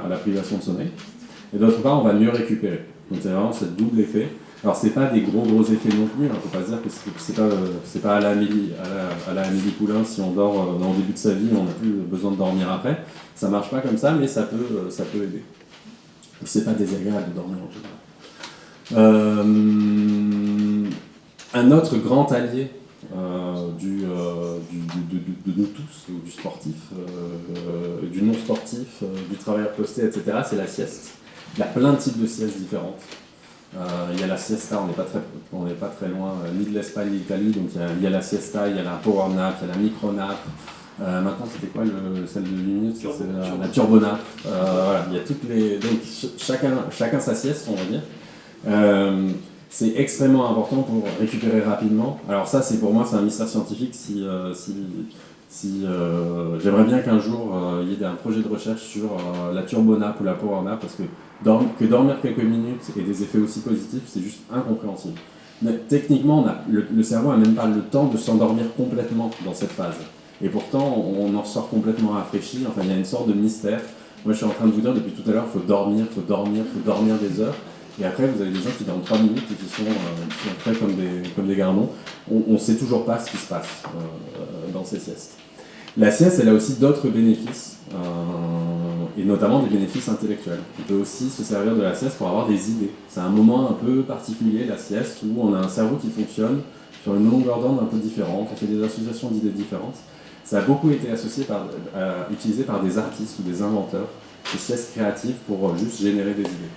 la privation de sommeil, et d'autre part, on va mieux récupérer. Donc c'est vraiment ce double effet. Alors c'est pas des gros effets non plus, faut pas se dire que c'est pas à la Amélie Poulain, si on dort dans le début de sa vie, on n'a plus besoin de dormir après. Ça marche pas comme ça, mais ça peut aider. C'est pas désagréable de dormir en général. Un autre grand allié de nous tous, du sportif, du non-sportif, du travailleur posté, etc., c'est la sieste. Il y a plein de types de siestes différentes. Il y a la siesta, on n'est pas très loin ni de l'Espagne ni de l'Italie, donc il y a la siesta, il y a la power nap, il y a la micro nap. Maintenant, c'était quoi celle de 8 minutes? C'est la turbo nap. Voilà, il y a toutes les. Donc chacun sa sieste, on va dire. C'est extrêmement important pour récupérer rapidement. Alors ça, pour moi, c'est un mystère scientifique. J'aimerais bien qu'un jour, il y ait un projet de recherche sur la turbo nap ou la power nap, parce que dormir quelques minutes et des effets aussi positifs, c'est juste incompréhensible. Mais, techniquement, le cerveau n'a même pas le temps de s'endormir complètement dans cette phase. Et pourtant, on en ressort complètement rafraîchi. Enfin, il y a une sorte de mystère. Moi, je suis en train de vous dire depuis tout à l'heure, il faut dormir des heures. Et après, vous avez des gens qui dorment 3 minutes et qui sont prêts comme des gardons. On ne sait toujours pas ce qui se passe dans ces siestes. La sieste, elle a aussi d'autres bénéfices, et notamment des bénéfices intellectuels. On peut aussi se servir de la sieste pour avoir des idées. C'est un moment un peu particulier, la sieste, où on a un cerveau qui fonctionne sur une longueur d'onde un peu différente, on fait des associations d'idées différentes. Ça a beaucoup été utilisé par des artistes ou des inventeurs, des siestes créatives pour juste générer des idées.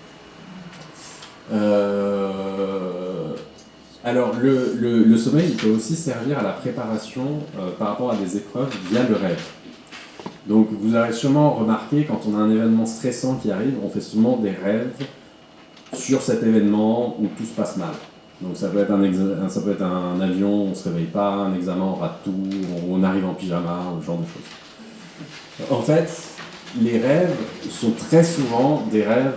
Alors, le sommeil, il peut aussi servir à la préparation par rapport à des épreuves via le rêve. Donc, vous avez sûrement remarqué, quand on a un événement stressant qui arrive, on fait souvent des rêves sur cet événement où tout se passe mal. Donc, ça peut être un avion, on ne se réveille pas, un examen, on rate tout, on arrive en pyjama, ce genre de choses. En fait, les rêves sont très souvent des rêves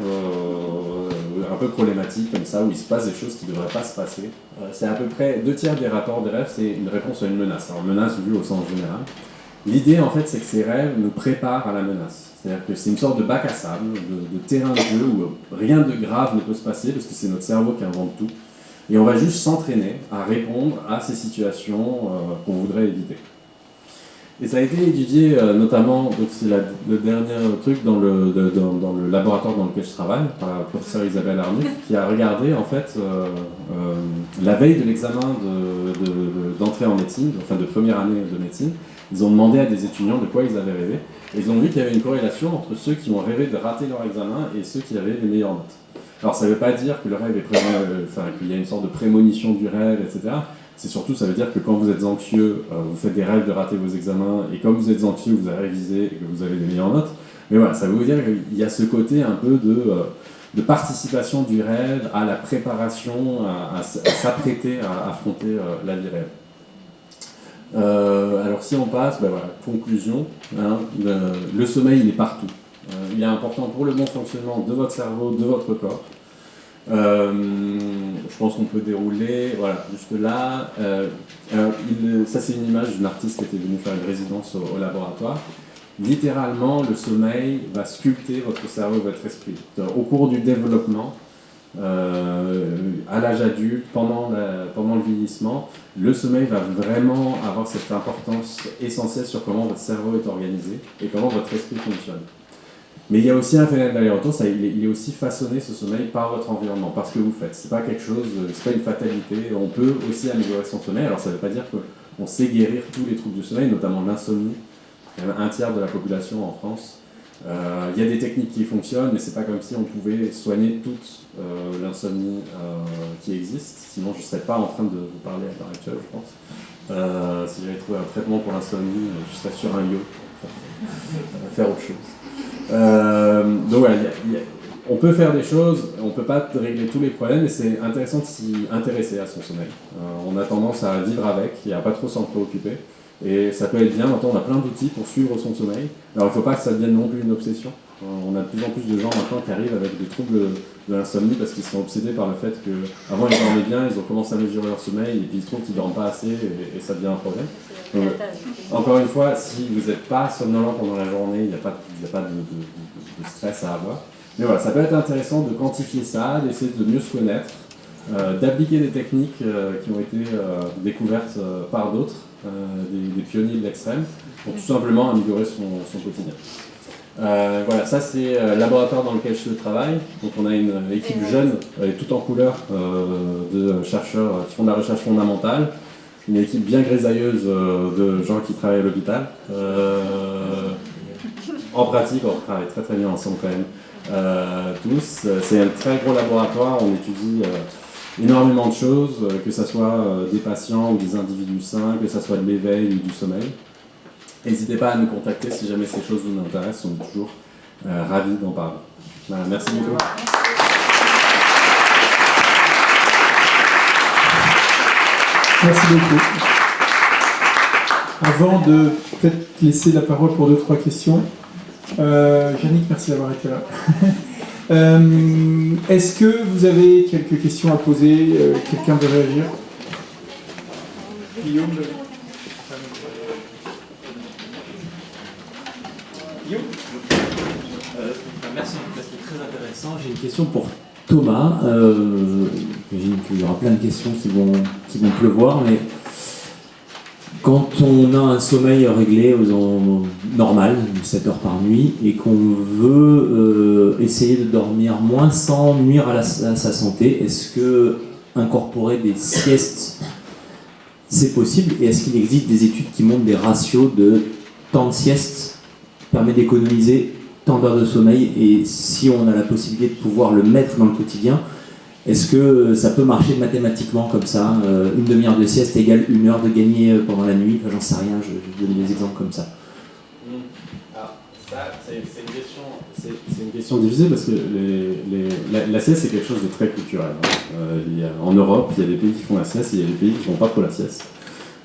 un peu problématiques comme ça, où il se passe des choses qui ne devraient pas se passer. C'est à peu près 2/3 des rapports des rêves, c'est une réponse à une menace. Alors menace vue au sens général. L'idée en fait, c'est que ces rêves nous préparent à la menace. C'est-à-dire que c'est une sorte de bac à sable, de terrain de jeu où rien de grave ne peut se passer, parce que c'est notre cerveau qui invente tout. Et on va juste s'entraîner à répondre à ces situations qu'on voudrait éviter. Et ça a été étudié notamment, donc c'est le dernier truc dans le laboratoire dans lequel je travaille, par la professeure Isabelle Arnoux, qui a regardé en fait la veille de l'examen d'entrée en médecine, enfin de première année de médecine. Ils ont demandé à des étudiants de quoi ils avaient rêvé, et ils ont vu qu'il y avait une corrélation entre ceux qui ont rêvé de rater leur examen et ceux qui avaient les meilleures notes. Alors ça ne veut pas dire que le rêve est qu'il y a une sorte de prémonition du rêve, etc. C'est surtout, ça veut dire que quand vous êtes anxieux, vous faites des rêves de rater vos examens, et comme vous êtes anxieux, vous avez révisé et que vous avez les meilleures notes. Mais voilà, ça veut vous dire qu'il y a ce côté un peu de participation du rêve à la préparation, à s'apprêter à affronter la vie réelle. Alors si on passe, voilà, conclusion, hein, le sommeil il est partout. Il est important pour le bon fonctionnement de votre cerveau, de votre corps. Je pense qu'on peut dérouler, voilà, juste là. Ça c'est une image d'une artiste qui était venue faire une résidence au laboratoire. Littéralement, le sommeil va sculpter votre cerveau et votre esprit. Au cours du développement, à l'âge adulte, pendant le vieillissement, le sommeil va vraiment avoir cette importance essentielle sur comment votre cerveau est organisé et comment votre esprit fonctionne. Mais il y a aussi un phénomène d'aller-retour, il est aussi façonné ce sommeil par votre environnement, par ce que vous faites. C'est pas quelque chose, c'est pas une fatalité. On peut aussi améliorer son sommeil. Alors ça ne veut pas dire qu'on sait guérir tous les troubles du sommeil, notamment l'insomnie. Il y a 1/3 de la population en France. Il y a des techniques qui fonctionnent, mais c'est pas comme si on pouvait soigner toute l'insomnie qui existe. Sinon, je serais pas en train de vous parler à l'heure actuelle, je pense. Si j'avais trouvé un traitement pour l'insomnie, je serais sur un yacht, faire autre chose. Donc voilà, on peut faire des choses, on ne peut pas régler tous les problèmes, mais c'est intéressant de s'y intéresser à son sommeil. On a tendance à vivre avec et à pas trop s'en préoccuper. Et ça peut être bien, maintenant on a plein d'outils pour suivre son sommeil. Alors il ne faut pas que ça devienne non plus une obsession. On a de plus en plus de gens maintenant qui arrivent avec des troubles de l'insomnie parce qu'ils sont obsédés par le fait qu'avant ils dormaient bien, ils ont commencé à mesurer leur sommeil et puis ils trouvent qu'ils ne dorment pas assez et ça devient un problème. Donc, encore une fois, si vous n'êtes pas somnolent pendant la journée, il n'y a pas de stress à avoir. Mais voilà, ça peut être intéressant de quantifier ça, d'essayer de mieux se connaître, d'appliquer des techniques qui ont été découvertes par d'autres, des pionniers de l'extrême, pour tout simplement améliorer son quotidien. Voilà, ça c'est le laboratoire dans lequel je travaille. Donc on a une équipe jeune, tout en couleur, de chercheurs qui font de la recherche fondamentale. Une équipe bien grisailleuse de gens qui travaillent à l'hôpital. En pratique, on travaille très très bien ensemble quand même. Tous. C'est un très gros laboratoire, on étudie énormément de choses, que ce soit des patients ou des individus sains, que ce soit de l'éveil ou du sommeil. N'hésitez pas à nous contacter si jamais ces choses vous intéressent, on est toujours ravis d'en parler. Voilà, merci beaucoup. Merci beaucoup. Avant de peut-être laisser la parole pour 2-3 questions, Yannick, merci d'avoir été là. Est-ce que vous avez quelques questions à poser? Quelqu'un veut réagir? Guillaume, merci, c'était très intéressant. J'ai une question pour Thomas. J'imagine qu'il y aura plein de questions qui vont pleuvoir, mais Quand on a un sommeil réglé normal, 7 heures par nuit, et qu'on veut essayer de dormir moins sans nuire à sa santé, est-ce que incorporer des siestes, c'est possible? Et est-ce qu'il existe des études qui montrent des ratios de temps de sieste permet d'économiser tant d'heures de sommeil? Et si on a la possibilité de pouvoir le mettre dans le quotidien, est-ce que ça peut marcher mathématiquement comme ça? Une demi-heure de sieste égale 1 heure de gagner pendant la nuit? Enfin, j'en sais rien, je donne des exemples comme ça. Alors, ça, c'est une question difficile parce que la sieste, c'est quelque chose de très culturel. En Europe, il y a des pays qui font la sieste et il y a des pays qui ne font pas trop la sieste.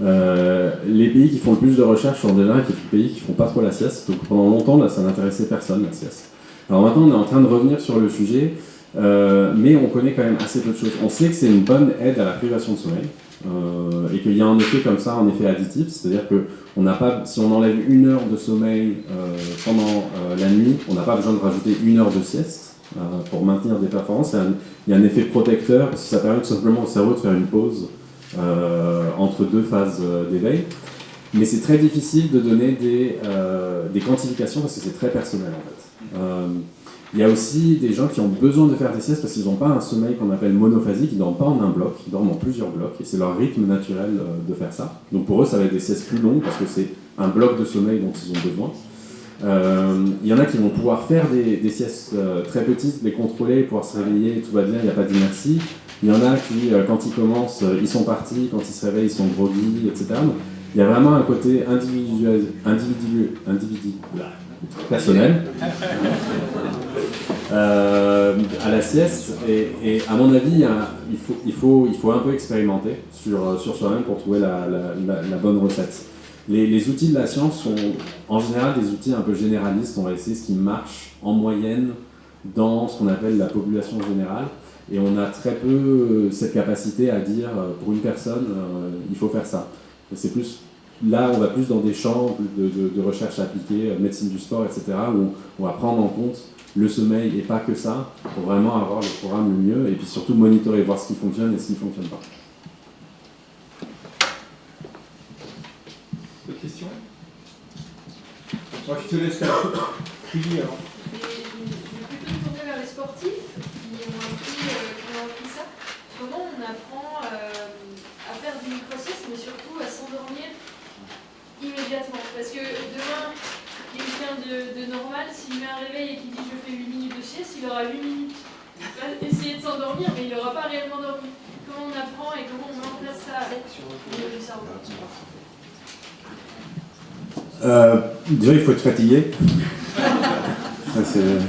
Les pays qui font le plus de recherches sont déjà des pays qui ne font pas trop la sieste. Donc pendant longtemps, là, ça n'intéressait personne, la sieste. Alors maintenant, on est en train de revenir sur le sujet. Mais on connaît quand même assez peu de choses. On sait que c'est une bonne aide à la privation de sommeil et qu'il y a un effet comme ça, un effet additif, c'est-à-dire que si on enlève 1 heure de sommeil pendant la nuit, on n'a pas besoin de rajouter 1 heure de sieste pour maintenir des performances. Il y a un effet protecteur parce que ça permet tout simplement au cerveau de faire une pause entre 2 phases d'éveil. Mais c'est très difficile de donner des quantifications parce que c'est très personnel en fait. Il y a aussi des gens qui ont besoin de faire des siestes parce qu'ils n'ont pas un sommeil qu'on appelle monophasique, ils ne dorment pas en un bloc, ils dorment en plusieurs blocs, et c'est leur rythme naturel de faire ça. Donc pour eux, ça va être des siestes plus longues parce que c'est un bloc de sommeil dont ils ont besoin. Il y en a qui vont pouvoir faire des siestes très petites, les contrôler, pouvoir se réveiller, tout va bien, il n'y a pas d'inertie. Il y en a qui, quand ils commencent, ils sont partis, quand ils se réveillent, ils sont groggy, etc. Donc, il y a vraiment un côté personnel à la sieste et à mon avis il faut un peu expérimenter sur soi-même pour trouver la bonne recette. Les outils de la science sont en général des outils un peu généralistes. On va essayer ce qui marche en moyenne dans ce qu'on appelle la population générale et on a très peu cette capacité à dire pour une personne il faut faire ça. C'est plus là, on va plus dans des champs de recherche appliquée, médecine du sport, etc., où on va prendre en compte le sommeil et pas que ça, pour vraiment avoir le programme le mieux, et puis surtout monitorer, voir ce qui fonctionne et ce qui ne fonctionne pas. D'autres questions? Moi, je te laisse la fouiller alors. Je vais plutôt me tourner vers les sportifs qui ont appris ça. Comment on apprend à faire du micro-sieste, mais surtout à s'endormir immédiatement? Parce que demain, quelqu'un de normal, s'il met un réveil et qu'il dit je fais 8 minutes de sieste, il aura 8 minutes. Il va essayer de s'endormir, mais il n'aura pas réellement dormi. Comment on apprend et comment on met en place ça avec le cerveau? Déjà, il faut être fatigué. Ça, c'est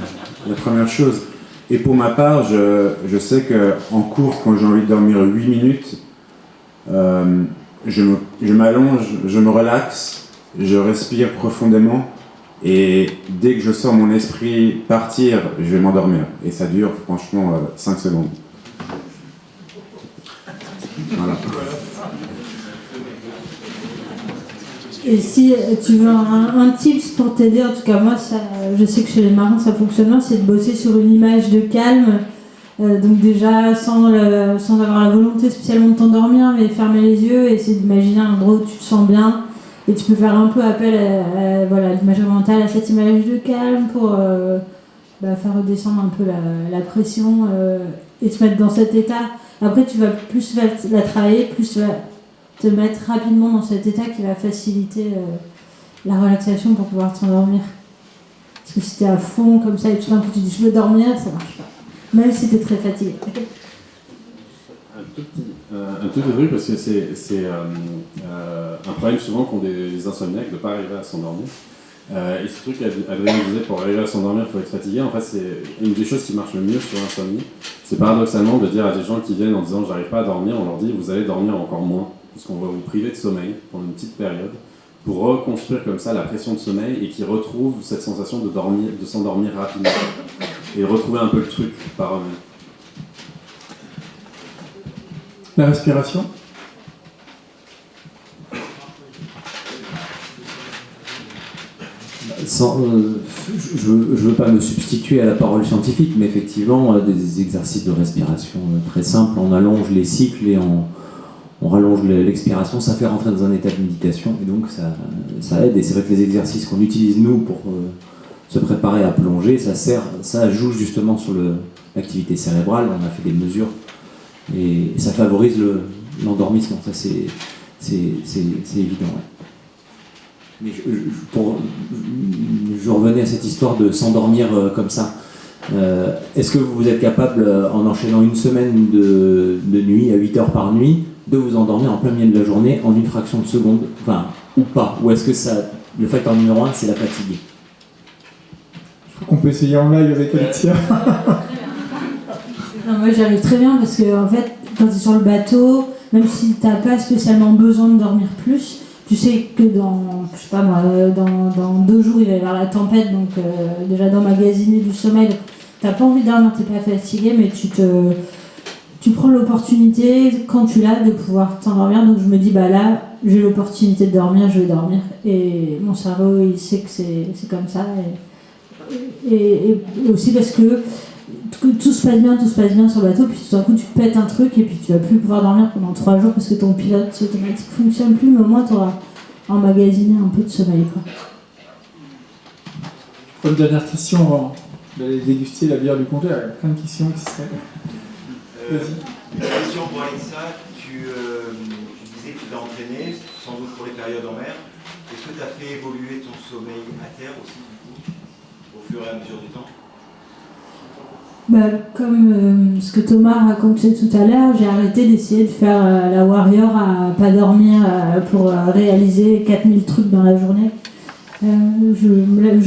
la première chose. Et pour ma part, je sais qu'en course, quand j'ai envie de dormir 8 minutes, je m'allonge, je me relaxe, je respire profondément et dès que je sens mon esprit partir, je vais m'endormir. Et ça dure franchement 5 secondes. Voilà. Et si tu veux un tips pour t'aider, en tout cas moi, je sais que chez les marins ça fonctionne bien, c'est de bosser sur une image de calme. Donc déjà, sans avoir la volonté spécialement de t'endormir, mais fermer les yeux et essayer d'imaginer un endroit où tu te sens bien. Et tu peux faire un peu appel à l'imagerie mentale, à cette image de calme pour faire redescendre un peu la pression et te mettre dans cet état. Après, tu vas plus la travailler, plus tu vas te mettre rapidement dans cet état qui va faciliter la relaxation pour pouvoir t'endormir. Parce que si t'es à fond comme ça et tout d'un coup tu dis je veux dormir, ça marche pas. Même si t'es très fatigué. Un tout petit truc, parce que c'est un problème souvent qu'ont des insomniaques de ne pas arriver à s'endormir. Et ce truc qu'Adrien disait, pour arriver à s'endormir, il faut être fatigué. En fait, c'est une des choses qui marche le mieux sur l'insomnie. C'est paradoxalement de dire à des gens qui viennent en disant « j'arrive pas à dormir », on leur dit « vous allez dormir encore moins », puisqu'on va vous priver de sommeil pendant une petite période, pour reconstruire comme ça la pression de sommeil et qu'ils retrouvent cette sensation de s'endormir rapidement. Et retrouver un peu le truc par eux-mêmes. La respiration. Je veux pas me substituer à la parole scientifique, mais effectivement, des exercices de respiration très simples. On allonge les cycles et on rallonge l'expiration, ça fait rentrer dans un état de méditation et donc ça aide. Et c'est vrai que les exercices qu'on utilise nous pour se préparer à plonger, ça joue justement sur l'activité cérébrale. On a fait des mesures et ça favorise l'endormissement. Ça c'est évident. Ouais. Mais je revenais à cette histoire de s'endormir comme ça. Est-ce que vous êtes capable, en enchaînant une semaine de nuit à 8 heures par nuit, de vous endormir en plein milieu de la journée en une fraction de seconde, enfin, ou pas? Ou est-ce que le facteur numéro 1, c'est la fatigue? Je crois qu'on peut essayer en live avec Alexia. Non, moi j'arrive très bien parce que en fait, quand tu es sur le bateau, même si tu n'as pas spécialement besoin de dormir plus, tu sais que dans 2 jours il va y avoir la tempête, donc déjà d'emmagasiner du sommeil, tu n'as pas envie de dormir, tu n'es pas fatigué, mais tu prends l'opportunité, quand tu l'as, de pouvoir t'endormir. Donc je me dis, bah là, j'ai l'opportunité de dormir, je vais dormir. Et mon cerveau, il sait que c'est comme ça. Et aussi parce que tout se passe bien sur le bateau, puis tout d'un coup tu pètes un truc et puis tu vas plus pouvoir dormir pendant 3 jours parce que ton pilote automatique fonctionne plus, mais au moins tu auras emmagasiné un peu de sommeil, quoi. Une dernière question avant d'aller déguster la bière du congé. Il y a plein de questions qui seraient. Une question pour Alexa. Tu disais que tu t'es entraîné, sans doute pour les périodes en mer. Est-ce que tu as fait évoluer ton sommeil à terre aussi, du coup, au fur et à mesure du temps? Comme ce que Thomas racontait tout à l'heure, j'ai arrêté d'essayer de faire la warrior à pas dormir pour réaliser 4000 trucs dans la journée. Je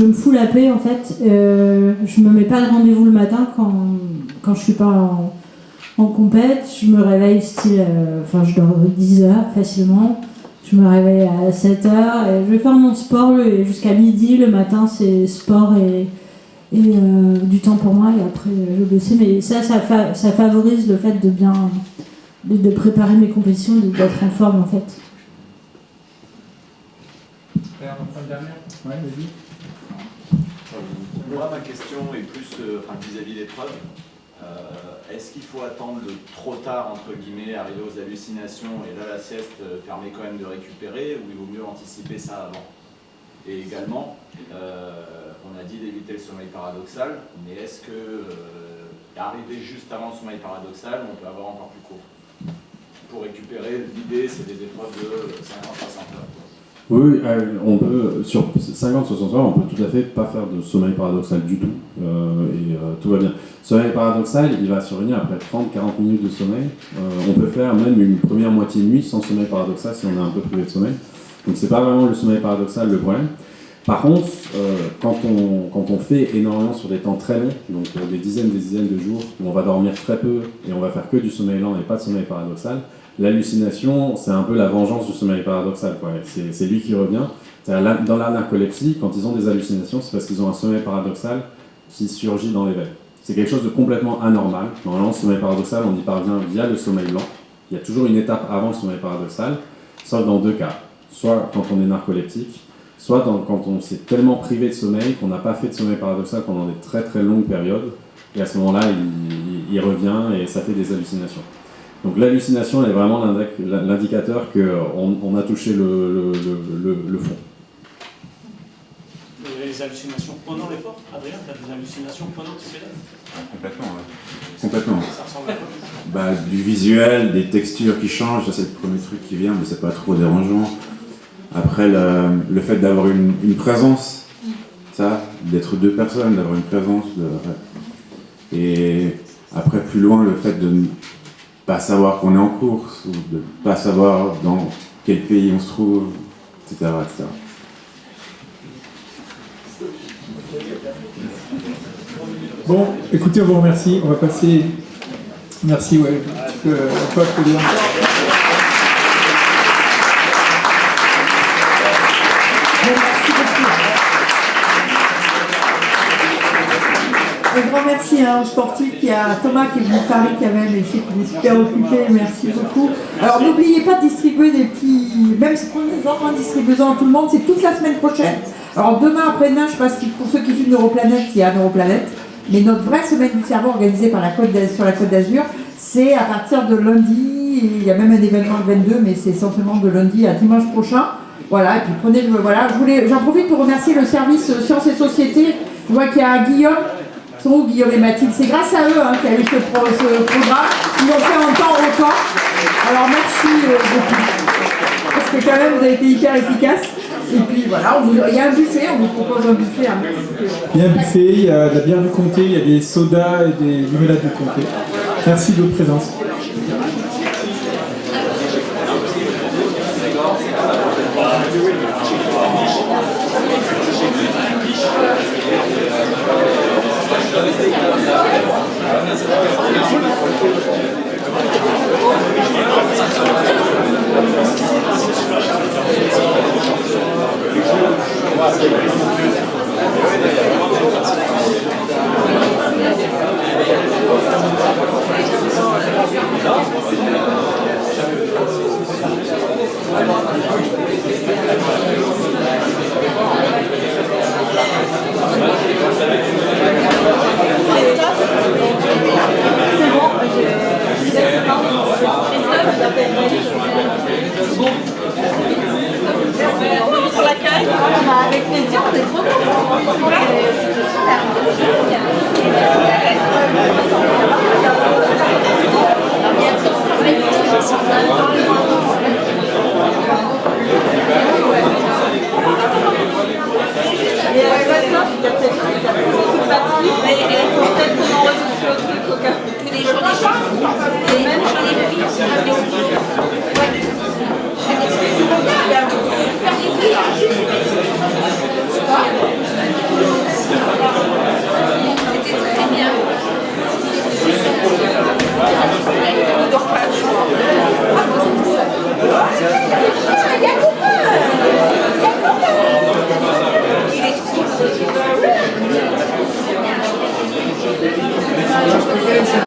me fous la paix en fait. Je me mets pas de rendez-vous le matin quand je suis pas en compète. Je me réveille je dors 10 heures facilement. Je me réveille à 7 heures et je vais faire mon sport jusqu'à midi. Le matin c'est sport et du temps pour moi, et après je vais bosser. Mais ça favorise le fait de préparer mes compétitions, d'être en forme en fait. Ouais, vas-y. Moi, ma question est plus vis-à-vis des preuves. Est-ce qu'il faut attendre trop tard, entre guillemets, arriver aux hallucinations et là la sieste permet quand même de récupérer, ou il vaut mieux anticiper ça avant? Et également, on a dit d'éviter le sommeil paradoxal, mais est-ce que arriver juste avant le sommeil paradoxal, on peut avoir encore plus court? Pour récupérer, l'idée c'est des épreuves de 50-60 heures. Oui, on peut, sur 50-60 heures, on peut tout à fait pas faire de sommeil paradoxal du tout, et tout va bien. Sommeil paradoxal, il va survenir après 30-40 minutes de sommeil. On peut faire même une première moitié de nuit sans sommeil paradoxal si on est un peu privé de sommeil. Donc c'est pas vraiment le sommeil paradoxal le problème. Par contre, quand on fait énormément sur des temps très longs, donc des dizaines de jours, où on va dormir très peu et on va faire que du sommeil lent et pas de sommeil paradoxal, l'hallucination, c'est un peu la vengeance du sommeil paradoxal, quoi. C'est lui qui revient. Dans la narcolepsie, quand ils ont des hallucinations, c'est parce qu'ils ont un sommeil paradoxal qui surgit dans l'éveil. C'est quelque chose de complètement anormal. Normalement, le sommeil paradoxal, on y parvient via le sommeil lent. Il y a toujours une étape avant le sommeil paradoxal, sauf dans 2 cas. Soit quand on est narcoleptique, soit quand on s'est tellement privé de sommeil qu'on n'a pas fait de sommeil paradoxal pendant des très très longues périodes, et à ce moment-là, il revient et ça fait des hallucinations. Donc l'hallucination est vraiment l'indicateur qu'on a touché le fond. Les hallucinations pendant l'effort, Adrien, tu as des hallucinations pendant tes pédales? Complètement, ouais. Complètement. Ça ressemble à quoi? Du visuel, des textures qui changent, ça c'est le premier truc qui vient, mais c'est pas trop dérangeant. Après, le fait d'avoir une présence, ça, d'être 2 personnes, d'avoir une présence. Et après, plus loin, le fait de ne pas savoir qu'on est en course, ou de ne pas savoir dans quel pays on se trouve, etc. etc. Bon, écoutez, on vous remercie. On va passer. Merci, ouais. Tu peux applaudir. Un grand merci aux sportifs, il y a Thomas qui est venu de Paris quand même, et je sais qu'il est super occupé, merci beaucoup. Alors n'oubliez pas de distribuer des petits, même si prenez-en, distribuez-en à tout le monde, c'est toute la semaine prochaine. Alors demain, après-demain, je ne sais pas si pour ceux qui suivent Neuroplanète, il y a Neuroplanète, mais notre vraie semaine du cerveau organisée par sur la Côte d'Azur, c'est à partir de lundi il y a même un événement le 22, mais c'est essentiellement de lundi à dimanche prochain. Voilà, et puis prenez le. Voilà, j'en profite pour remercier le service Sciences et Société. Je vois qu'il y a Guillaume. Ils sont où Guillaume et Mathilde? C'est grâce à eux qu'il y a eu ce programme. Ils l'ont fait en temps record. Alors merci beaucoup. Parce que quand même, vous avez été hyper efficace. Et puis voilà, il y a un buffet, on vous propose un buffet. Hein. Il y a un buffet, il y a de la bière du comté, il y a des sodas et des limonades du comté. Merci de votre présence. Pour l'accueil, avec plaisir, on est trop contents. C'était super.